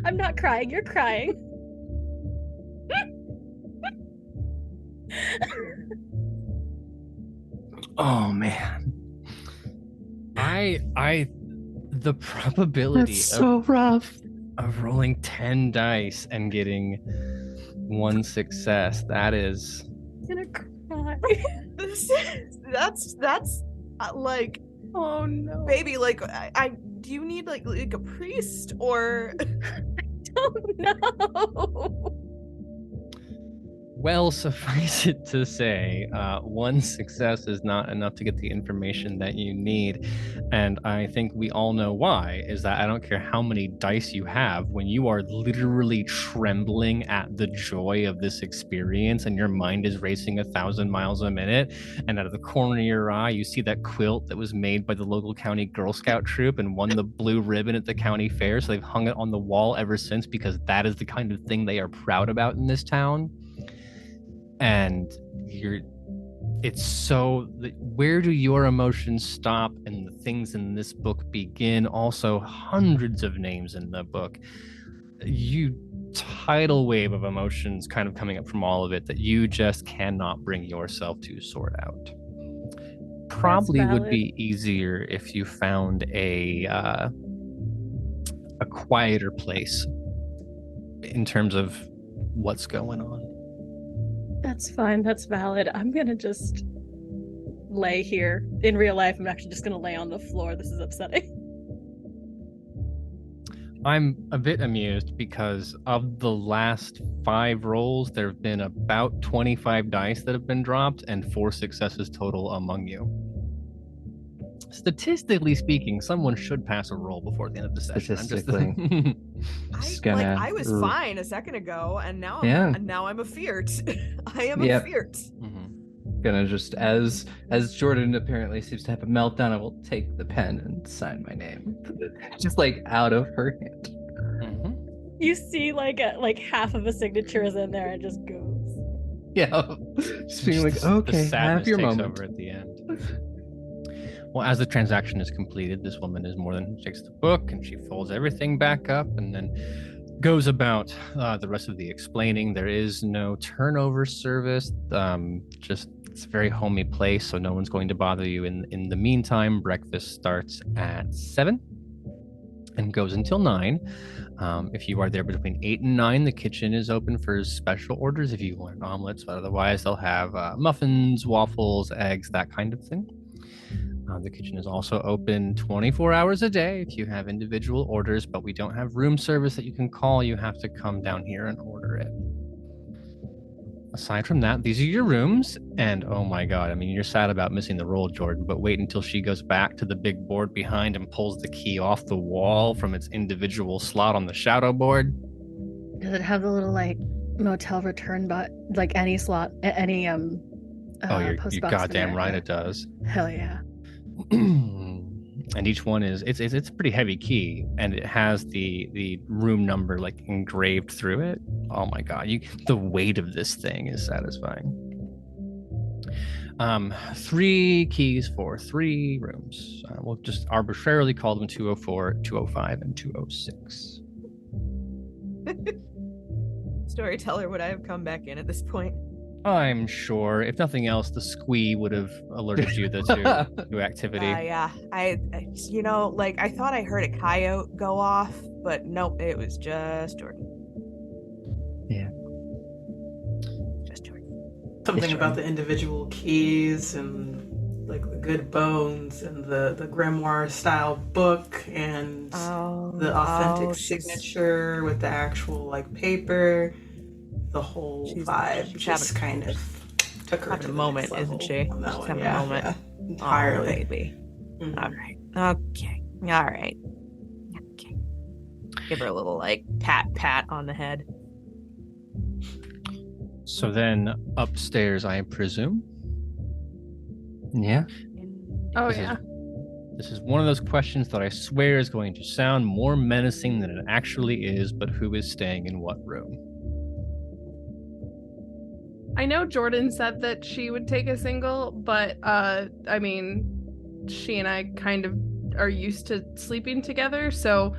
I'm not crying, you're crying. Oh man. The probability That's so rough. of rolling 10 dice and getting 1 success, that is I'm gonna cry. That's like, Oh no. baby, like I do you need like a priest or Don't know. Well, suffice it to say, 1 success is not enough to get the information that you need. And I think we all know why, is that I don't care how many dice you have, when you are literally trembling at the joy of this experience and your mind is racing 1,000 miles a minute, and out of the corner of your eye, you see that quilt that was made by the local county Girl Scout troop and won the blue ribbon at the county fair, so they've hung it on the wall ever since because that is the kind of thing they are proud about in this town. And where do your emotions stop and the things in this book begin? Also, hundreds of names in the book. Tidal wave of emotions kind of coming up from all of it that you just cannot bring yourself to sort out. Probably would be easier if you found a quieter place in terms of what's going on. That's fine. That's valid. I'm gonna just lay here. In real life, I'm actually just gonna lay on the floor. This is upsetting. I'm a bit amused because of the last 5 rolls, there have been about 25 dice that have been dropped and 4 successes total among you. Statistically speaking, someone should pass a roll before the end of the session. Statistically. I was fine a second ago, and now I'm a feart. I am a feart. Mm-hmm. Gonna just as Jordan apparently seems to have a meltdown, I will take the pen and sign my name, just like out of her hand. Mm-hmm. You see, like half of a signature is in there and just goes. Yeah, just being like, okay, have your moment. Over at the end. Well, as the transaction is completed, this woman is more than takes the book and she folds everything back up and then goes about the rest of the explaining. There is no turnover service. It's a very homey place, so no one's going to bother you. In the meantime, breakfast starts at 7 and goes until 9. If you are there between 8 and 9, the kitchen is open for special orders if you want an omelet, but otherwise they'll have muffins, waffles, eggs, that kind of thing. The kitchen is also open 24 hours a day if you have individual orders, but we don't have room service that you can call. You have to come down here and order it. Aside from that, these are your rooms. And oh my God, I mean, you're sad about missing the roll, Jordan, but wait until she goes back to the big board behind and pulls the key off the wall from its individual slot on the shadow board. Does it have the little like motel return but like any slot any you're post box goddamn in right there? it does. Hell yeah. And each one is it's a pretty heavy key, and it has the room number like engraved through it. Oh my God, the weight of this thing is satisfying. 3 keys for 3 rooms. We'll just arbitrarily call them 204, 205, and 206. Storyteller, would I have come back in at this point? I'm sure, if nothing else, the squee would have alerted you to activity. Yeah. I I thought I heard a coyote go off, but nope, it was just Jordan. Yeah. Just Jordan. Something about the individual keys and like the good bones and the grimoire style book and the authentic signature with the actual like paper. The whole vibe just kind of took her to the moment, next level isn't she? on that She's one. having a moment. Yeah, entirely. Oh, baby. Mhm. All right. Okay. All right. Okay. Give her a little like pat on the head. So then upstairs, I presume. Yeah. Oh, This is- yeah. This is one of those questions that I swear is going to sound more menacing than it actually is, but who is staying in what room? I know Jordan said that she would take a single, but I mean, she and I kind of are used to sleeping together, so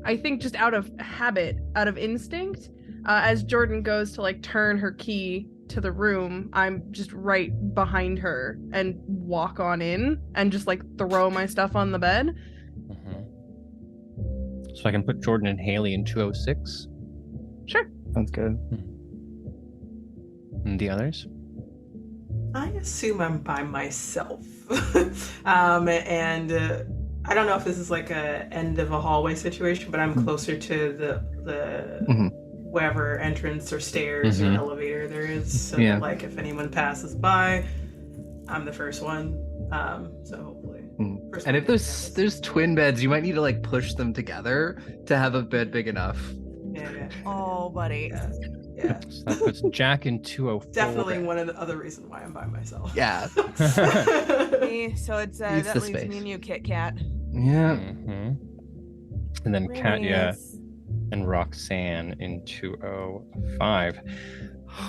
I think just out of habit, out of instinct, as Jordan goes to like turn her key to the room, I'm just right behind her and walk on in and just like throw my stuff on the bed. So I can put Jordan and Hayley in 206. Sure. Sounds good. And the others? I assume I'm by myself. And I don't know if this is like a end of a hallway situation, but I'm closer to the wherever entrance or stairs or elevator there is. So that, like if anyone passes by, I'm the first one. So hopefully. And if there's twin beds, you might need to like push them together to have a bed big enough. Yeah. Oh, buddy. Yeah. So that puts Jack in 204. Definitely one of the other reasons why I'm by myself. Yeah. So it's Needs that the leaves space. me and you, Kit Kat. Yeah. And then Katya and Roxanne in 205.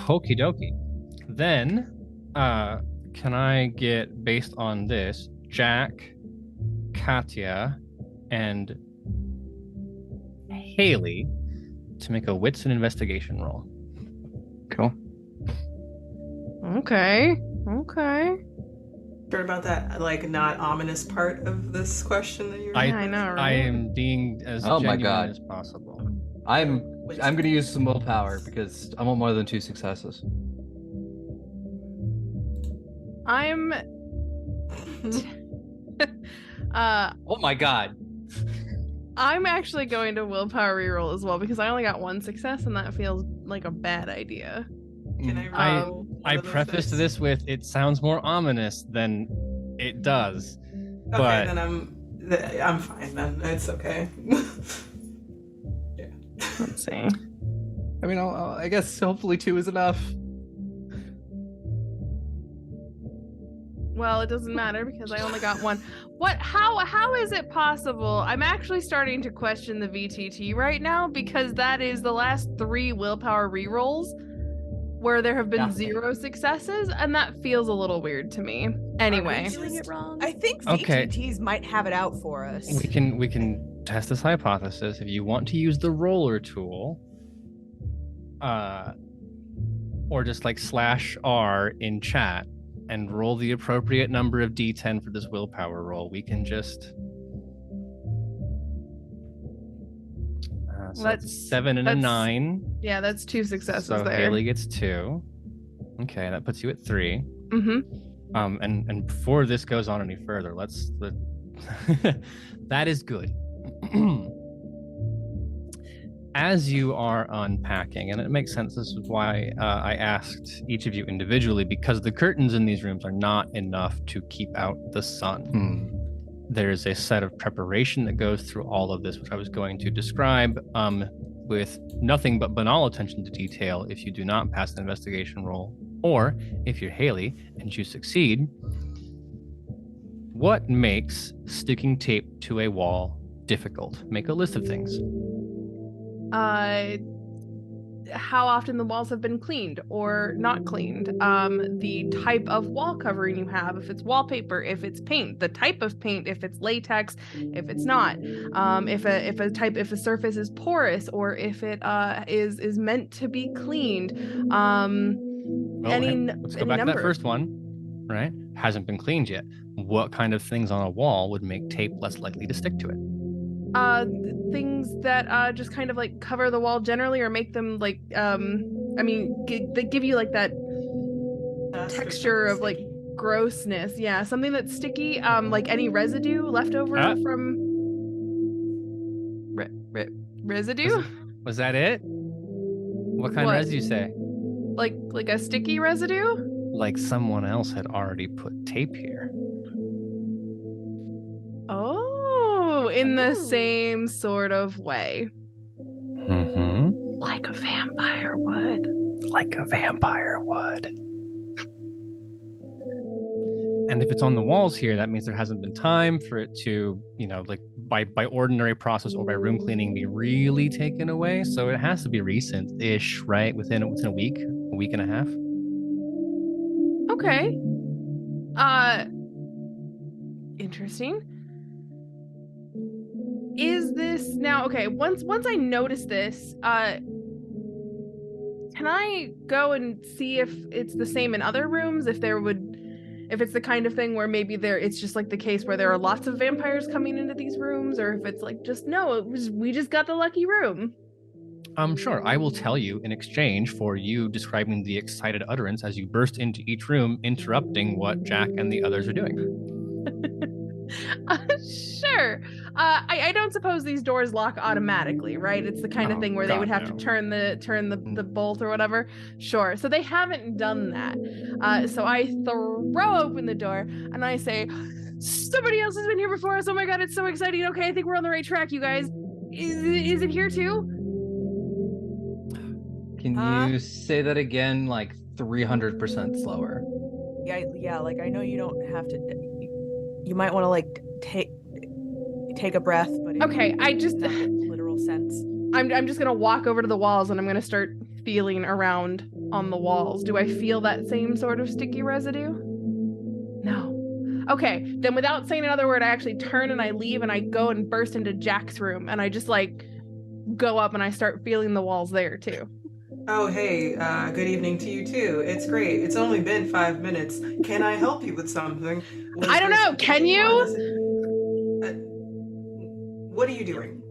Okie dokie. Then, can I get, based on this, Jack, Katya, and Hayley to make a wits and investigation roll? Cool. Okay. Sure about that, like not ominous part of this question that you're. I know, right? I am being as Oh my genuine God. as possible. I'm gonna use some willpower because I want more than 2 successes. I'm Oh my God. I'm actually going to willpower reroll as well because I only got 1 success and that feels like a bad idea. Can I roll one I of those prefaced dice? this with it sounds more ominous than it does. Okay, but then I'm fine then. It's okay. Let's see. I mean, I guess hopefully 2 is enough. Well, it doesn't matter because I only got 1. How is it possible? I'm actually starting to question the VTT right now because that is the last 3 willpower rerolls where there have been Yeah. 0 successes, and that feels a little weird to me. Anyway, Doing it wrong. I think Okay. VTTs might have it out for us. we can test this hypothesis. If you want to use the roller tool, or just like /R in chat and roll the appropriate number of D10 for this willpower roll, we can just. So that's a 7 and a that's- 9. yeah, that's 2 successes So there. Hayley gets 2. Okay, that puts you at 3. Mm-hmm. And before this goes on any further, that is good. As you are unpacking, and it makes sense, this is why I asked each of you individually, because the curtains in these rooms are not enough to keep out the sun. There's a set of preparation that goes through all of this, which I was going to describe with nothing but banal attention to detail if you do not pass the investigation roll, or if you're Hayley and you succeed. What makes sticking tape to a wall difficult? Make a list of things. How often the walls have been cleaned or not cleaned, the type of wall covering you have, if it's wallpaper, if it's paint, the type of paint, if it's latex, if it's not, if a surface is porous, or if it is meant to be cleaned. Let's go back to that first one, right? Hasn't been cleaned yet. What kind of things on a wall would make tape less likely to stick to it? Things that just kind of like cover the wall generally, or make them like they give you like that texture of like grossness. Yeah, something that's sticky, like any residue left over from residue. Was that it? What kind of residue say? Like a sticky residue? Like someone else had already put tape here. In the same sort of way. Mm-hmm. Like a vampire would. And if it's on the walls here, that means there hasn't been time for it to, like by ordinary process or by room cleaning, be really taken away. So it has to be recent-ish, right? Within a week and a half. Okay. Interesting. Is this now okay? Once I notice this, can I go and see if it's the same in other rooms? If it's the kind of thing where maybe it's just like the case where there are lots of vampires coming into these rooms, or if it's like we just got the lucky room. Sure. I will tell you in exchange for you describing the excited utterance as you burst into each room, interrupting what Jack and the others are doing. Sure. I don't suppose these doors lock automatically, right? It's the kind of thing where they would have to turn the bolt or whatever. Sure. So they haven't done that. So I throw open the door and I say, somebody else has been here before us. Oh my God, it's so exciting. Okay, I think we're on the right track, you guys. Is it here too? Can you say that again, like 300% slower? Yeah. Like I know you don't have to. You might want to like take a breath, but okay, I just not in literal sense. I'm just gonna walk over to the walls and I'm gonna start feeling around on the walls. Do I feel that same sort of sticky residue? No. Okay, then without saying another word, I actually turn and I leave and I go and burst into Jack's room and I just like go up and I start feeling the walls there too. Oh, hey, good evening to you too. It's great. It's only been 5 minutes. Can I help you with something? I don't know. Can you? What are you doing?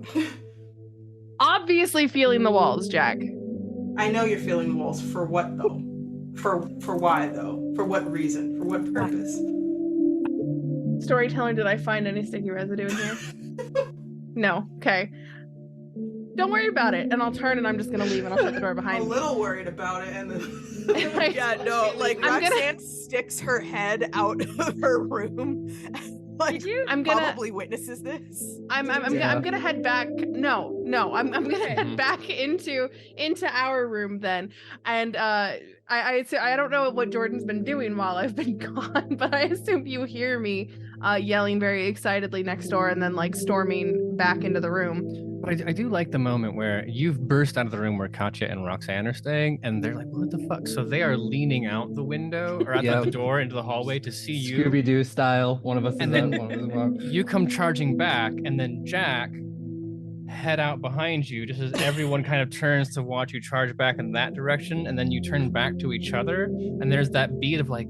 Obviously feeling the walls, Jack. I know you're feeling the walls. For what though? For why though? For what reason? For what purpose? Storyteller, did I find any sticky residue in here? No. Okay. Don't worry about it. And I'll turn and I'm just gonna leave and I'll shut the door behind me. I'm a little worried about it, and then yeah, no, like Roxanne sticks her head out of her room. Like, I'm gonna probably witnesses this. I'm gonna head back. No, I'm gonna head back into our room then. And I don't know what Jordan's been doing while I've been gone, but I assume you hear me yelling very excitedly next door and then like storming back into the room. But I do like the moment where you've burst out of the room where Katya and Roxanne are staying, and they're like, what the fuck? So they are leaning out the window or out the door into the hallway to see you. Scooby-Doo style. One of us and is then out, one of us is out. You come charging back, and then Jack head out behind you just as everyone kind of turns to watch you charge back in that direction, and then you turn back to each other, and there's that beat of like,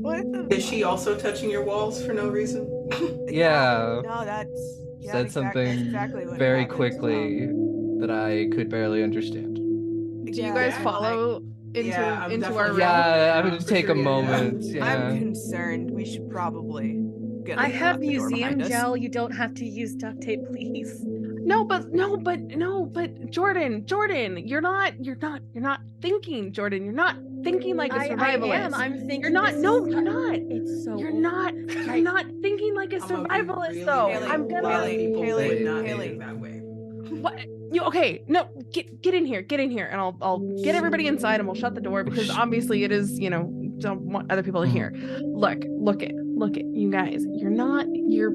what? Is she also touching your walls for no reason? Yeah. No, that's said something exactly what very happened. quickly that I could barely understand. Do you guys follow I'm into our definitely- room? Yeah, I would for take sure, a moment. I'm Yeah. concerned. We should probably get. I have lock the door museum behind us. gel. You don't have to use duct tape, please. No, but Jordan, you're not thinking, Jordan. You're not thinking like a I survivalist. am. I'm thinking. You're not. this No, is- you're not. It's so. You're old. not. You're not thinking like a I'm gonna be survivalist, really, though. really I'm gonna. glad people Hayley, would not Hayley. think that way. What? You okay? No, get in here, and I'll get everybody inside, and we'll shut the door because obviously it is, don't want other people to hear. Look it, you guys. You're.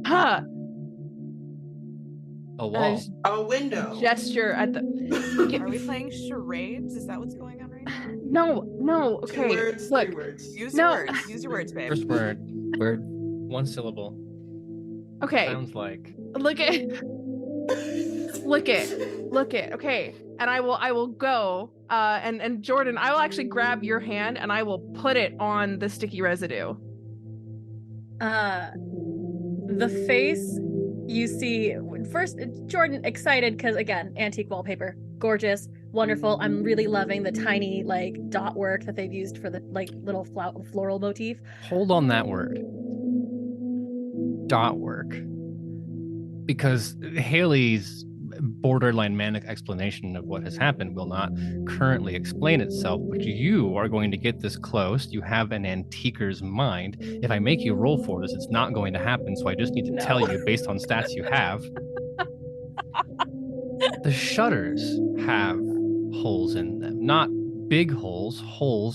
Huh. A wall. A window. Gesture at the. Are we playing charades? Is that what's going on right now? No. Two Okay. words, Look. 3 words. Use No. your words. Use your words, babe. First word, Word. one syllable. Okay. Sounds like. Look it. Okay. And I will go. And Jordan, I will actually grab your hand and I will put it on the sticky residue. The face you see first, Jordan excited because again, antique wallpaper, gorgeous, wonderful. I'm really loving the tiny like dot work that they've used for the like little floral motif. Hold on that word. Dot work. Because Hayley's borderline manic explanation of what has happened will not currently explain itself, but you are going to get this close. You have an antiquer's mind. If I make you roll for this, it's not going to happen, so I just need to tell you based on stats you have. The shutters have holes in them. Not big holes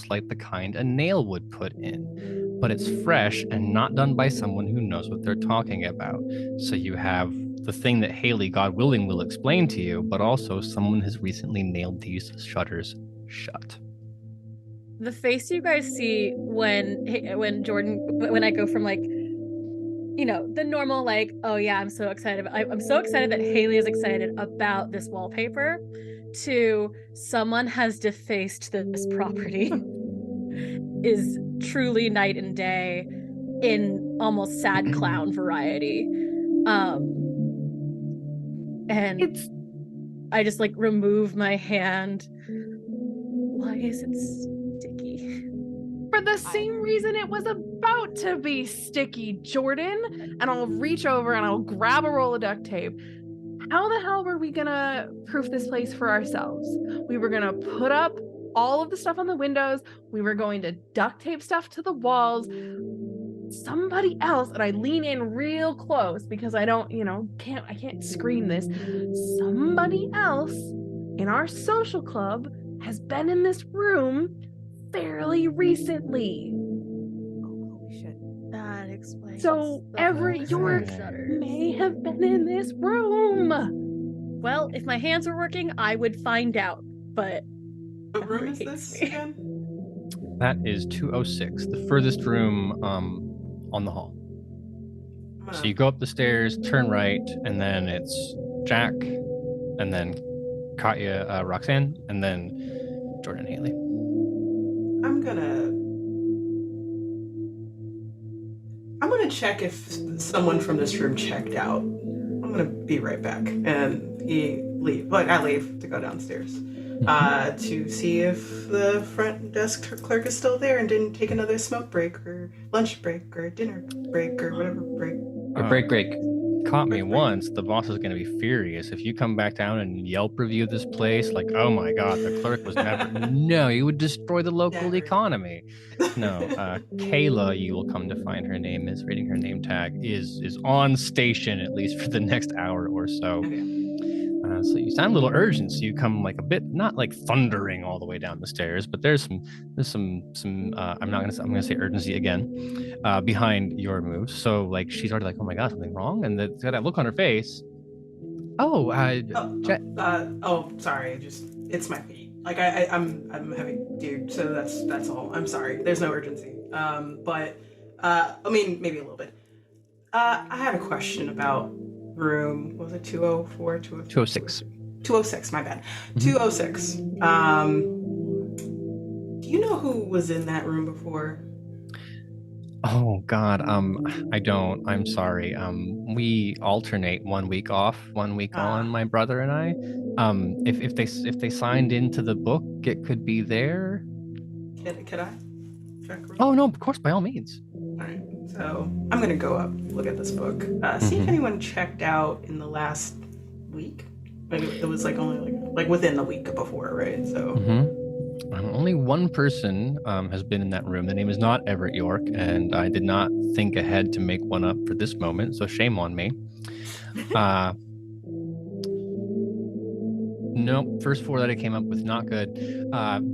like the kind a nail would put in. But it's fresh and not done by someone who knows what they're talking about. So you have the thing that Hayley, God willing, will explain to you, but also someone has recently nailed these shutters shut. The face you guys see when I go from like, the normal like, oh yeah, I'm so excited. I'm so excited that Hayley is excited about this wallpaper, to someone has defaced this property is truly night and day in almost sad clown variety. And I just like remove my hand. Why is it sticky? For the same reason it was about to be sticky, Jordan. And I'll reach over and I'll grab a roll of duct tape. How the hell were we gonna proof this place for ourselves? We were gonna put up all of the stuff on the windows. We were going to duct tape stuff to the walls. Somebody else, and I lean in real close because I don't, I can't scream this. Somebody else in our social club has been in this room fairly recently. Oh, holy shit. That explains. So the Everett York shutters. may have been in this room. Well, if my hands were working, I would find out. But What room is Everett this hates me. again? That is 206, the furthest room on the hall. So you go up the stairs, turn right, and then it's Jack, and then Katya, Roxanne, and then Jordan, Hayley. I'm gonna check if someone from this room checked out. I'm gonna be right back. And he leave. Like I leave to go downstairs. To see if the front desk clerk is still there and didn't take another smoke break or lunch break or dinner break or whatever break. Or break. Caught me Break. once. The boss is going to be furious if you come back down and Yelp review this place. Like, oh my god, the clerk was never. No, you would destroy the local Never. economy. No, Kayla, you will come to find her name is reading her name tag is on station at least for the next hour or so. Okay. So you sound a little urgent. So you come like a bit, not like thundering all the way down the stairs, but there's some. I'm gonna say urgency again, behind your moves. So like she's already like, oh my god, something wrong, and it's got that look on her face. Oh, Sorry. It's my feet. Like I'm a heavy dude, so that's all. I'm sorry. There's no urgency. But maybe a little bit. I had a question about room. What was it 204, 206. 206, my bad. 206. Do you know who was in that room before? Oh God, I don't. I'm sorry. We alternate 1 week off, 1 week on, Ah, my brother and I. If they signed into the book, it could be there. could I check real Oh quick? no, of course, by all means. All right. So I'm gonna go up, look at this book, see if Mhm. anyone checked out in the last week. Like it was like only like within the week before, right? So. Only one person has been in that room. The name is not Everett York, and I did not think ahead to make one up for this moment, so shame on me. Uh, nope, first four that I came up with, not good.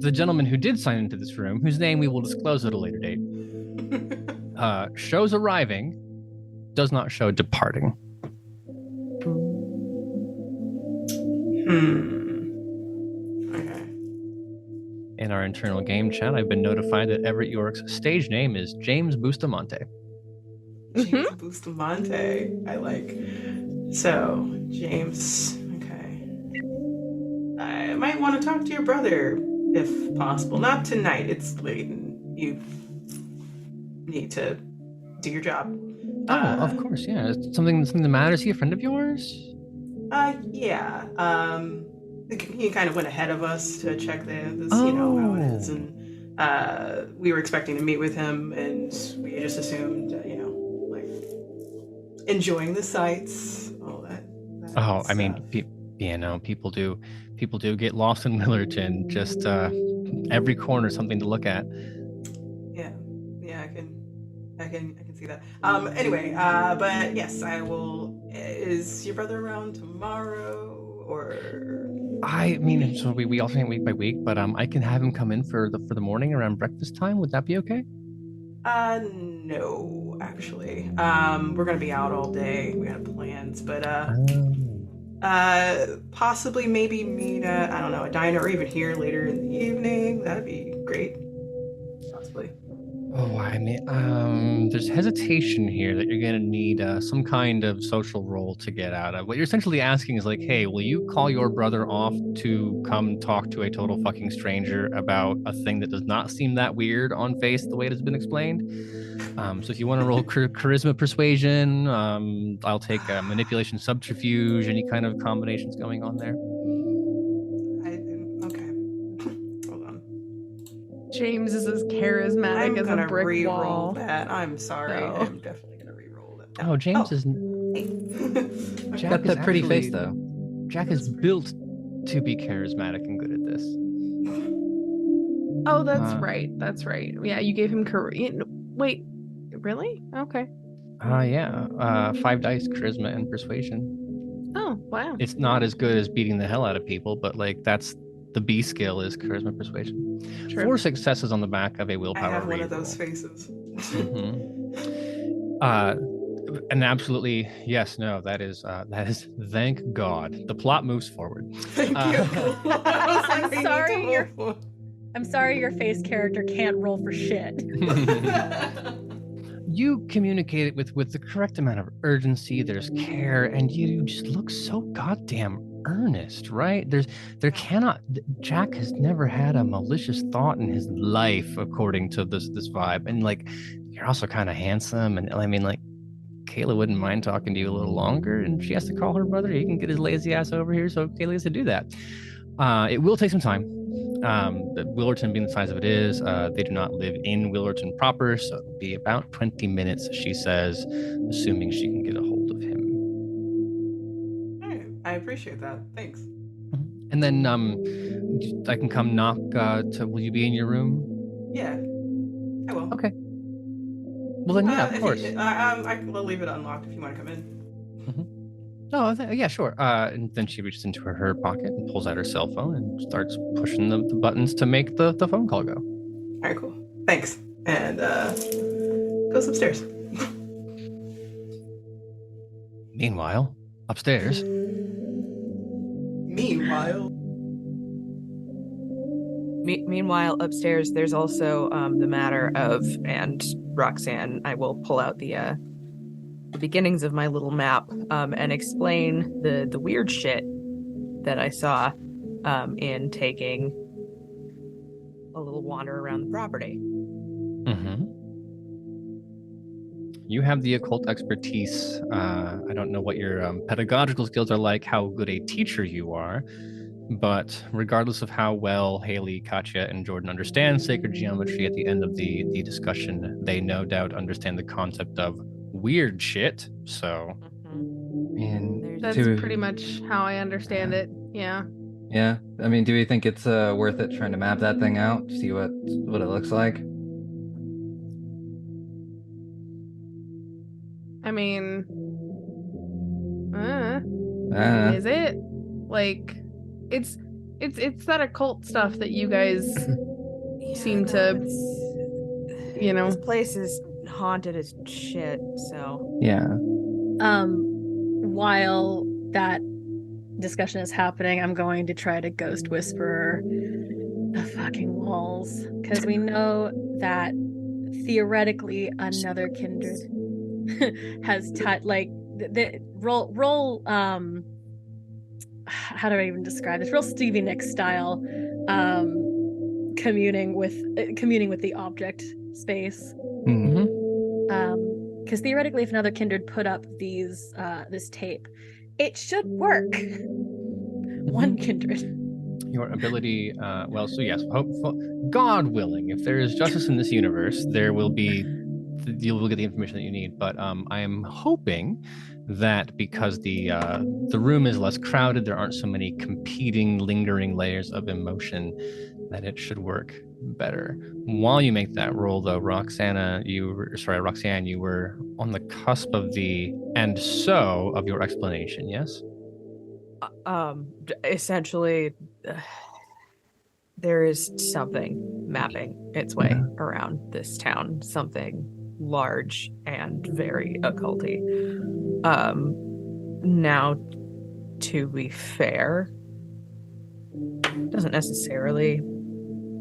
The gentleman who did sign into this room, whose name we will disclose at a later date, shows arriving, does not show departing. Okay. In our internal game chat, I've been notified that Everett York's stage name is James Bustamante. James Bustamante. I like. So, James. Okay. I might want to talk to your brother if possible. Not tonight. It's late and you need to do your job. Oh, of course, yeah. Something that matters. Is he a friend of yours? Yeah. He kind of went ahead of us to check this, you know how it is, and we were expecting to meet with him, and we just assumed, you know, like enjoying the sights, all that. Oh, I mean, stuff. people do get lost in Willerton. Just every corner something to look at. Yeah, I can see that. Anyway, but yes, I will. Is your brother around tomorrow or? I mean, so we alternate week by week, but I can have him come in for the morning around breakfast time. Would that be okay? No, actually. We're gonna be out all day. We had plans, but possibly maybe meet at, I don't know, a diner or even here later in the evening. That'd be great. Possibly. Oh, I mean, there's hesitation here that you're gonna need some kind of social role to get out of. What you're essentially asking is like, hey, will you call your brother off to come talk to a total fucking stranger about a thing that does not seem that weird on face the way it has been explained? So if you want to roll charisma persuasion, I'll take manipulation subterfuge, any kind of combinations going on there. Okay. Hold on. James is as charismatic I'm as a gonna brick re-roll wall. that. I'm sorry. So. I'm definitely gonna re-roll that. Oh, James is Hey. Jack Got is that pretty actually- face though. Jack is built to be charismatic and good at this. Oh, that's right. That's right. Yeah, you gave him Wait, really? Okay. Yeah. 5 dice, charisma and persuasion. Oh, wow. It's not as good as beating the hell out of people, but like that's the B skill is charisma persuasion. True. 4 successes on the back of a I willpower. have one of reroll. those faces. And absolutely yes, no, that is thank God. The plot moves forward. Thank you. I was like, I'm I need sorry, to you're- roll I'm sorry your face character can't roll for shit. You communicate it with the correct amount of urgency. There's care, and you just look so goddamn earnest, right? Jack has never had a malicious thought in his life, according to this vibe. And like, you're also kind of handsome, and I mean, like, Kayla wouldn't mind talking to you a little longer, and she has to call her brother. He can get his lazy ass over here, so Kayla has to do that. It will take some time. Willerton being the size of it is, they do not live in Willerton proper, so it'll be about 20 minutes, she says, assuming she can get a hold of him. All right. I appreciate that. Thanks. And then I can come knock will you be in your room? Yeah, I will. Okay. Well then, yeah, of course. I'll leave it unlocked if you want to come in. Oh, yeah, sure. And then she reaches into her pocket and pulls out her cell phone and starts pushing the buttons to make the phone call go. All right, cool. Thanks. And goes upstairs. Meanwhile, upstairs. Meanwhile. Meanwhile, upstairs, there's also the matter of, and Roxanne, I will pull out the beginnings of my little map and explain the weird shit that I saw in taking a little wander around the property. You have the occult expertise. I don't know what your pedagogical skills are like, how good a teacher you are, but regardless of how well Hayley, Katya, and Jordan understand sacred geometry, at the end of the discussion, they no doubt understand the concept of weird shit. So, And That's pretty much how I understand it. Yeah. Yeah, I mean, do we think it's worth it trying to map that thing out, see what it looks like? I mean, Uh, is it? Like, it's that occult stuff that you guys seem to, you know. This place is haunted as shit, so. yeah. While that discussion is happening, I'm going to try to ghost whisper the fucking walls, because we know that theoretically another kindred has like the roll how do I even describe this? Real Stevie Nicks style, communing with the object space. Because theoretically, if another kindred put up these this tape, it should work. One kindred. Your ability, well, so yes, God willing, if there is justice in this universe, there will be, you will get the information that you need. But I am hoping that because the room is less crowded, there aren't so many competing, lingering layers of emotion, that it should work better. While you make that roll, though, Roxanne, you were on the cusp of the and so of your explanation. Yes. Essentially, there is something mapping its way around this town, something large and very occulty. Now, to be fair, doesn't necessarily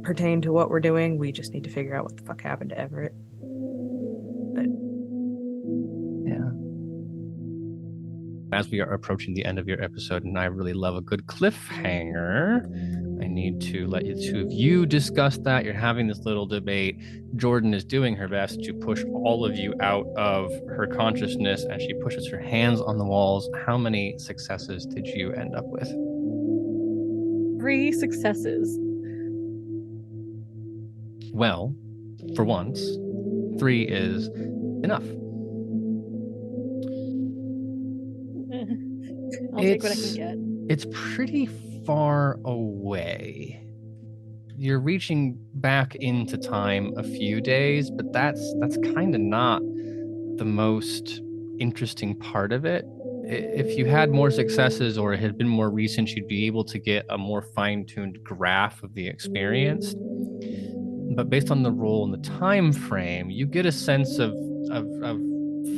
pertain to what we're doing. We just need to figure out what the fuck happened to Everett. But yeah. As we are approaching the end of your episode, and I really love a good cliffhanger, I need to let you two of you discuss that. You're having this little debate. Jordan is doing her best to push all of you out of her consciousness, and she pushes her hands on the walls. How many successes did you end up with? 3 successes. Well, for once, 3 is enough. I'll take what I can get. It's pretty far away. You're reaching back into time a few days, but that's kind of not the most interesting part of it. If you had more successes or it had been more recent, you'd be able to get a more fine-tuned graph of the experience. But based on the roll and the time frame, you get a sense of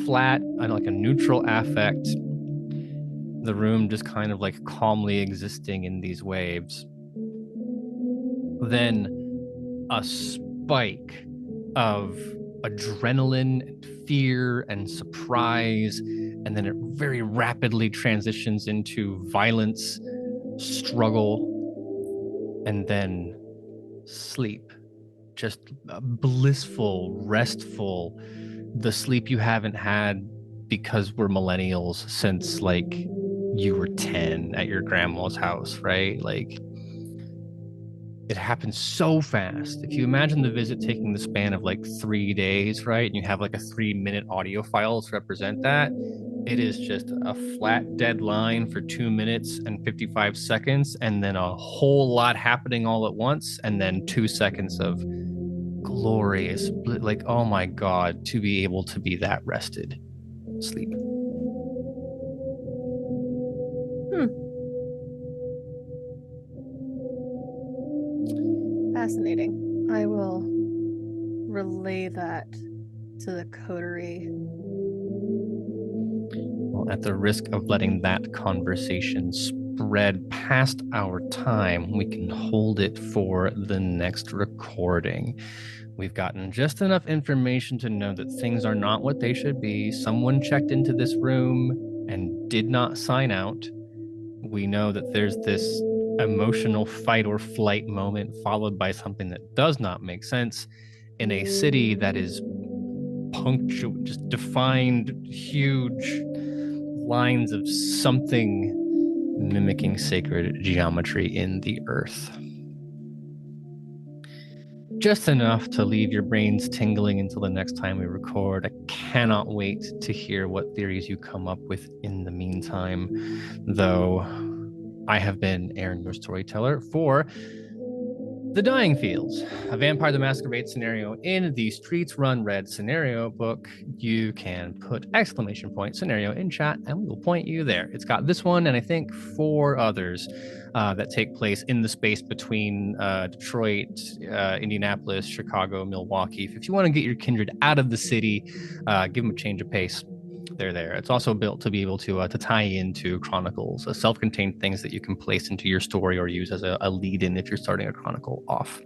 flat, like a neutral affect. The room just kind of like calmly existing in these waves. Then a spike of adrenaline and fear and surprise, and then it very rapidly transitions into violence, struggle, and then sleep. Just blissful, restful, the sleep you haven't had because we're millennials since like you were 10 at your grandma's house, right? Like, it happens so fast. If you imagine the visit taking the span of like 3 days, right? And you have like a 3-minute audio file to represent that, it is just a flat dead line for 2 minutes and 55 seconds, and then a whole lot happening all at once, and then 2 seconds of glorious, like, oh my God, to be able to be that rested. Sleep. Fascinating. I will relay that to the coterie. Well, at the risk of letting that conversation spread past our time, we can hold it for the next recording. We've gotten just enough information to know that things are not what they should be. Someone checked into this room and did not sign out. We know that there's this emotional fight or flight moment followed by something that does not make sense in a city that is punctual, just defined huge lines of something mimicking sacred geometry in the earth. Just enough to leave your brains tingling until the next time we record. I cannot wait to hear what theories you come up with in the meantime, though I have been Aaron, your storyteller, for The Dying Fields, a Vampire the Masquerade scenario in the Streets Run Red scenario book. You can put !scenario in chat and we will point you there. It's got this one and I think 4 others that take place in the space between Detroit, Indianapolis, Chicago, Milwaukee. If you want to get your kindred out of the city, give them a change of pace. They're there. It's also built to be able to tie into chronicles, self-contained things that you can place into your story or use as a lead-in if you're starting a chronicle off.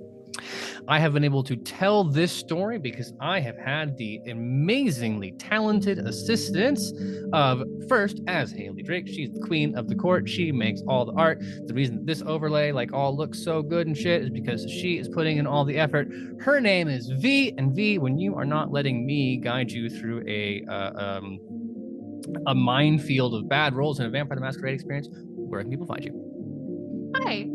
I have been able to tell this story because I have had the amazingly talented assistance of, first, as Hayley Drake. She's the queen of the court. She makes all the art. The reason that this overlay all looks so good and shit is because she is putting in all the effort. Her name is V, and V, when you are not letting me guide you through a minefield of bad rolls in a Vampire the Masquerade experience, where can people find you? Hi.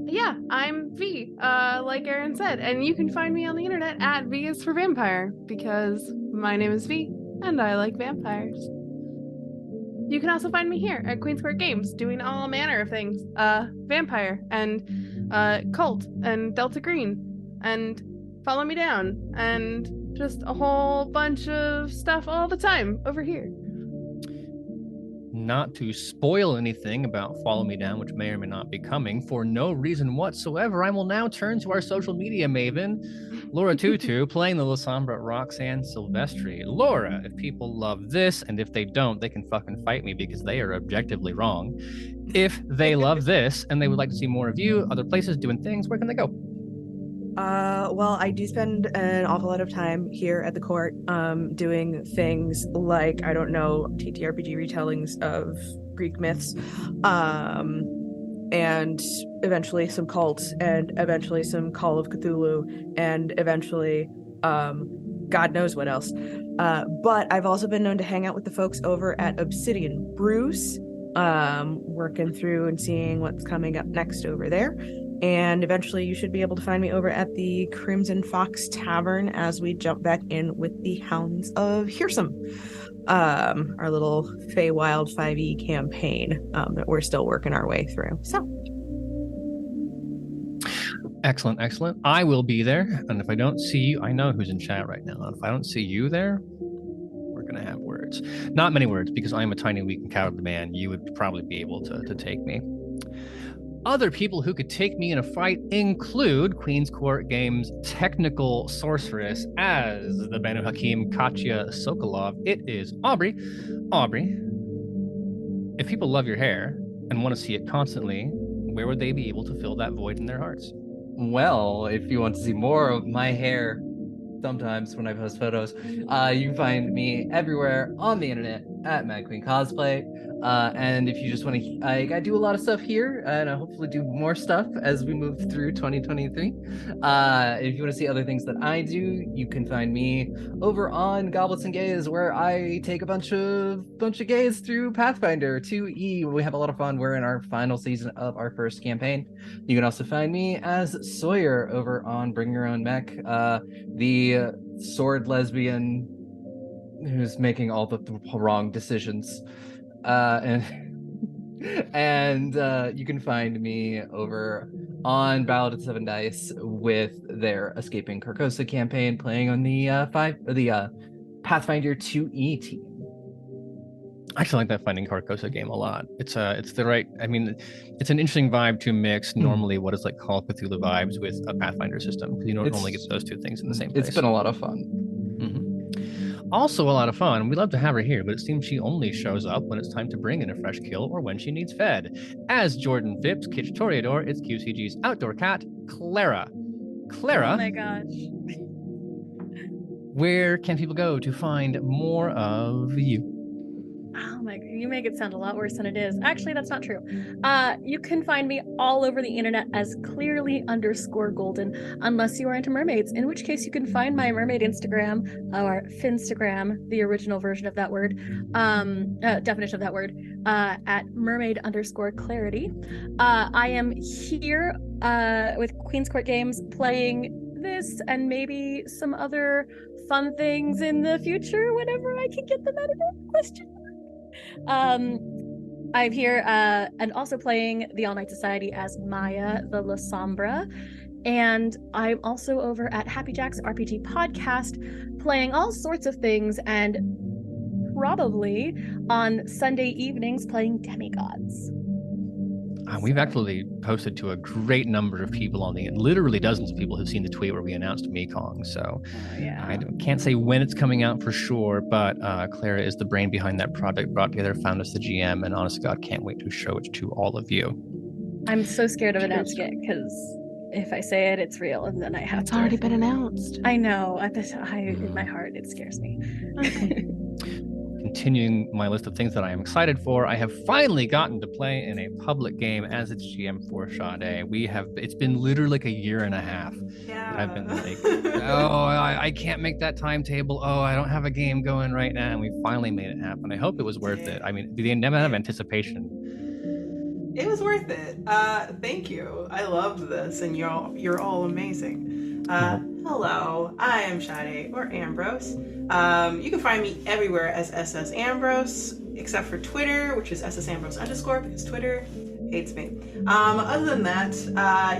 Yeah, I'm V, like Aaron said, and you can find me on the internet at V is for Vampire, because my name is V, and I like vampires. You can also find me here at Queen's Court Games, doing all manner of things. Vampire, and Cult, and Delta Green, and Follow Me Down, and just a whole bunch of stuff all the time over here. Not to spoil anything about Follow Me Down, which may or may not be coming, for no reason whatsoever, I will now turn to our social media maven, Laura Tutu, playing the Lasombra Roxanne Silvestri. Laura, if people love this, and if they don't, they can fucking fight me because they are objectively wrong. If they love this and they would like to see more of you, other places doing things, where can they go? Well, I do spend an awful lot of time here at the court, doing things like, I don't know, TTRPG retellings of Greek myths, and eventually some cults, and eventually some Call of Cthulhu, and eventually, God knows what else. But I've also been known to hang out with the folks over at Obsidian Brews, working through and seeing what's coming up next over there. And eventually you should be able to find me over at the Crimson Fox Tavern as we jump back in with the Hounds of Hearsome, our little Feywild 5e campaign that we're still working our way through. So. Excellent, excellent. I will be there. And if I don't see you, I know who's in chat right now. And if I don't see you there, we're going to have words. Not many words, because I'm a tiny, weak, and cowardly man. You would probably be able to take me. Other people who could take me in a fight include Queen's Court Games technical sorceress as the Banu Hakim Katya Sokolov. It is Aubrey. Aubrey, if people love your hair and want to see it constantly, where would they be able to fill that void in their hearts? Well, if you want to see more of my hair, sometimes when I post photos, you can find me everywhere on the internet at Mad Queen Cosplay. And if you just want to, I do a lot of stuff here, and I hopefully do more stuff as we move through 2023. If you want to see other things that I do, you can find me over on Goblets and Gays, where I take a bunch of gays through Pathfinder 2E. We have a lot of fun. We're in our final season of our first campaign. You can also find me as Sawyer over on Bring Your Own Mech, the sword lesbian who's making all the wrong decisions. And you can find me over on Ballad of Seven Dice with their Escaping Carcosa campaign, playing on the Pathfinder 2E team. I actually like that Finding Carcosa game a lot. It's the right. I mean, it's an interesting vibe to mix normally what is like Call of Cthulhu vibes with a Pathfinder system, because you don't normally get those two things in the same place. It's been a lot of fun. Also a lot of fun. We'd love to have her here, but it seems she only shows up when it's time to bring in a fresh kill or when she needs fed. As Jordan Phipps, Kitsch Toreador, it's QCG's outdoor cat, Clara. Clara. Oh my gosh. Where can people go to find more of you? Oh my, you make it sound a lot worse than it is. Actually, that's not true. You can find me all over the internet as clearly_golden, unless you are into mermaids, in which case you can find my mermaid Instagram, or Finstagram, the original version of that word, definition of that word, at mermaid_clarity. I am here with Queen's Court Games playing this and maybe some other fun things in the future whenever I can get them out of that question. I'm here and also playing the All Night Society as Maya the La Sombra, and I'm also over at Happy Jack's RPG podcast playing all sorts of things, and probably on Sunday evenings playing demigods. We've actually posted to a great number of people on literally dozens of people who've seen the tweet where we announced Mekong. So yeah. I can't say when it's coming out for sure, but Clara is the brain behind that project, brought together, found us the GM, and honest to God, can't wait to show it to all of you. I'm so scared of announcing it because if I say it, it's real, and then I have It's already been announced. I know. In my heart, it scares me. Okay. Continuing my list of things that I am excited for, I have finally gotten to play in a public game as its GM for Sade. It's been literally like a year and a half. Yeah. I've been like, I can't make that timetable. Oh, I don't have a game going right now. And we finally made it happen. I hope it was worth it. I mean, the amount of anticipation. It was worth it. Thank you. I loved this, and you're all amazing. Hello, I am Sade, or Ambrose. You can find me everywhere as SS Ambrose, except for Twitter, which is SS Ambrose _ because Twitter hates me. Other than that,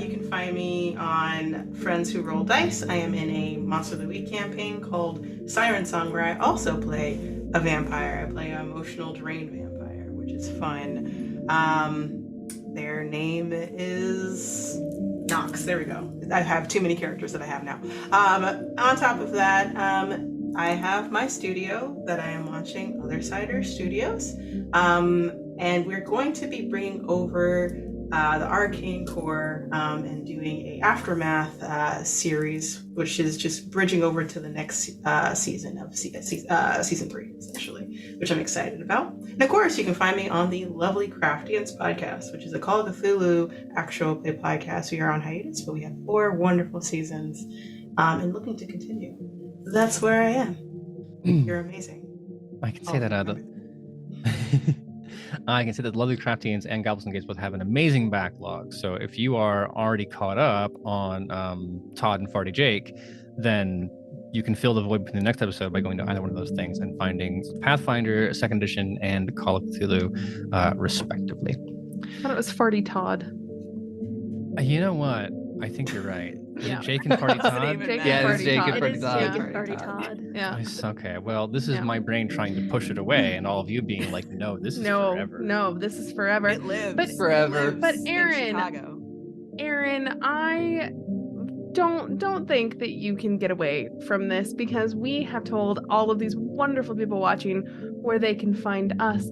you can find me on Friends Who Roll Dice. I am in a Monster of the Week campaign called Siren Song, where I also play a vampire. I play an emotional drained vampire, which is fun. Their name is Nox. There we go. I have too many characters that I have now. On top of that, I have my studio that I am launching, Other Cider Studios. And we're going to be bringing over the Arcane Core and doing a Aftermath series, which is just bridging over to the next season of season 3, essentially, which I'm excited about. And of course, you can find me on the lovely Craftians podcast, which is a Call of Cthulhu actual play podcast. We are on hiatus, but we have 4 wonderful seasons and looking to continue. That's where I am. You're amazing. I can say that I can say that Lovely Craftians and Goblins and Gates both have an amazing backlog. So if you are already caught up on Todd and Farty Jake, then you can fill the void between the next episode by going to either one of those things and finding Pathfinder, 2nd edition, and Call of Cthulhu, respectively. I thought it was Farty Todd. You know what? I think you're right. Is Yeah. it Jake and Farty Todd? It's Jake and It is Farty Jake Todd. and Farty Todd. Yeah. Nice. Okay. Well, this is Yeah. my brain trying to push it away, and all of you being like, "No, this is forever." No, this is forever. It lives. But- Forever. But in Aaron, Chicago. Aaron, I don't think that you can get away from this, because we have told all of these wonderful people watching where they can find us.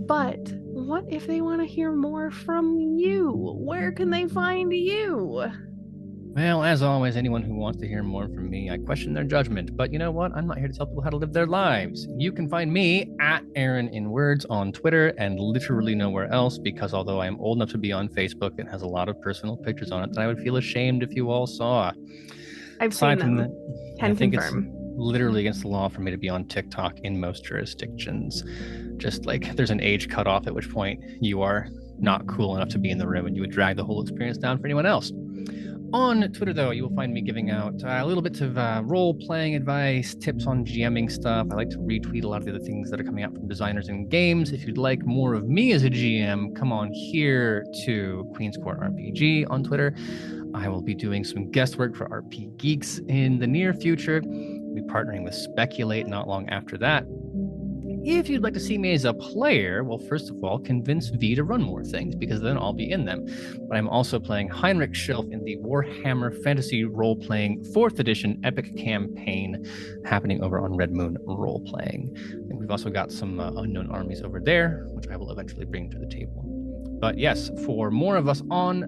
But what if they want to hear more from you? Where can they find you? Well, as always, anyone who wants to hear more from me, I question their judgment. But you know what? I'm not here to tell people how to live their lives. You can find me at Aaron in Words on Twitter and literally nowhere else, because although I am old enough to be on Facebook, it has a lot of personal pictures on it that I would feel ashamed if you all saw. I've seen Aside from them. that, Can I think confirm. it's literally against the law for me to be on TikTok in most jurisdictions. Just like there's an age cutoff at which point you are not cool enough to be in the room and you would drag the whole experience down for anyone else. On Twitter, though, you will find me giving out a little bit of role-playing advice, tips on GMing stuff. I like to retweet a lot of the other things that are coming out from designers and games. If you'd like more of me as a GM, come on here to Queen's Court RPG on Twitter. I will be doing some guest work for RP Geeks in the near future. We'll be partnering with Speculate not long after that. If you'd like to see me as a player, well, first of all, convince V to run more things, because then I'll be in them. But I'm also playing Heinrich Shelf in the Warhammer Fantasy Role-Playing 4th Edition Epic Campaign happening over on Red Moon Role-Playing. And we've also got some unknown armies over there, which I will eventually bring to the table. But yes, for more of us on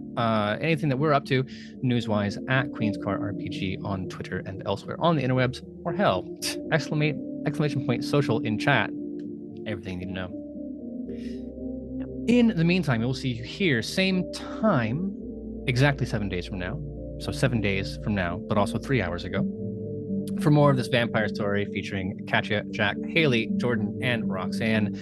anything that we're up to, news-wise, at Queen's Court RPG on Twitter and elsewhere on the interwebs, or hell, exclamation point social in chat. everything you need to know. In the meantime, we'll see you here, same time, exactly 7 days from now. So 7 days from now, but also 3 hours ago, for more of this vampire story featuring Katya, Jack, Hayley, Jordan, and Roxanne.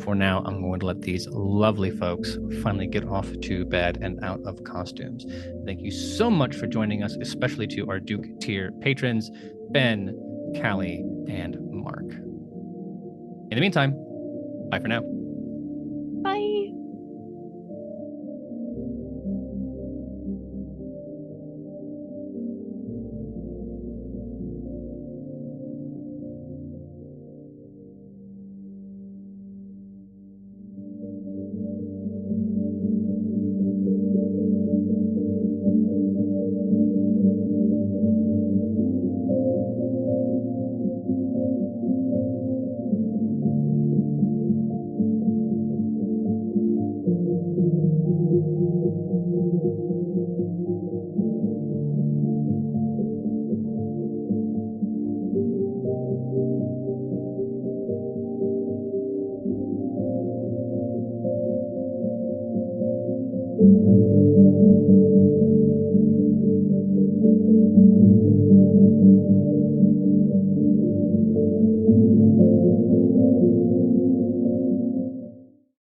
For now, I'm going to let these lovely folks finally get off to bed and out of costumes. Thank you so much for joining us, especially to our Duke tier patrons, Ben, Callie, and Mark. In the meantime, bye for now. Bye.